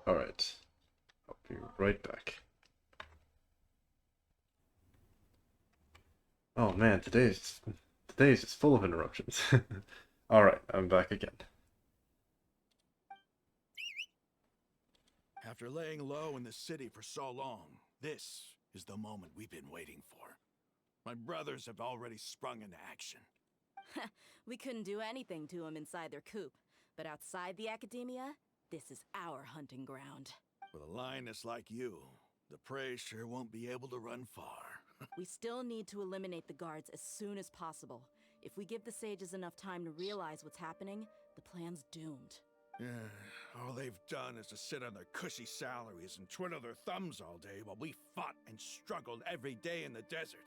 Alright. I'll be right back. Oh man, today's just full of interruptions. Alright, I'm back again. After laying low in the city for so long, this is the moment we've been waiting for. My brothers have already sprung into action. We couldn't do anything to them inside their coop, but outside the Academia, this is our hunting ground. With a lioness like you, the prey sure won't be able to run far. We still need to eliminate the guards as soon as possible. If we give the sages enough time to realize what's happening, the plan's doomed. All they've done is to sit on their cushy salaries and twiddle their thumbs all day while we fought and struggled every day in the desert.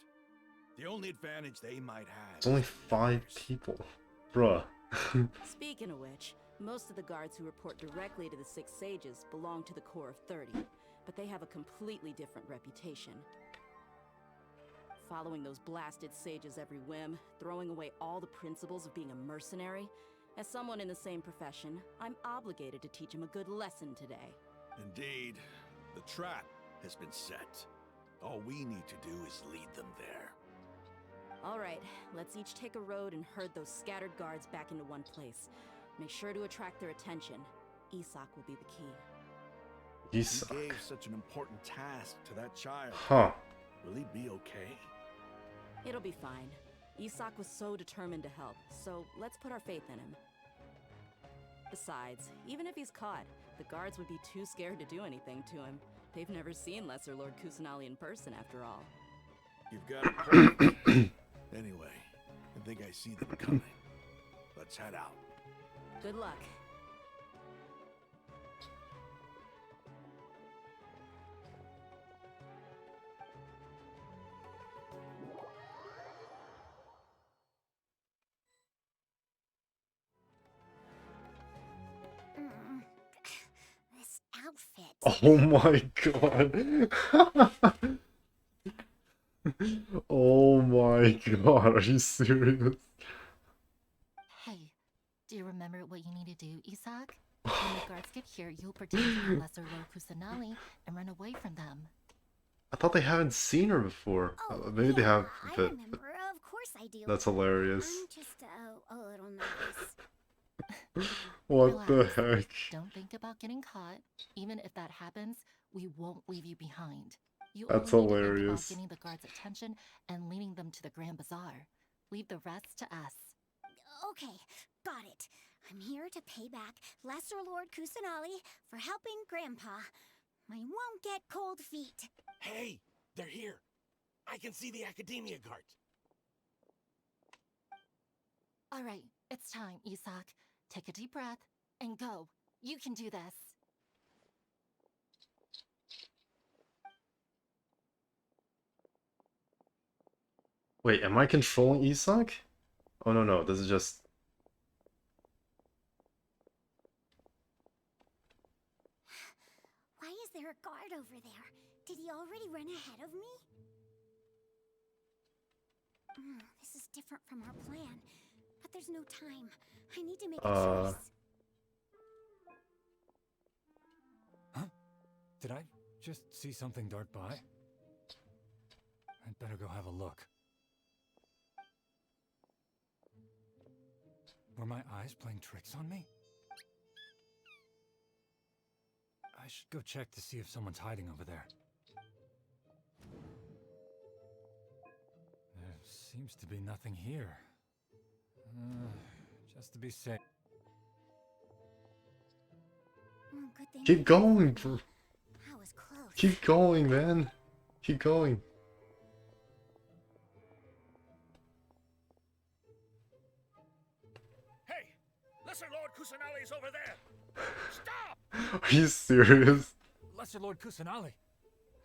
The only advantage they might have... It's only 5 people. Bruh. Speaking of which, most of the guards who report directly to the 6 sages belong to the Corps of 30, but they have a completely different reputation. Following those blasted sages every whim, throwing away all the principles of being a mercenary. As someone in the same profession, I'm obligated to teach them a good lesson today. Indeed, the trap has been set. All we need to do is lead them there. All right, let's each take a road and herd those scattered guards back into one place. Make sure to attract their attention. Isak will be the key. You gave such an important task to that child. Huh. Will he be okay? It'll be fine. Isak was so determined to help, so let's put our faith in him. Besides, even if he's caught, the guards would be too scared to do anything to him. They've never seen Lesser Lord Kusanali in person, after all. You've got a point. Anyway, I think I see them coming. Let's head out. Good luck. This outfit. Oh my god. Oh my god, are you serious? Hey, do you remember what you need to do, Isak? When the guards get here, you'll pretend to be Lesser Lord Kusanali and run away from them. I thought they haven't seen her before. Maybe they have, I but remember. Of course I do. that's hilarious. I'm just a little nervous. What the Relax. heck? Don't think about getting caught. Even if that happens, we won't leave you behind. You That's only need to think hilarious. about getting the guards' attention and leading them to the Grand Bazaar. Leave the rest to us. Okay, got it. I'm here to pay back Lesser Lord Kusanali for helping Grandpa. I won't get cold feet. Hey, they're here. I can see the Academia guards. All right, it's time, Isak. Take a deep breath and go. You can do this. Wait, am I controlling Isak? Oh no, this is just... Why is there a guard over there? Did he already run ahead of me? This is different from our plan. But there's no time. I need to make a choice. Huh? Did I just see something dart by? I'd better go have a look. Were my eyes playing tricks on me? I should go check to see if someone's hiding over there. There seems to be nothing here. Just to be safe. Good thing Keep going! that was close. Keep going, man! Keep going. Hey, Lesser Lord Kusanali is over there. Stop! Are you serious? Lesser Lord Kusanali!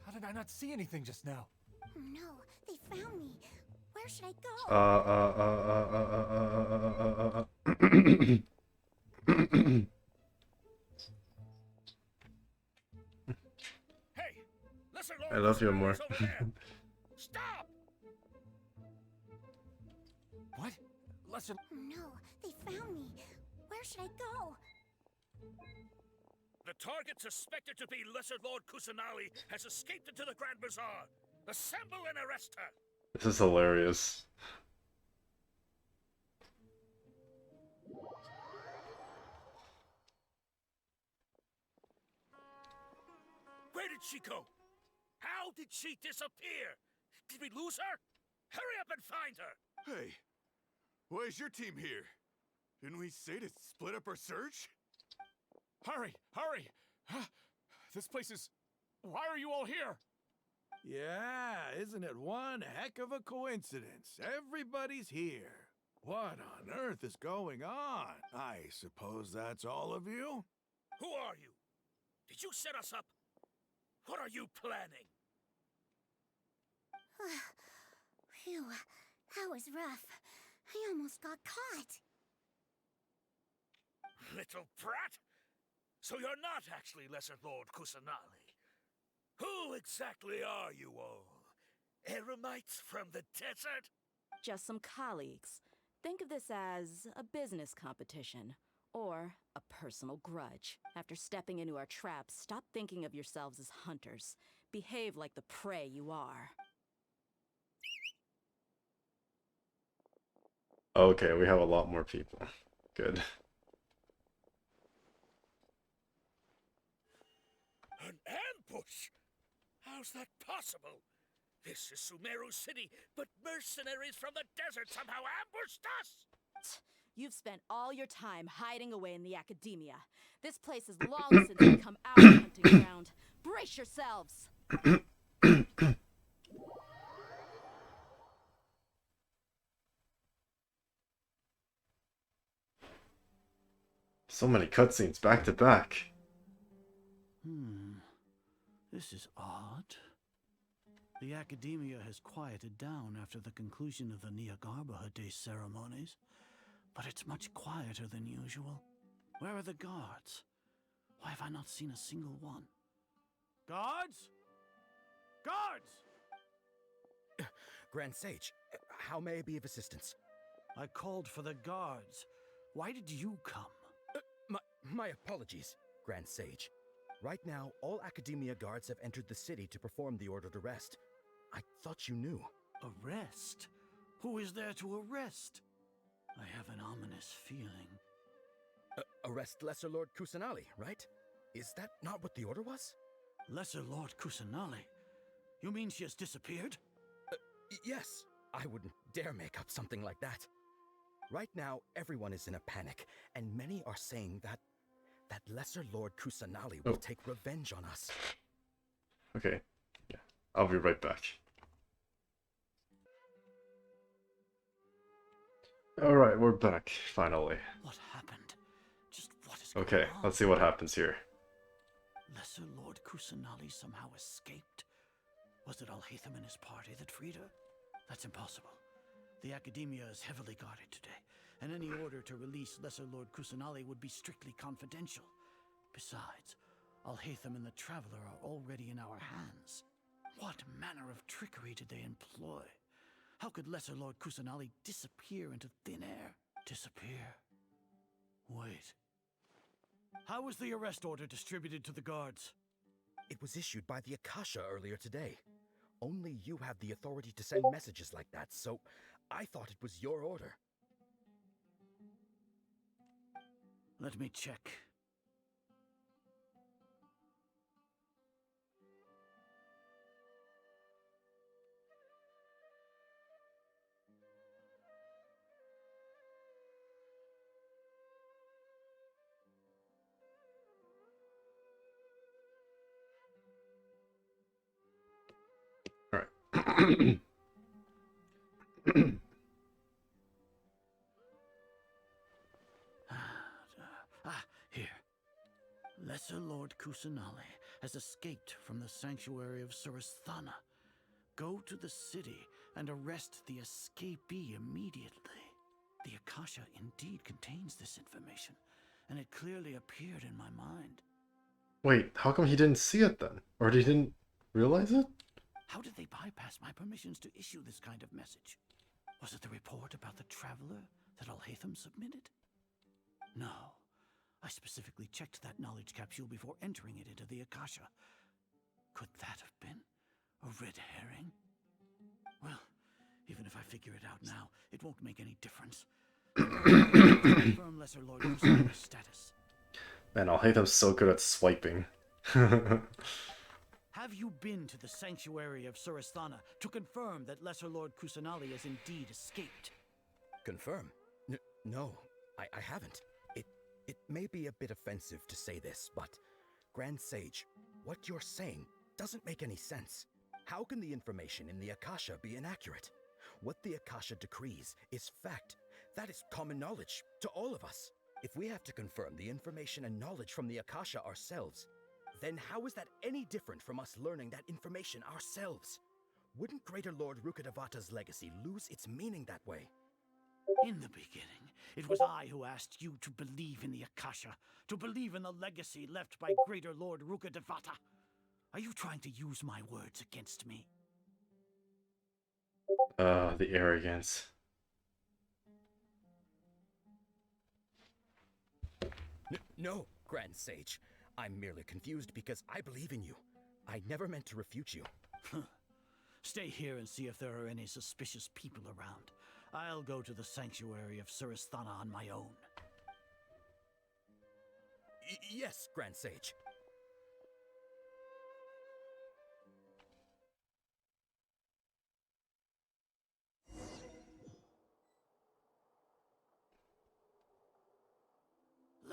How did I not see anything just now? Oh no, they found me. Where should I go? Hey, Lesser Lord I love you Kusanali more. is over there. Stop! What? Lesser... Oh no, they found me. Where should I go? The target suspected to be Lesser Lord Kusanali has escaped into the Grand Bazaar. Assemble and arrest her. This is hilarious. Where did she go? How did she disappear? Did we lose her? Hurry up and find her! Hey, why is your team here? Didn't we say to split up our search? Hurry! Hurry! This place is... Why are you all here? Yeah, isn't it one heck of a coincidence? Everybody's here. What on earth is going on? I suppose that's all of you? Who are you? Did you set us up? What are you planning? Phew, that was rough. I almost got caught. Little brat? So you're not actually Lesser Lord Kusanali. Who exactly are you all? Eremites from the desert? Just some colleagues. Think of this as a business competition, or a personal grudge. After stepping into our traps, stop thinking of yourselves as hunters. Behave like the prey you are. Okay, we have a lot more people. Good. An How's that possible? This is Sumeru City, but mercenaries from the desert somehow ambushed us! You've spent all your time hiding away in the academia. This place has long since become our hunting ground. Brace yourselves! So many cutscenes back to back. This is odd. The academia has quieted down after the conclusion of the Niagarbaha Day ceremonies, but it's much quieter than usual. Where are the guards? Why have I not seen a single one? Guards? Guards! Grand Sage, how may I be of assistance? I called for the guards. Why did you come? My apologies, Grand Sage. Right now, all Academia guards have entered the city to perform the ordered arrest. I thought you knew. Arrest? Who is there to arrest? I have an ominous feeling. Arrest Lesser Lord Kusanali, right? Is that not what the order was? Lesser Lord Kusanali? You mean she has disappeared? Yes. I wouldn't dare make up something like that. Right now, everyone is in a panic, and many are saying that Lesser Lord Kusanali will take revenge on us. Okay. Yeah. I'll be right back. Alright, we're back, finally. What happened? Just what is Okay, going on? let's see what happens here. Lesser Lord Kusanali somehow escaped? Was it Alhaitham and his party that freed her? That's impossible. The Academia is heavily guarded today, and any order to release Lesser Lord Kusanali would be strictly confidential. Besides, Alhaitham and the Traveler are already in our hands. What manner of trickery did they employ? How could Lesser Lord Kusanali disappear into thin air? Disappear? Wait. How was the arrest order distributed to the guards? It was issued by the Akasha earlier today. Only you have the authority to send messages like that, so I thought it was your order. Let me check. Alright. Here. Lesser Lord Kusanali has escaped from the sanctuary of Surasthana. Go to the city and arrest the escapee immediately. The Akasha indeed contains this information, and it clearly appeared in my mind. Wait, how come he didn't see it then? Or he didn't realize it? How did they bypass my permissions to issue this kind of message? Was it the report about the Traveler that Alhaitham submitted? No. I specifically checked that knowledge capsule before entering it into the Akasha. Could that have been a red herring? Well, even if I figure it out now, it won't make any difference. Confirm Lesser Lord Kusanali's status. Man, Alhaitham's so good at swiping. Have you been to the sanctuary of Surasthana to confirm that Lesser Lord Kusanali has indeed escaped? Confirm? No, I haven't. It may be a bit offensive to say this, but Grand Sage, what you're saying doesn't make any sense. How can the information in the Akasha be inaccurate? What the Akasha decrees is fact. That is common knowledge to all of us. If we have to confirm the information and knowledge from the Akasha ourselves, then how is that any different from us learning that information ourselves? Wouldn't Greater Lord Rukkhadevata's legacy lose its meaning that way? In the beginning, it was I who asked you to believe in the Akasha, to believe in the legacy left by Greater Lord Rukkhadevata. Are you trying to use my words against me? The arrogance. No, Grand Sage. I'm merely confused because I believe in you. I never meant to refute you. Stay here and see if there are any suspicious people around. I'll go to the sanctuary of Surasthana on my own. Yes, Grand Sage.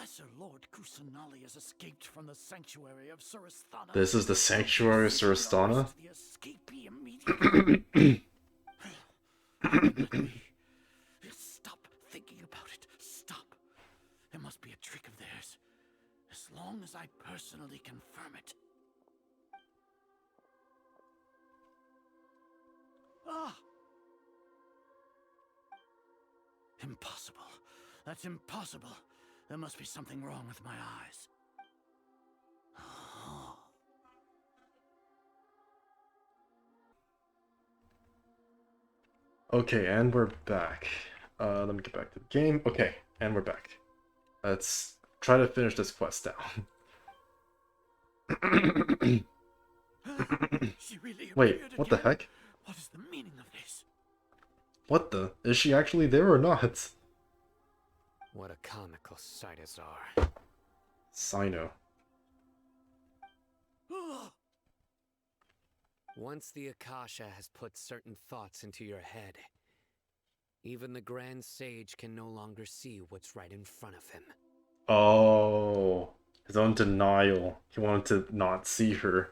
Lesser Lord Kusanali has escaped from the sanctuary of Surasthana. This is the sanctuary of Surasthana? The escapee immediately. Let me stop thinking about it. Stop. It must be a trick of theirs. As long as I personally confirm it. Ah! Impossible. That's impossible. There must be something wrong with my eyes. Okay, and we're back. Let me get back to the game. Okay, and we're back. Let's try to finish this quest down. Wait, what the heck? What is the meaning of this? What the? Is she actually there or not? What a comical sight is our. Sino. Once the Akasha has put certain thoughts into your head, even the Grand Sage can no longer see what's right in front of him. Oh, his own denial. He wanted to not see her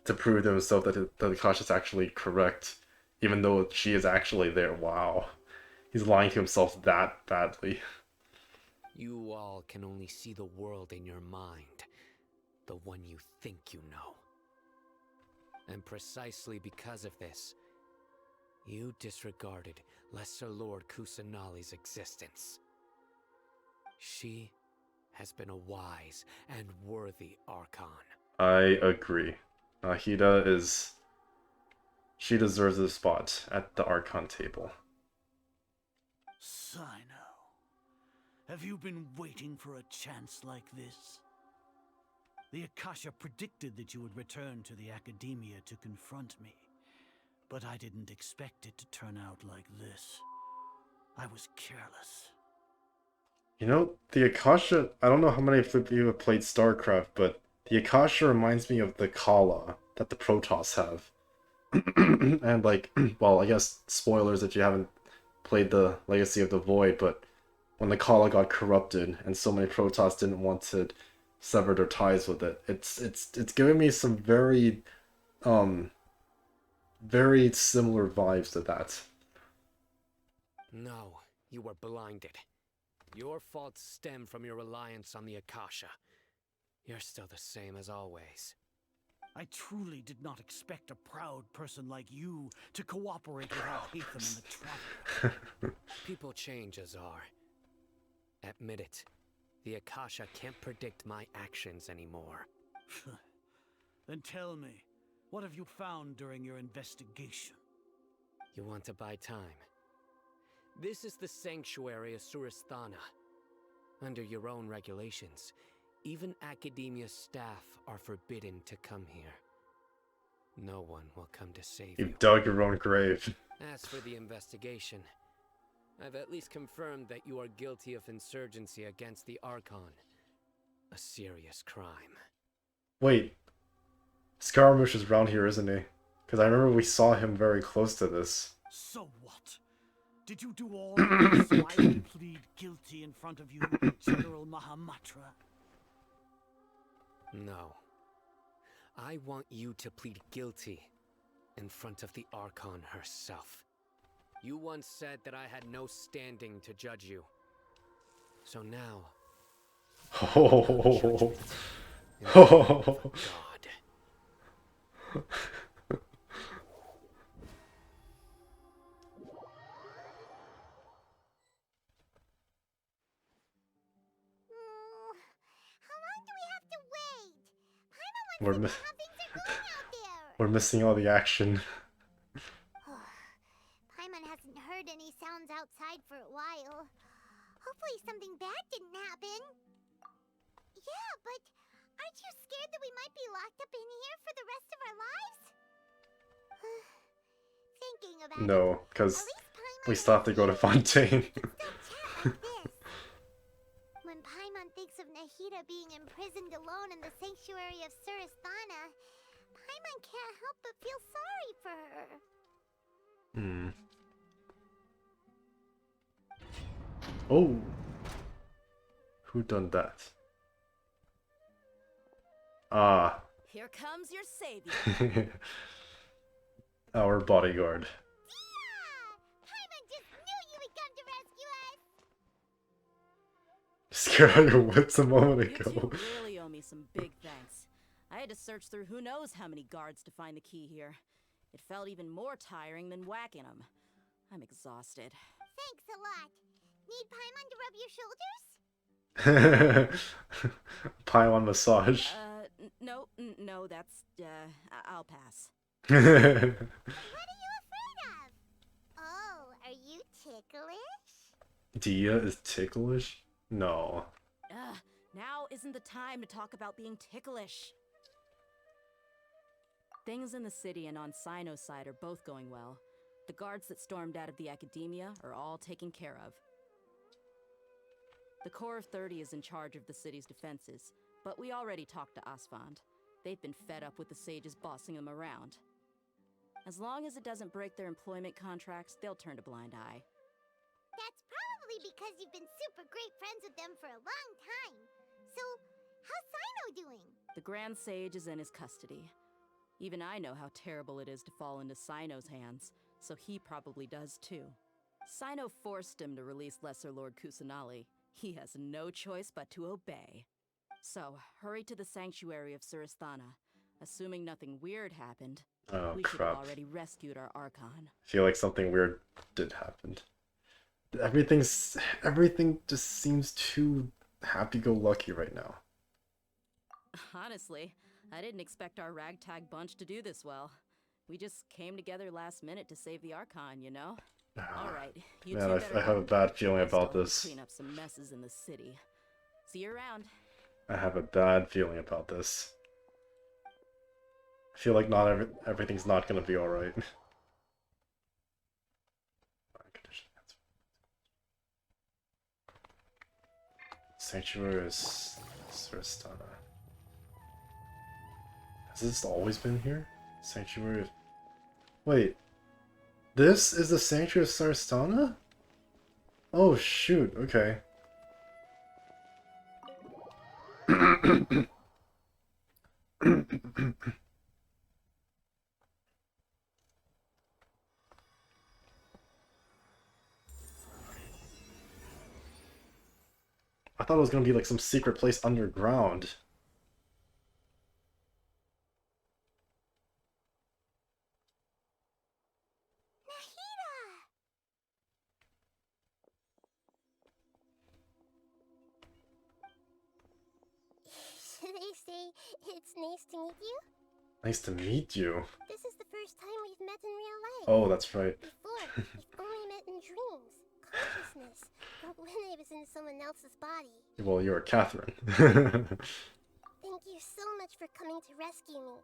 to prove to himself that the Akasha is actually correct, even though she is actually there. Wow. He's lying to himself that badly. You all can only see the world in your mind, the one you think you know. And precisely because of this, you disregarded Lesser Lord Kusanali's existence. She has been a wise and worthy Archon. I agree. Nahida is... She deserves a spot at the Archon table. Sino, have you been waiting for a chance like this? The Akasha predicted that you would return to the Academia to confront me, but I didn't expect it to turn out like this. I was careless. You know, the Akasha... I don't know how many of you have played StarCraft, but the Akasha reminds me of the Kala that the Protoss have. And like, well, I guess spoilers if you haven't played the Legacy of the Void, but when the Kala got corrupted and so many Protoss didn't want to sever their ties with it, it's giving me some very very similar vibes to that. No, you were blinded. Your faults stem from your reliance on the Akasha. You're still the same as always. I truly did not expect a proud person like you to cooperate with our Hatham in the Traveler. People change, Azar. Admit it. The Akasha can't predict my actions anymore. Then tell me, what have you found during your investigation? You want to buy time? This is the sanctuary of Surasthana. Under your own regulations, even Academia staff are forbidden to come here. No one will come to save you. You've dug your own grave. As for the investigation, I've at least confirmed that you are guilty of insurgency against the Archon. A serious crime. Wait. Scaramouche is around here, isn't he? Because I remember we saw him very close to this. So what? Did you do all this so I would plead guilty in front of you, General Mahamatra? No. I want you to plead guilty in front of the Archon herself. You once said that I had no standing to judge you. So now... Oh. God. We're missing all the action. Paimon hasn't heard any sounds outside for a while. Hopefully something bad didn't happen. Yeah, but aren't you scared that we might be locked up in here for the rest of our lives? Thinking about it. No, because we still have to go to Fontaine. When Paimon thinks of Nahida being imprisoned alone in the sanctuary of Surasthana, Paimon can't help but feel sorry for her. Oh. Who done that? Ah. Here comes your savior. Our bodyguard. Paimon just knew you would come to rescue us! Scared out your wits a moment You ago. two really owe me some big thanks. I had to search through who knows how many guards to find the key here. It felt even more tiring than whacking them. I'm exhausted. Thanks a lot. Need Paimon to rub your shoulders? Pylon massage. No, that's, I'll pass. What are you afraid of? Oh, are you ticklish? Dia is ticklish? No. Now isn't the time to talk about being ticklish. Things in the city and on Sino's side are both going well. The guards that stormed out of the academia are all taken care of. The Corps of 30 is in charge of the city's defenses, but we already talked to Asfand. They've been fed up with the sages bossing them around. As long as it doesn't break their employment contracts, they'll turn a blind eye. That's probably because you've been super great friends with them for a long time. So, how's Sino doing? The Grand Sage is in his custody. Even I know how terrible it is to fall into Sino's hands, so he probably does too. Sino forced him to release Lesser Lord Kusanali. He has no choice but to obey. So, hurry to the sanctuary of Surasthana. Assuming nothing weird happened, we should have already rescued our Archon. I feel like something weird did happen. Everything just seems too happy-go-lucky right now. Honestly, I didn't expect our ragtag bunch to do this well. We just came together last minute to save the Archon, you know? Alright, you Man, two better I have a go. bad feeling I still about have to this. clean up some messes in the city. See you around. I have a bad feeling about this. I feel like everything's not gonna be alright. Sanctuary is Surastana. Has this always been here? Sanctuary of... Wait. This is the Sanctuary of Surastana? Oh shoot, okay. I thought it was gonna be like some secret place underground. Should I say it's nice to meet you? Nice to meet you. This is the first time we've met in real life. Oh, that's right. Before, we've only met in dreams, consciousness, or when I was in someone else's body. Well, you're Catherine. Thank you so much for coming to rescue me,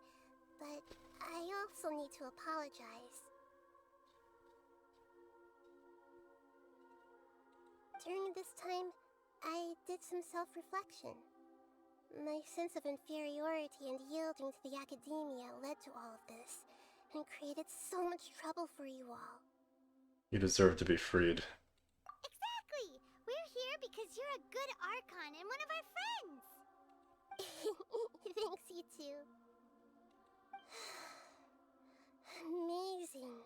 but I also need to apologize. During this time, I did some self-reflection. My sense of inferiority and yielding to the academia led to all of this, and created so much trouble for you all. You deserve to be freed. Exactly! We're here because you're a good Archon and one of our friends! Thanks, you two. Amazing.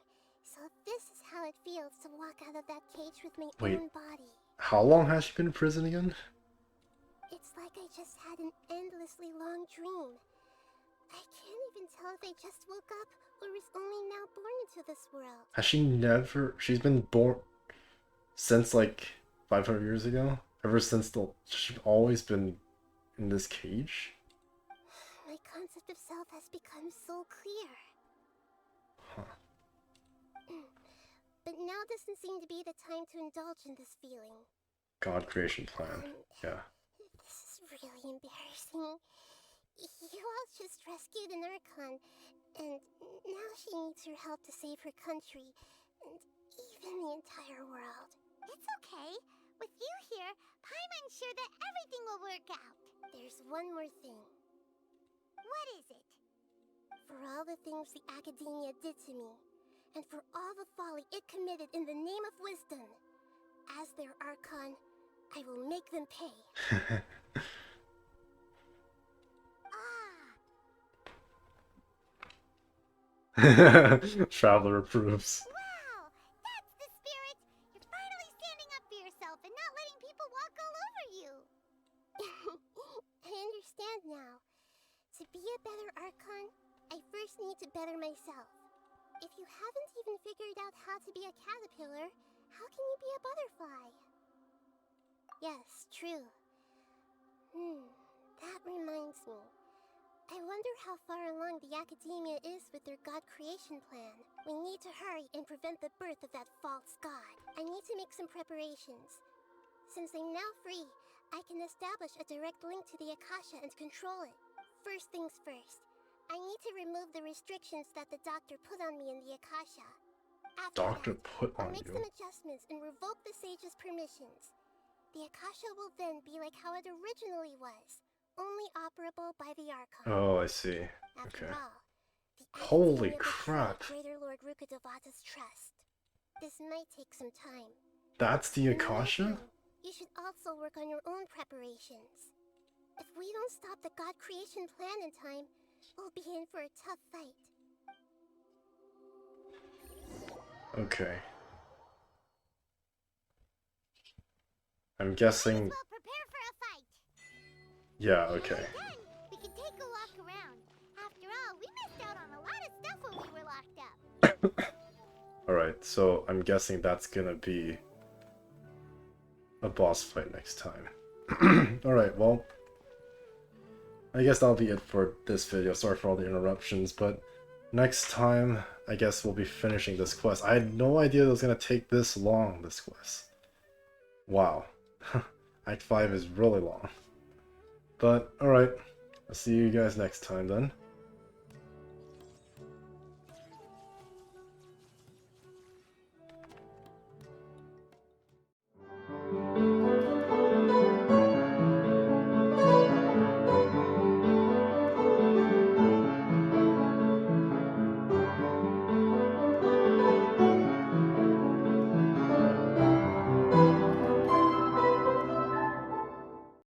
So this is how it feels to walk out of that cage with my own body. How long has she been in prison again? It's like I just had an endlessly long dream. I can't even tell if I just woke up or was only now born into this world. Has she never... She's been born since like 500 years ago? Ever since she's always been in this cage? My concept of self has become so clear. Huh. But now doesn't seem to be the time to indulge in this feeling. God creation plan. Yeah. This is really embarrassing. You all just rescued an Archon, and now she needs your help to save her country, and even the entire world. It's okay. With you here, Paimon's sure that everything will work out. There's one more thing. What is it? For all the things the Academia did to me, and for all the folly it committed in the name of wisdom, as their Archon, I will make make them pay. Traveler approves. Wow, that's the spirit! You're finally standing up for yourself and not letting people walk all over you. I understand now. To be a better Archon, I first need to better myself. If you haven't even figured out how to be a caterpillar, how can you be a butterfly? Yes, true. That reminds me. I wonder how far along the Academia is with their god creation plan. We need to hurry and prevent the birth of that false god. I need to make some preparations. Since I'm now free, I can establish a direct link to the Akasha and control it. First things first, I need to remove the restrictions that the doctor put on me in the Akasha. After I'll make some adjustments and revoke the sage's permissions. The Akasha will then be like how it originally was, only operable by the Archon. Oh, I see. After Okay. all, the Holy Academia crap. betrayed Greater Lord Rukkhadevata's trust. This might take some time. That's the Akasha? You should also work on your own preparations. If we don't stop the god creation plan in time, we'll be in for a tough fight. Okay. I'm guessing... Prepare for a fight. Yeah, okay. Then we can take a walk around. After all, we missed out on a lot of stuff when we were locked up. Alright, so I'm guessing that's gonna be a boss fight next time. Alright, well, I guess that'll be it for this video. Sorry for all the interruptions, but next time, I guess we'll be finishing this quest. I had no idea it was gonna take this long, this quest. Wow. Act 5 is really long. But, alright, I'll see you guys next time then.